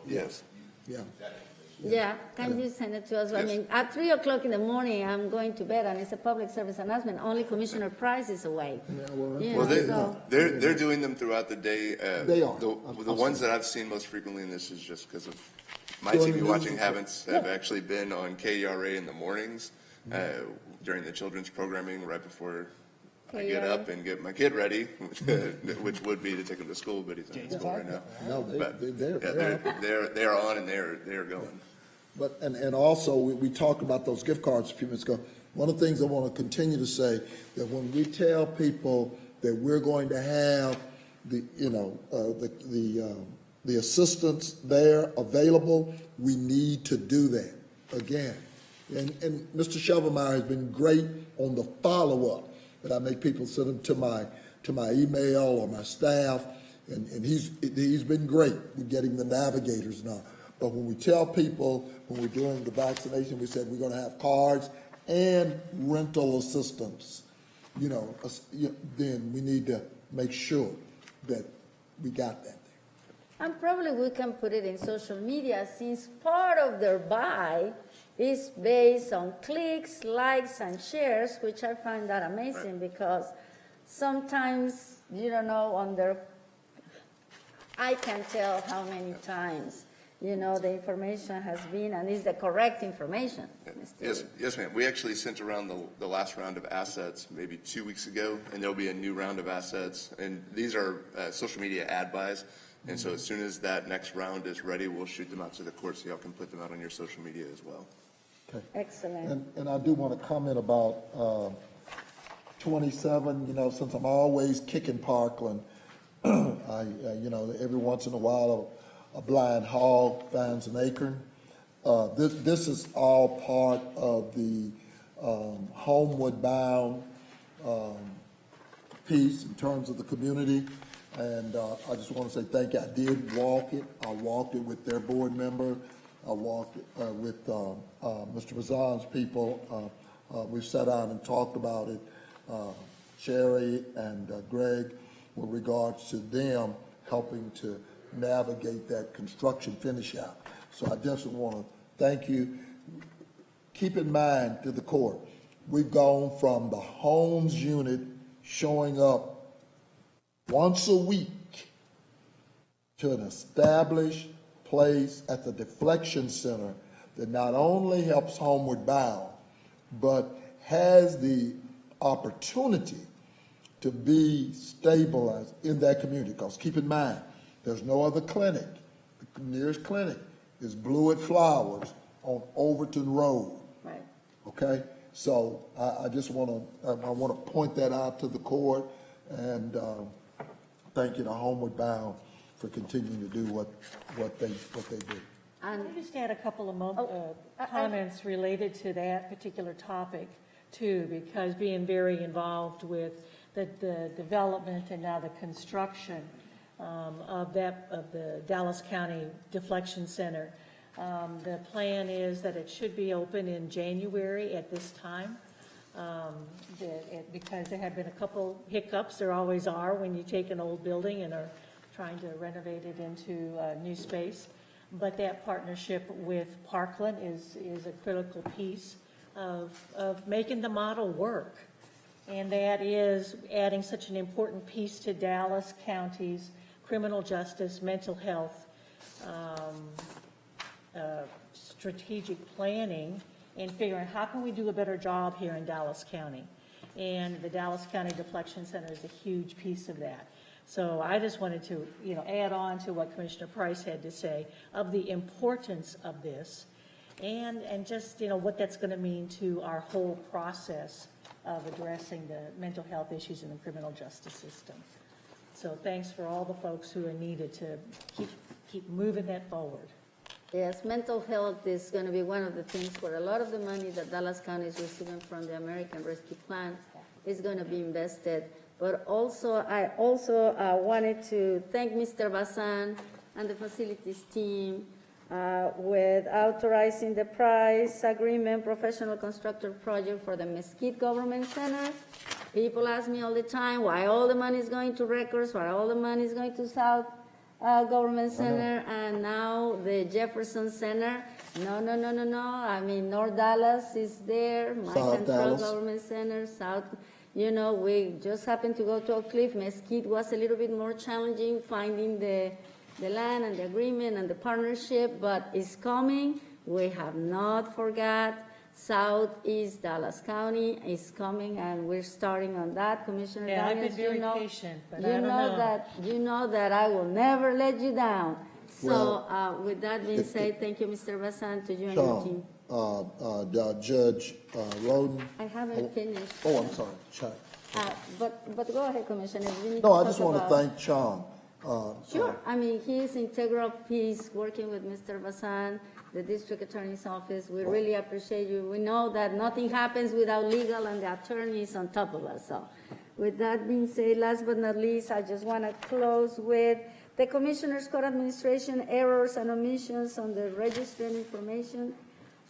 Yes. Yeah. Yeah, can you send it to us? I mean, at 3 o'clock in the morning, I'm going to bed, and it's a public service announcement. Only Commissioner Price is awake. They're doing them throughout the day. They are. The ones that I've seen most frequently, and this is just because of my TV watching habits, have actually been on KERA in the mornings during the children's programming right before I get up and get my kid ready, which would be to take him to school, but he's not in school right now. No, they're on and they're going. But and also we talked about those gift cards a few minutes ago. One of the things I want to continue to say that when we tell people that we're going to have the assistance there available, we need to do that again. And Mr. Shovelmeyer has been great on the follow-up, but I make people send them to my email or my staff, and he's been great with getting the navigators now. But when we tell people, when we're doing the vaccination, we said we're going to have cards and rental assistance, then we need to make sure that we got that. And probably we can put it in social media, since part of their buy is based on clicks, likes, and shares, which I find that amazing, because sometimes, you don't know, I can tell how many times, the information has been, and is the correct information. Yes, ma'am. We actually sent around the last round of assets maybe 2 weeks ago, and there'll be a new round of assets. And these are social media ad buys. And so as soon as that next round is ready, we'll shoot them out to the court so y'all can put them out on your social media as well. Okay. Excellent. And I do want to comment about 27, since I'm always kicking Parkland, every once in a while a blind hog finds an acorn. This is all part of the homeward bound piece in terms of the community. And I just want to say thank you. I did walk it. I walked it with their board member. I walked it with Mr. Bazan's people. We've sat down and talked about it, Sherry and Greg, with regards to them helping to navigate that construction finish out. So I just want to thank you. Keep in mind to the court, we've gone from the homes unit showing up once a week to an established place at the Deflection Center that not only helps homeward bound, but has the opportunity to be stabilized in that community. Because keep in mind, there's no other clinic. The nearest clinic is Blewett Flowers on Overton Road. Right. Okay? So I just want to point that out to the court, and thank you to Homeward Bound for continuing to do what they do. I'll just add a couple of comments related to that particular topic too, because being very involved with the development and now the construction of the Dallas County Deflection Center. The plan is that it should be open in January at this time. Because there have been a couple hiccups, there always are when you take an old building and are trying to renovate it into new space. But that partnership with Parkland is a critical piece of making the model work. And that is adding such an important piece to Dallas County's criminal justice, mental health, strategic planning, and figuring how can we do a better job here in Dallas County. And the Dallas County Deflection Center is a huge piece of that. So I just wanted to, add on to what Commissioner Price had to say of the importance of this and just, what that's going to mean to our whole process of addressing the mental health issues in the criminal justice system. So thanks for all the folks who are needed to keep moving that forward. Yes, mental health is going to be one of the things where a lot of the money that Dallas County is receiving from the American Rescue Plan is going to be invested. But I also wanted to thank Mr. Bazan and the facilities team with authorizing the price agreement professional constructor project for the Mesquite Government Center. People ask me all the time why all the money is going to records, why all the money is going to South Government Center, and now the Jefferson Center. No. I mean, North Dallas is there, Mike and Charles Government Center, South. We just happened to go to Oak Cliff. Mesquite was a little bit more challenging finding the land and the agreement and the partnership, but it's coming. We have not forgot. Southeast Dallas County is coming, and we're starting on that. Commissioner Daniels, I've been very patient, but you know that I will never let you down. So with that being said, thank you, Mr. Bazan, to you and your team. Judge Roden. I haven't finished. Oh, I'm sorry. But go ahead, Commissioner. I just want to thank Chom. Sure. I mean, he is integral piece working with Mr. Bazan, the district attorney's office. We really appreciate you. We know that nothing happens without legal and the attorneys on top of us. So with that being said, last but not least, I just want to close with the Commissioner's Court Administration errors and omissions on the registered information.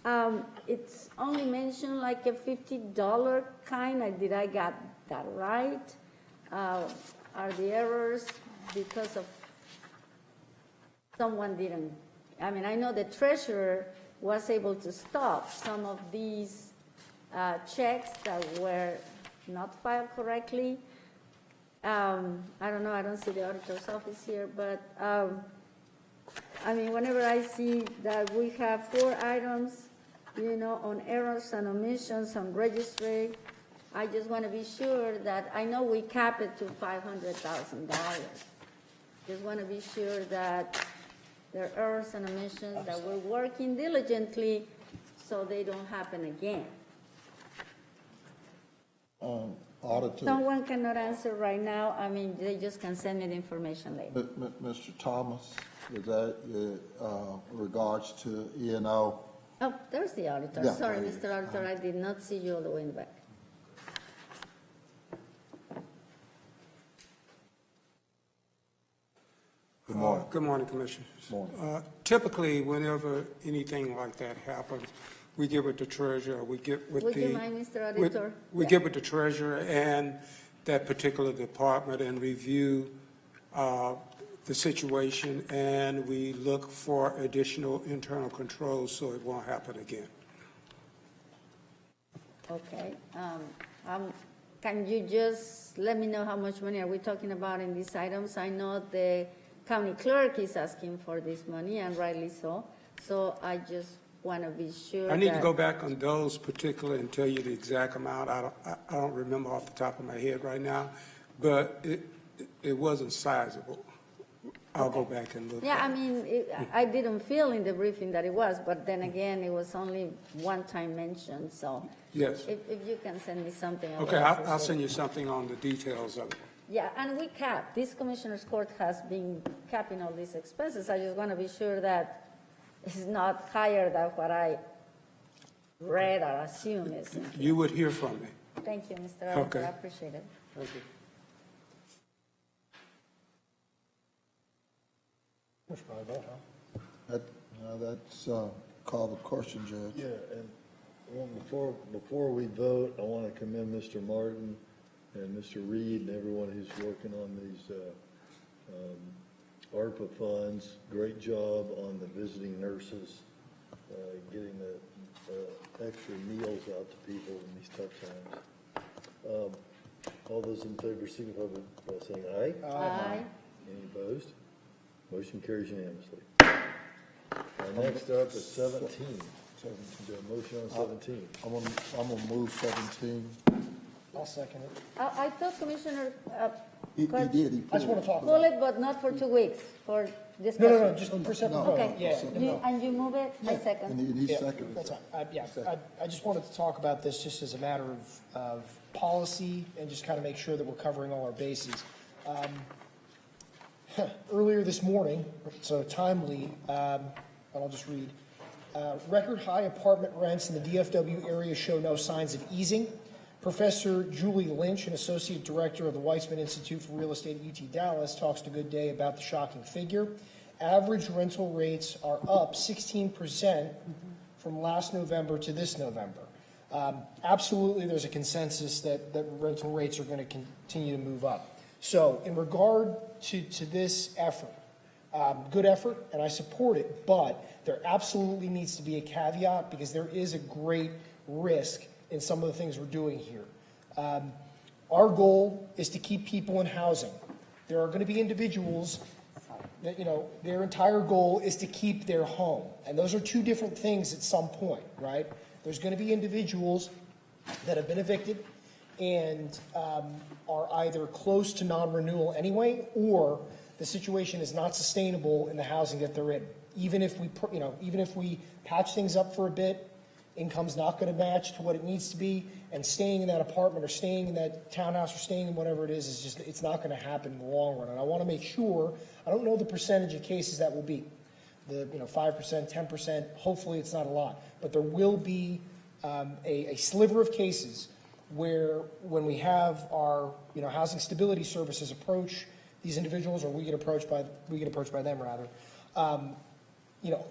It's only mentioned like a $50 kind. Did I got that right? Are the errors because of someone didn't? I mean, I know the treasurer was able to stop some of these checks that were not filed correctly. I don't know, I don't see the auditor's office here, but I mean, whenever I see that we have 4 items, you know, on errors and omissions on registry, I just want to be sure that, I know we cap it to $500,000. Just want to be sure that there are errors and omissions, that we're working diligently so they don't happen again. Auditor. Someone cannot answer right now. I mean, they just can send me the information later. Mr. Thomas, is that regards to E&O? Oh, there's the auditor. Yeah, Sorry, there he Mr. Auditor, I did not see you all the way in the back. Good morning. Good morning, Commissioners. Morning. Typically, whenever anything like that happens, we get with the treasurer, we get with Would the... you mind, Mr. Auditor? We get with the treasurer and that particular department and review the situation, and we look for additional internal controls so it won't happen again. Okay. Can you just let me know how much money are we talking about in these items? I know the county clerk is asking for this money, and rightly so. So I just want to be sure I need to that- go back on those particular and tell you the exact amount. I don't remember off the top of my head right now, but it wasn't sizable. I'll go back and look. Yeah, I mean, I didn't feel in the briefing that it was, but then again, it was only one-time mention, so. Yes. If you can send me something. I would Okay, I'll appreciate send it. you something on the details of it. Yeah, and we cap, this Commissioner's Court has been capping all these expenses. I just want to be sure that it's not higher than what I read or assume is. You would hear from me. Thank you, Mr. Auditor, Okay. I appreciate it. Thank you. That's called the question, Judge. Yeah, and before we vote, I want to commend Mr. Martin and Mr. Reed and everyone who's working on these ARPA funds. Great job on the visiting nurses, getting the extra meals out to people in these tough times. All those in favor signify by saying aye. Aye. Any opposed? Motion carries unanimously. Next up is 17. Do a motion on 17. I'm gonna move 17. I'll second it. I thought Commissioner, He did, he I just want to talk pull about it. it, but not for 2 weeks, for discussion. No, just for separate No. vote. Okay, Yeah. and you move it, I And second. he Yeah, seconded that's it. fine. I just wanted to talk about this just as a matter of policy and just kind of make sure that we're covering all our bases. Earlier this morning, so timely, and I'll just read. Record high apartment rents in the DFW area show no signs of easing. Professor Julie Lynch, an associate director of the Weissman Institute for Real Estate at UT Dallas, talks to Good Day about the shocking figure. Average rental rates are up 16% from last November to this November. Absolutely, there's a consensus that rental rates are going to continue to move up. So in regard to this effort, good effort, and I support it, but there absolutely needs to be a caveat because there is a great risk in some of the things we're doing here. Our goal is to keep people in housing. There are going to be individuals that, their entire goal is to keep their home. And those are two different things at some point, right? There's going to be individuals that have been evicted and are either close to non-renewal anyway, or the situation is not sustainable in the housing that they're in. Even if we patch things up for a bit, income's not going to match to what it needs to be, and staying in that apartment or staying in that townhouse or staying in whatever it is just, it's not going to happen in the long run. And I want to make sure, I don't know the percentage of cases that will be, 5%, 10%, hopefully it's not a lot, but there will be a sliver of cases where when we have our, housing stability services approach these individuals, or we get approached by them rather,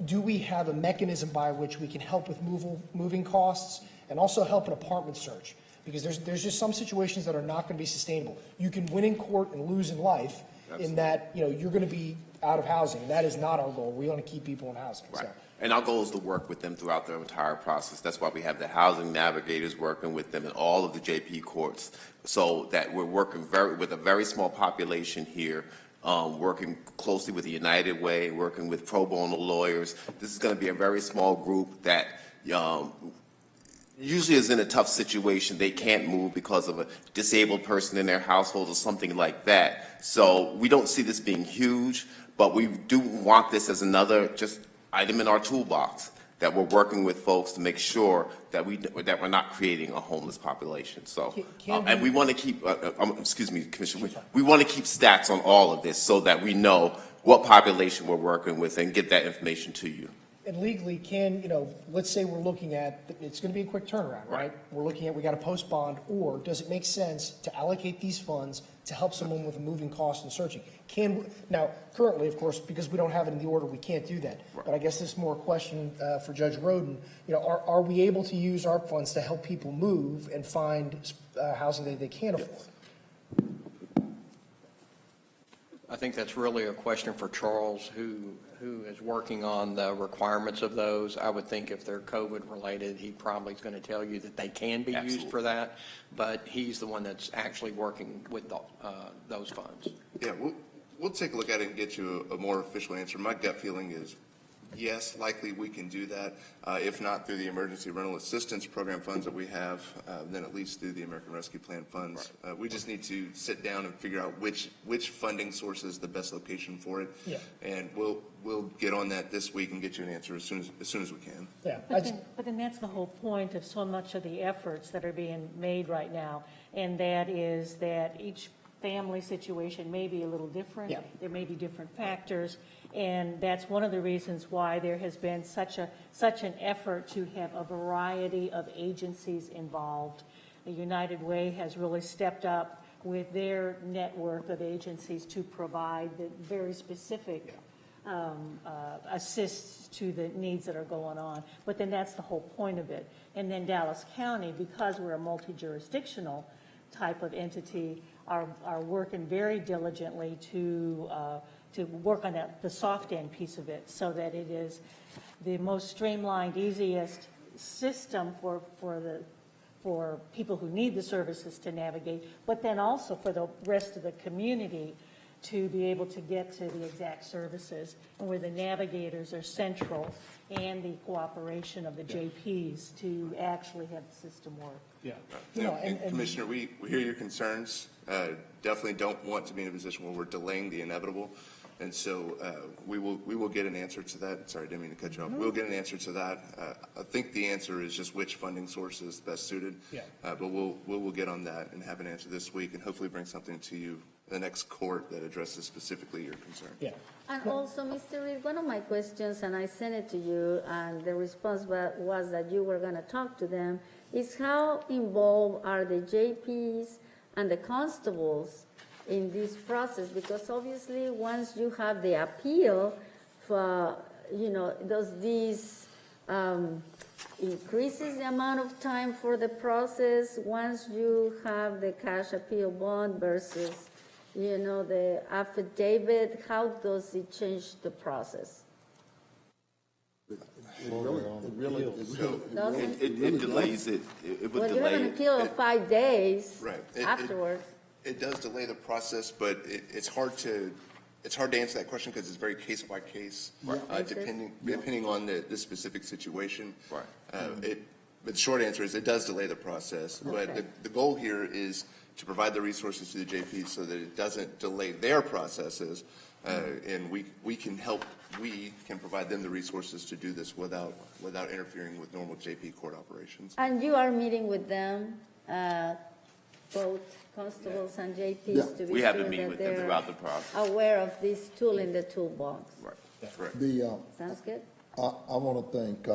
do we have a mechanism by which we can help with moving costs and also help an apartment search? Because there's just some situations that are not going to be sustainable. You can win in court and lose in life. Absolutely. In that, you're going to be out of housing. That is not our goal. We want to keep people in housing. Right. So. And our goal is to work with them throughout their entire process. That's why we have the housing navigators working with them in all of the JP courts, so that we're working with a very small population here, working closely with the United Way, working with pro bono lawyers. This is going to be a very small group that usually is in a tough situation. They can't move because of a disabled person in their household or something like that. So we don't see this being huge, but we do want this as another just item in our toolbox, that we're working with folks to make sure that we're not creating a homeless population. So, and we want to keep, excuse me, Commissioner, we want to keep stats on all of this so that we know what population we're working with and get that information to you. And legally, let's say we're looking at, it's going to be a quick turnaround, right? We're looking at, we got a post bond, or does it make sense to allocate these funds to help someone with a moving cost and searching? Now, currently, of course, because we don't have it in the order, we can't do that. Right. But I guess this is more a question for Judge Roden. Are we able to use ARP funds to help people move and find housing that they can't afford? I think that's really a question for Charles, who is working on the requirements of those. I would think if they're COVID related, he probably is going to tell you that they can be used for that, but he's the one that's actually working with those funds. Yeah, we'll take a look at it and get you a more official answer. My gut feeling is yes, likely we can do that. If not through the Emergency Rental Assistance Program funds that we have, then at least through the American Rescue Plan funds. Right. We just need to sit down and figure out which funding source is the best location for it. Yeah. And we'll get on that this week and get you an answer as soon as we can. Yeah. But then that's the whole point of so much of the efforts that are being made right now, and that is that each family situation may be a little different. Yeah. There may be different factors. And that's one of the reasons why there has been such an effort to have a variety of agencies involved. The United Way has really stepped up with their network of agencies to provide the very specific assists to the needs that are going on. But then that's the whole point of it. And then Dallas County, because we're a multi-jurisdictional type of entity, are working very diligently to work on the soft end piece of it, so that it is the most streamlined, easiest system for people who need the services to navigate, but then also for the rest of the community to be able to get to the exact services, and where the navigators are central, and the cooperation of the JPs to actually have the system work. Yeah. And Commissioner, we hear your concerns. Definitely don't want to be in a position where we're delaying the inevitable. And so we will get an answer to that. Sorry, I didn't mean to cut you off. We'll get an answer to that. I think the answer is just which funding source is best suited. Yeah. But we'll get on that and have an answer this week, and hopefully bring something to you the next court that addresses specifically your concern. Yeah. And also, Mr. Reed, one of my questions, and I sent it to you, and the response was that you were going to talk to them, is how involved are the JPs and the constables in this process? Because obviously, once you have the appeal for, these increases the amount of time for the process once you have the cash appeal bond versus, the affidavit. How does it change the process? It delays it. It would well, delay you have an appeal of 5 days afterwards. It does delay the process, but it's hard to answer that question because it's very case by case, depending on the specific situation. Right. But the short answer is it does delay the process. Okay. But the goal here is to provide the resources to the JPs so that it doesn't delay their processes, and we can provide them the resources to do this without interfering with normal JP court operations. And you are meeting with them, both constables and JPs, to be sure that they're throughout the process, aware of this tool in the toolbox. Right. That's correct. Sounds good. I want to thank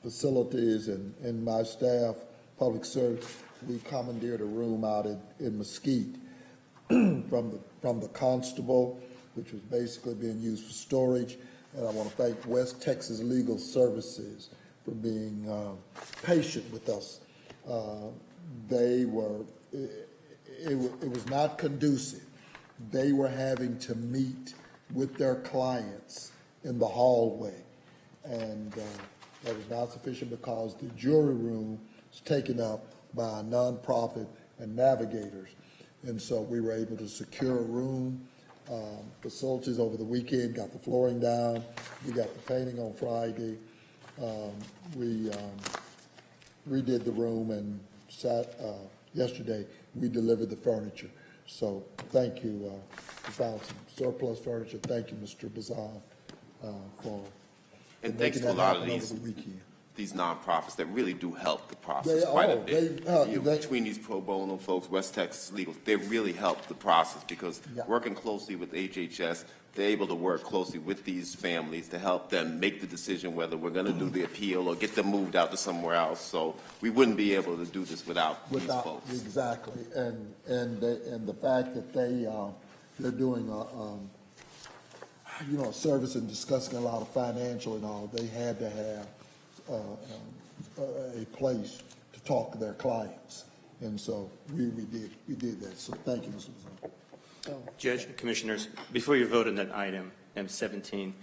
facilities and my staff, public service. We commandeered a room out in Mesquite from the constable, which was basically being used for storage. And I want to thank West Texas Legal Services for being patient with us. They were, it was not conducive. They were having to meet with their clients in the hallway. And that was not sufficient because the jury room was taken up by a nonprofit and navigators. And so we were able to secure a room, facilities over the weekend, got the flooring down, we got the painting on Friday. We redid the room, and yesterday we delivered the furniture. So thank you. We found some surplus furniture. Thank you, Mr. Bazan, for And thanks making to a that lot of happen over the weekend. these nonprofits that really do help the process They quite a are. bit. They- Between these pro bono folks, West Texas Legal, they really help the process because Yeah. working closely with HHS, they're able to work closely with these families to help them make the decision whether we're going to do the appeal or get them moved out to somewhere else. So we wouldn't be able to do this without these folks. Exactly, and the fact that they're doing a service and discussing a lot of financial and all, they had to have a place to talk to their clients, and so we did that. So thank you, Mr. Bazan. Judge and Commissioners, before you vote on that item, M17,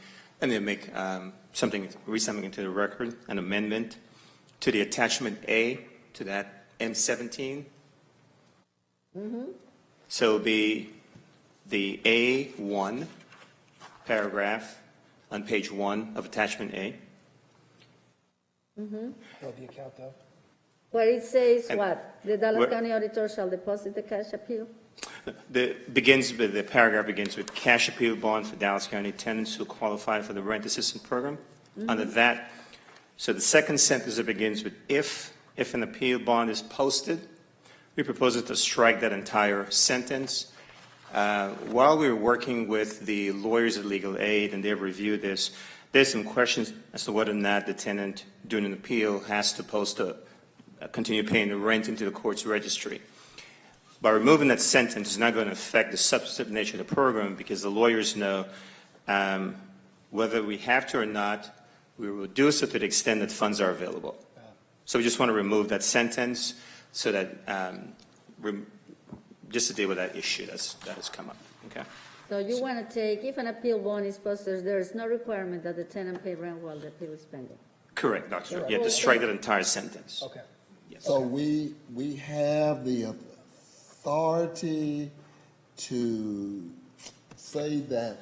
I'm going to make read something into the record, an amendment to the attachment A to that M17. So it'll be the A1 paragraph on page 1 of attachment A. Oh, the account though? Where it says And what? The Dallas where- County Auditor shall deposit the cash appeal? The paragraph begins with cash appeal bond for Dallas County tenants who qualify for the rent assistance program. Under that, so the second sentence that begins with if an appeal bond is posted, we propose to strike that entire sentence. While we were working with the lawyers at Legal Aid and they've reviewed this, there's some questions as to whether or not the tenant doing an appeal has to continue paying the rent into the court's registry. By removing that sentence, it's not going to affect the substantive nature of the program because the lawyers know whether we have to or not, we will do so to the extent that funds are available. So we just want to remove that sentence so that just to deal with that issue that has come up. Okay. So you want to take, if an appeal bond is posted, there is no requirement that the tenant pay rent while the appeal is pending? Correct, Doctor. Correct. You have to strike that entire sentence. Okay. So we have the authority to say that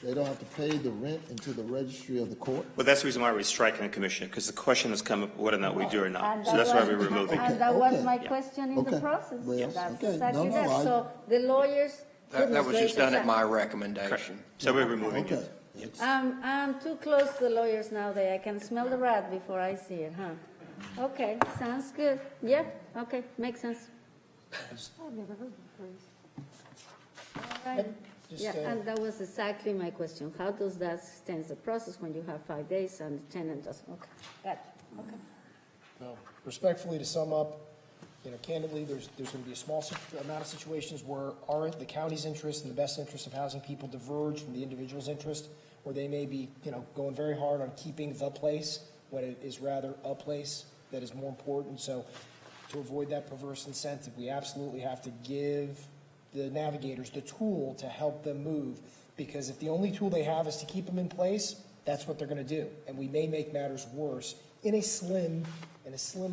they don't have to pay the rent into the registry of the court? Well, that's the reason why we're striking the commissioner, because the question has come up whether or not we do or not. And So that that's why was- we're removing And it. that was Okay. my question in the Okay. process. Well, That's okay. exactly No, that. I- So the lawyers. That was just done at my Correct. recommendation. So we're removing Okay. it. I'm too close to the lawyers nowadays. I can smell the rat before I see it, huh? Okay, sounds good. Yeah, okay, makes sense. I've never heard that phrase. All right. Just, Yeah, and that was exactly my question. How does that extend the process when you have 5 days and the tenant doesn't? Okay, gotcha, okay. So respectfully, to sum up, candidly, there's going to be a small amount of situations where the county's interest and the best interest of housing people diverge from the individual's interest, where they may be, going very hard on keeping the place when it is rather a place that is more important. So to avoid that perverse incentive, we absolutely have to give the navigators the tool to help them move, because if the only tool they have is to keep them in place, that's what they're going to do. And we may make matters worse in a slim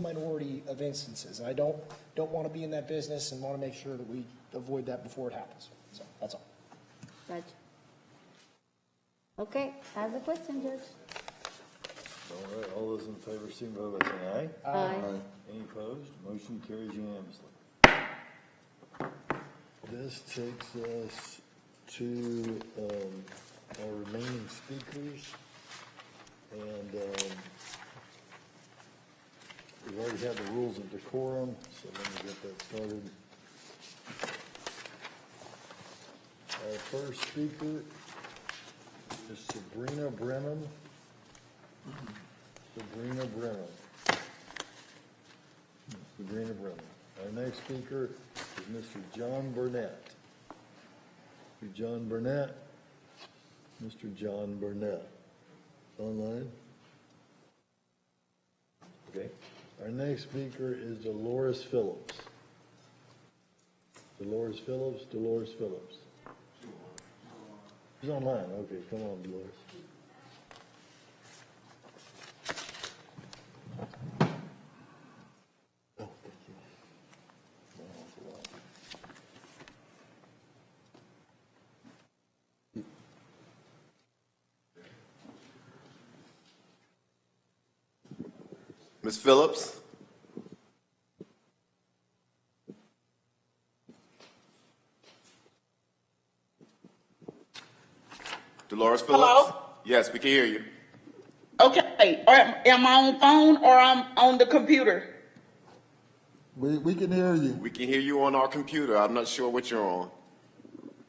minority of instances. And I don't want to be in that business and want to make sure that we avoid that before it happens. So that's all. Gotcha. Okay, ask the question, Judge. All right, all those in favor, signify by saying aye. Aye. Any opposed? Motion carries unanimously. This takes us to our remaining speakers. And we've already had the rules of decorum, so let me get that started. Our first speaker is Sabrina Brennan. Sabrina Brennan. Our next speaker is Mr. John Burnett. Mr. John Burnett. online? Okay. Our next speaker is Dolores Phillips. Dolores Phillips. She's online. Okay, come on, Dolores. Ms. Phillips? Dolores Phillips? Hello? Yes, we can hear you. Okay, am I on phone or I'm on the computer? We can hear you. We can hear you on our computer. I'm not sure what you're on.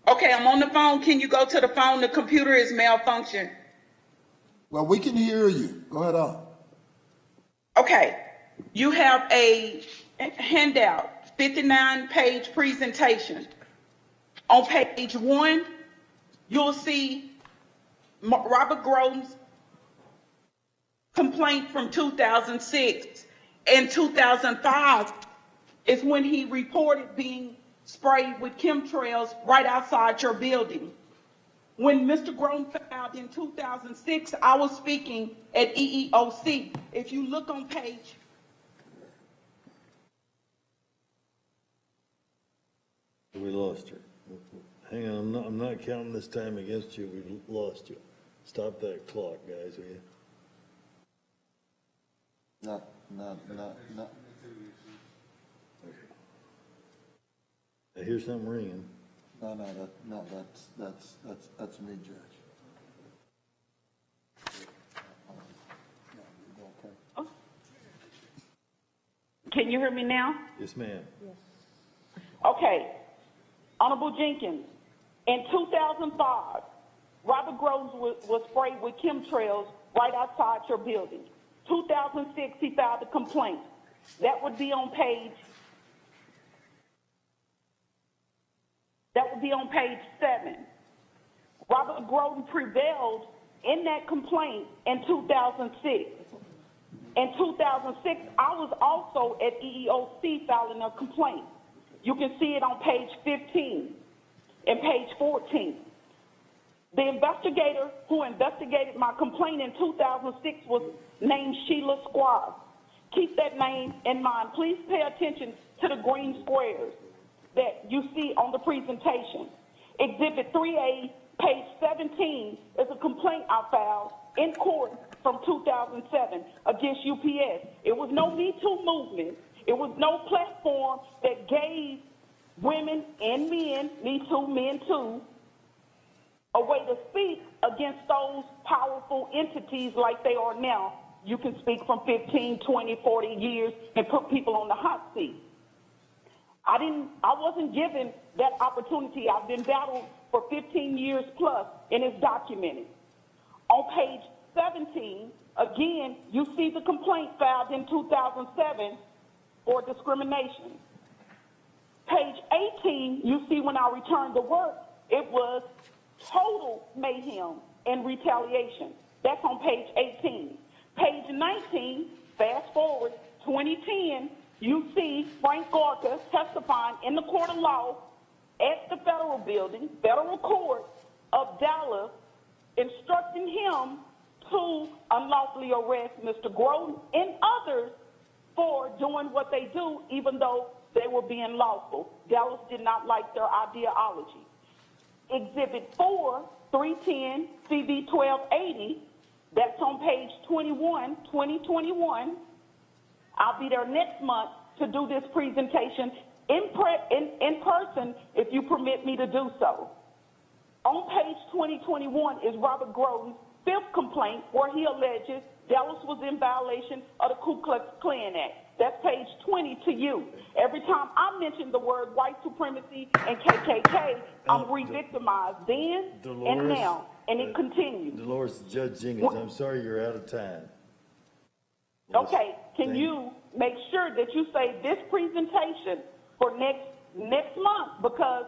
Okay, I'm on the phone. Can you go to the phone? The computer is malfunction. Well, we can hear you. Go ahead on. Okay, you have a handout, 59-page presentation. On page 1, you'll see Robert Grove's complaint from 2006. In 2005 is when he reported being sprayed with chemtrails right outside your building. When Mr. Grove filed in 2006, I was speaking at EEOC. If you look on page. We lost her. Hang on, I'm not counting this time against you. We lost you. Stop that clock, guys, will you? No. I hear something ringing. No, that's me, Judge. Can you hear me now? Yes, ma'am. Okay. Honorable Jenkins, in 2005, Robert Groves was sprayed with chemtrails right outside your building. 2006, he filed a complaint. That would be on page 7. Robert Groves prevailed in that complaint in 2006. In 2006, I was also at EEOC filing a complaint. You can see it on page 15 and page 14. The investigator who investigated my complaint in 2006 was named Sheila Squire. Keep that name in mind. Please pay attention to the green squares that you see on the presentation. Exhibit 3A, page 17, is a complaint I filed in court from 2007 against UPS. It was no Me Too movement. It was no platform that gave women and men, Me Too, men too, a way to speak against those powerful entities like they are now. You can speak from 15, 20, 40 years and put people on the hot seat. I wasn't given that opportunity. I've been battled for 15 years plus, and it's documented. On page 17, again, you see the complaint filed in 2007 for discrimination. Page 18, you see when I returned to work, it was total mayhem and retaliation. That's on page 18. Page 19, fast forward, 2010, you see Frank Gorka testifying in the court of law at the federal building, federal court of Dallas, instructing him to unlawfully arrest Mr. Groden and others for doing what they do, even though they were being lawful. Dallas did not like their ideology. Exhibit 4, 310, CB 1280, that's on page 21, 2021. I'll be there next month to do this presentation in person if you permit me to do so. On page 2021 is Robert Grove's 5th complaint where he alleges Dallas was in violation of the Ku Klux Klan Act. That's page 20 to you. Every time I mention the word white supremacy and KKK, I'm re-victimized then and now, and it continues. Dolores, Judge Jenkins, I'm sorry you're out of time. Okay, can you make sure that you say this presentation for next month? Because,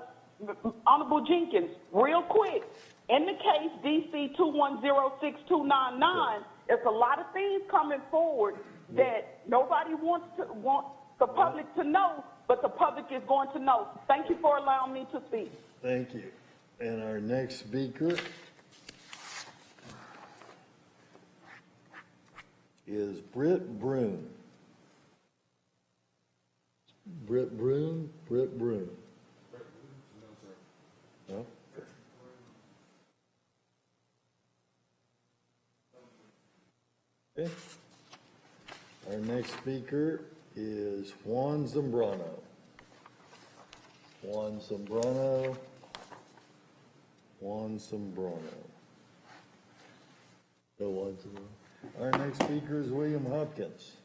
Honorable Jenkins, real quick, In the case DC 2106299, there's a lot of things coming forward that nobody wants the public to know, but the public is going to know. Thank you for allowing me to speak. Thank you. And our next speaker is Britt Broom. Britt Broom? No? Okay. Our next speaker is Juan Zambrano. Juan Zambrano. Go Juan Zambrano. Our next speaker is William Hopkins.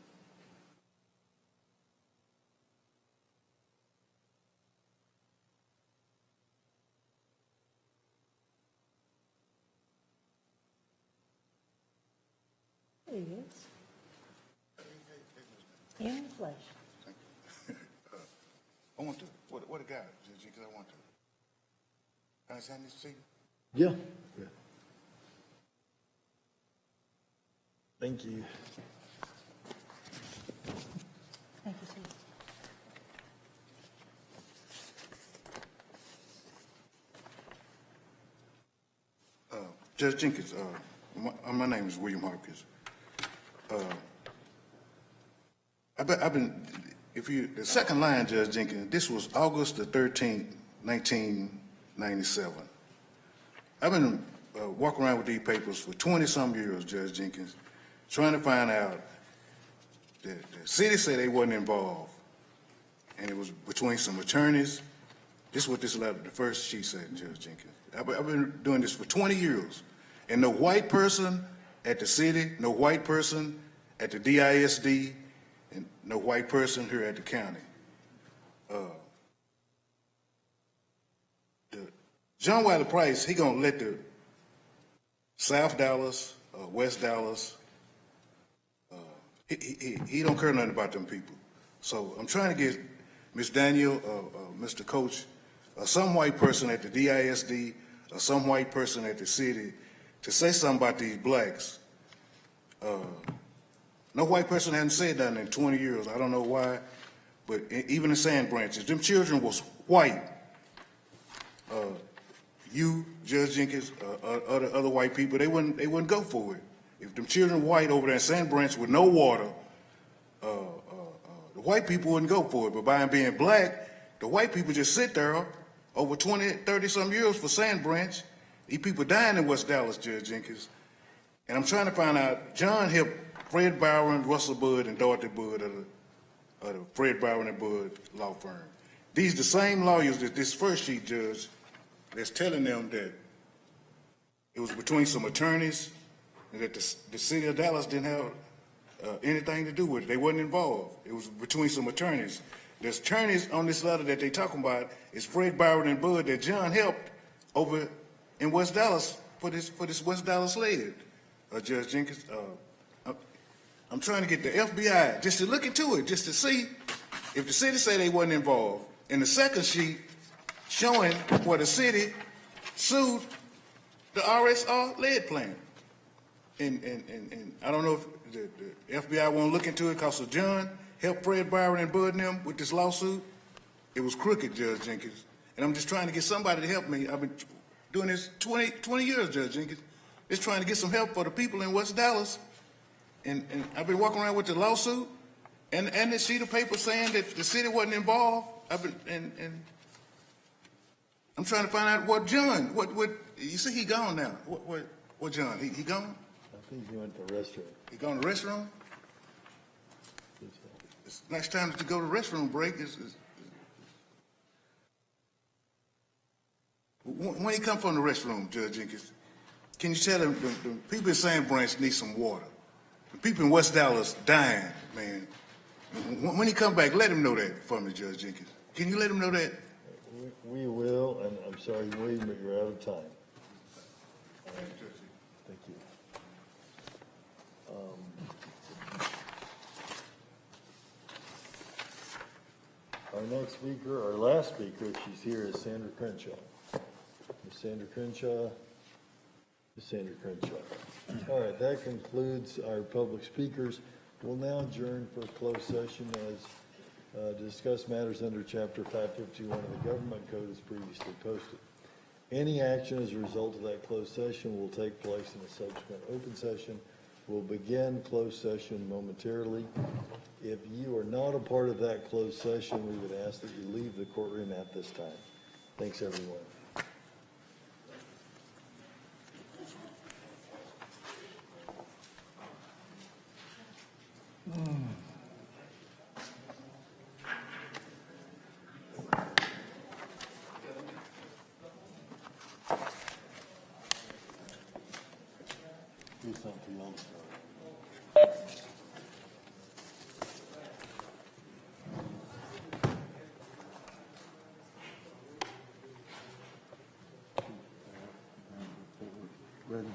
There he is. In the flesh. I want to. What a guy, because I want to. Can I send this to you? Yeah. Thank you. Thank you, sir. Judge Jenkins, my name is William Hopkins. I've been, the second line, Judge Jenkins, this was August the 13th, 1997. I've been walking around with these papers for 20-some years, Judge Jenkins, trying to find out that the city said they wasn't involved, and it was between some attorneys. This is what this letter, the first sheet said, Judge Jenkins. I've been doing this for 20 years, and no white person at the city, no white person at the DISD, and no white person here at the county. John Wiley Price, he gonna let the South Dallas, West Dallas, he don't care nothing about them people. So I'm trying to get Ms. Daniel, Mr. Coach, some white person at the DISD, or some white person at the city to say something about these blacks. No white person hasn't said that in 20 years. I don't know why, but even in Sand Branches, them children was white. You, Judge Jenkins, other white people, they wouldn't go for it. If them children white over there in Sand Branch with no water, the white people wouldn't go for it. But by them being black, the white people just sit there over 20, 30 some years for Sand Branch. These people dying in West Dallas, Judge Jenkins. And I'm trying to find out, John helped Fred Byron, Russell Budd, and Dorothy Budd of the Fred Byron and Budd law firm. These the same lawyers that this first sheet, Judge, that's telling them that it was between some attorneys and that the city of Dallas didn't have anything to do with it. They wasn't involved. It was between some attorneys. The attorneys on this letter that they talking about is Fred Byron and Budd that John helped over in West Dallas for this West Dallas lady, Judge Jenkins. I'm trying to get the FBI just to look into it, just to see if the city say they wasn't involved. And the second sheet showing where the city sued the RSR lead plant. And I don't know if the FBI won't look into it because of John helped Fred Byron and Bud and them with this lawsuit. It was crooked, Judge Jenkins. And I'm just trying to get somebody to help me. I've been doing this 20 years, Judge Jenkins. Just trying to get some help for the people in West Dallas. And I've been walking around with the lawsuit and the sheet of paper saying that the city wasn't involved. And I'm trying to find out what John, what you see he gone now. What John, he gone? I think he went to the restroom. He gone to the restroom? It's next time that you go to the restroom break is when he come from the restroom, Judge Jenkins, can you tell him the people in Sand Branch need some water? The people in West Dallas dying, man. When he come back, let him know that for me, Judge Jenkins. Can you let him know that? We will, and I'm sorry, William, but you're out of time. Thank you. Our next speaker, our last speaker, she's here, is Sandra Crenshaw. Ms. Sandra Crenshaw. Senator Crenshaw. All right, that concludes our public speakers. We'll now adjourn for a closed session as discuss matters under Chapter 551 of the Government Code as previously posted. Any action as a result of that closed session will take place in a subsequent open session. We'll begin closed session momentarily. If you are not a part of that closed session, we would ask that you leave the courtroom at this time. Thanks, everyone. Do something else. Ready.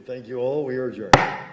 Thank you all. We are adjourned.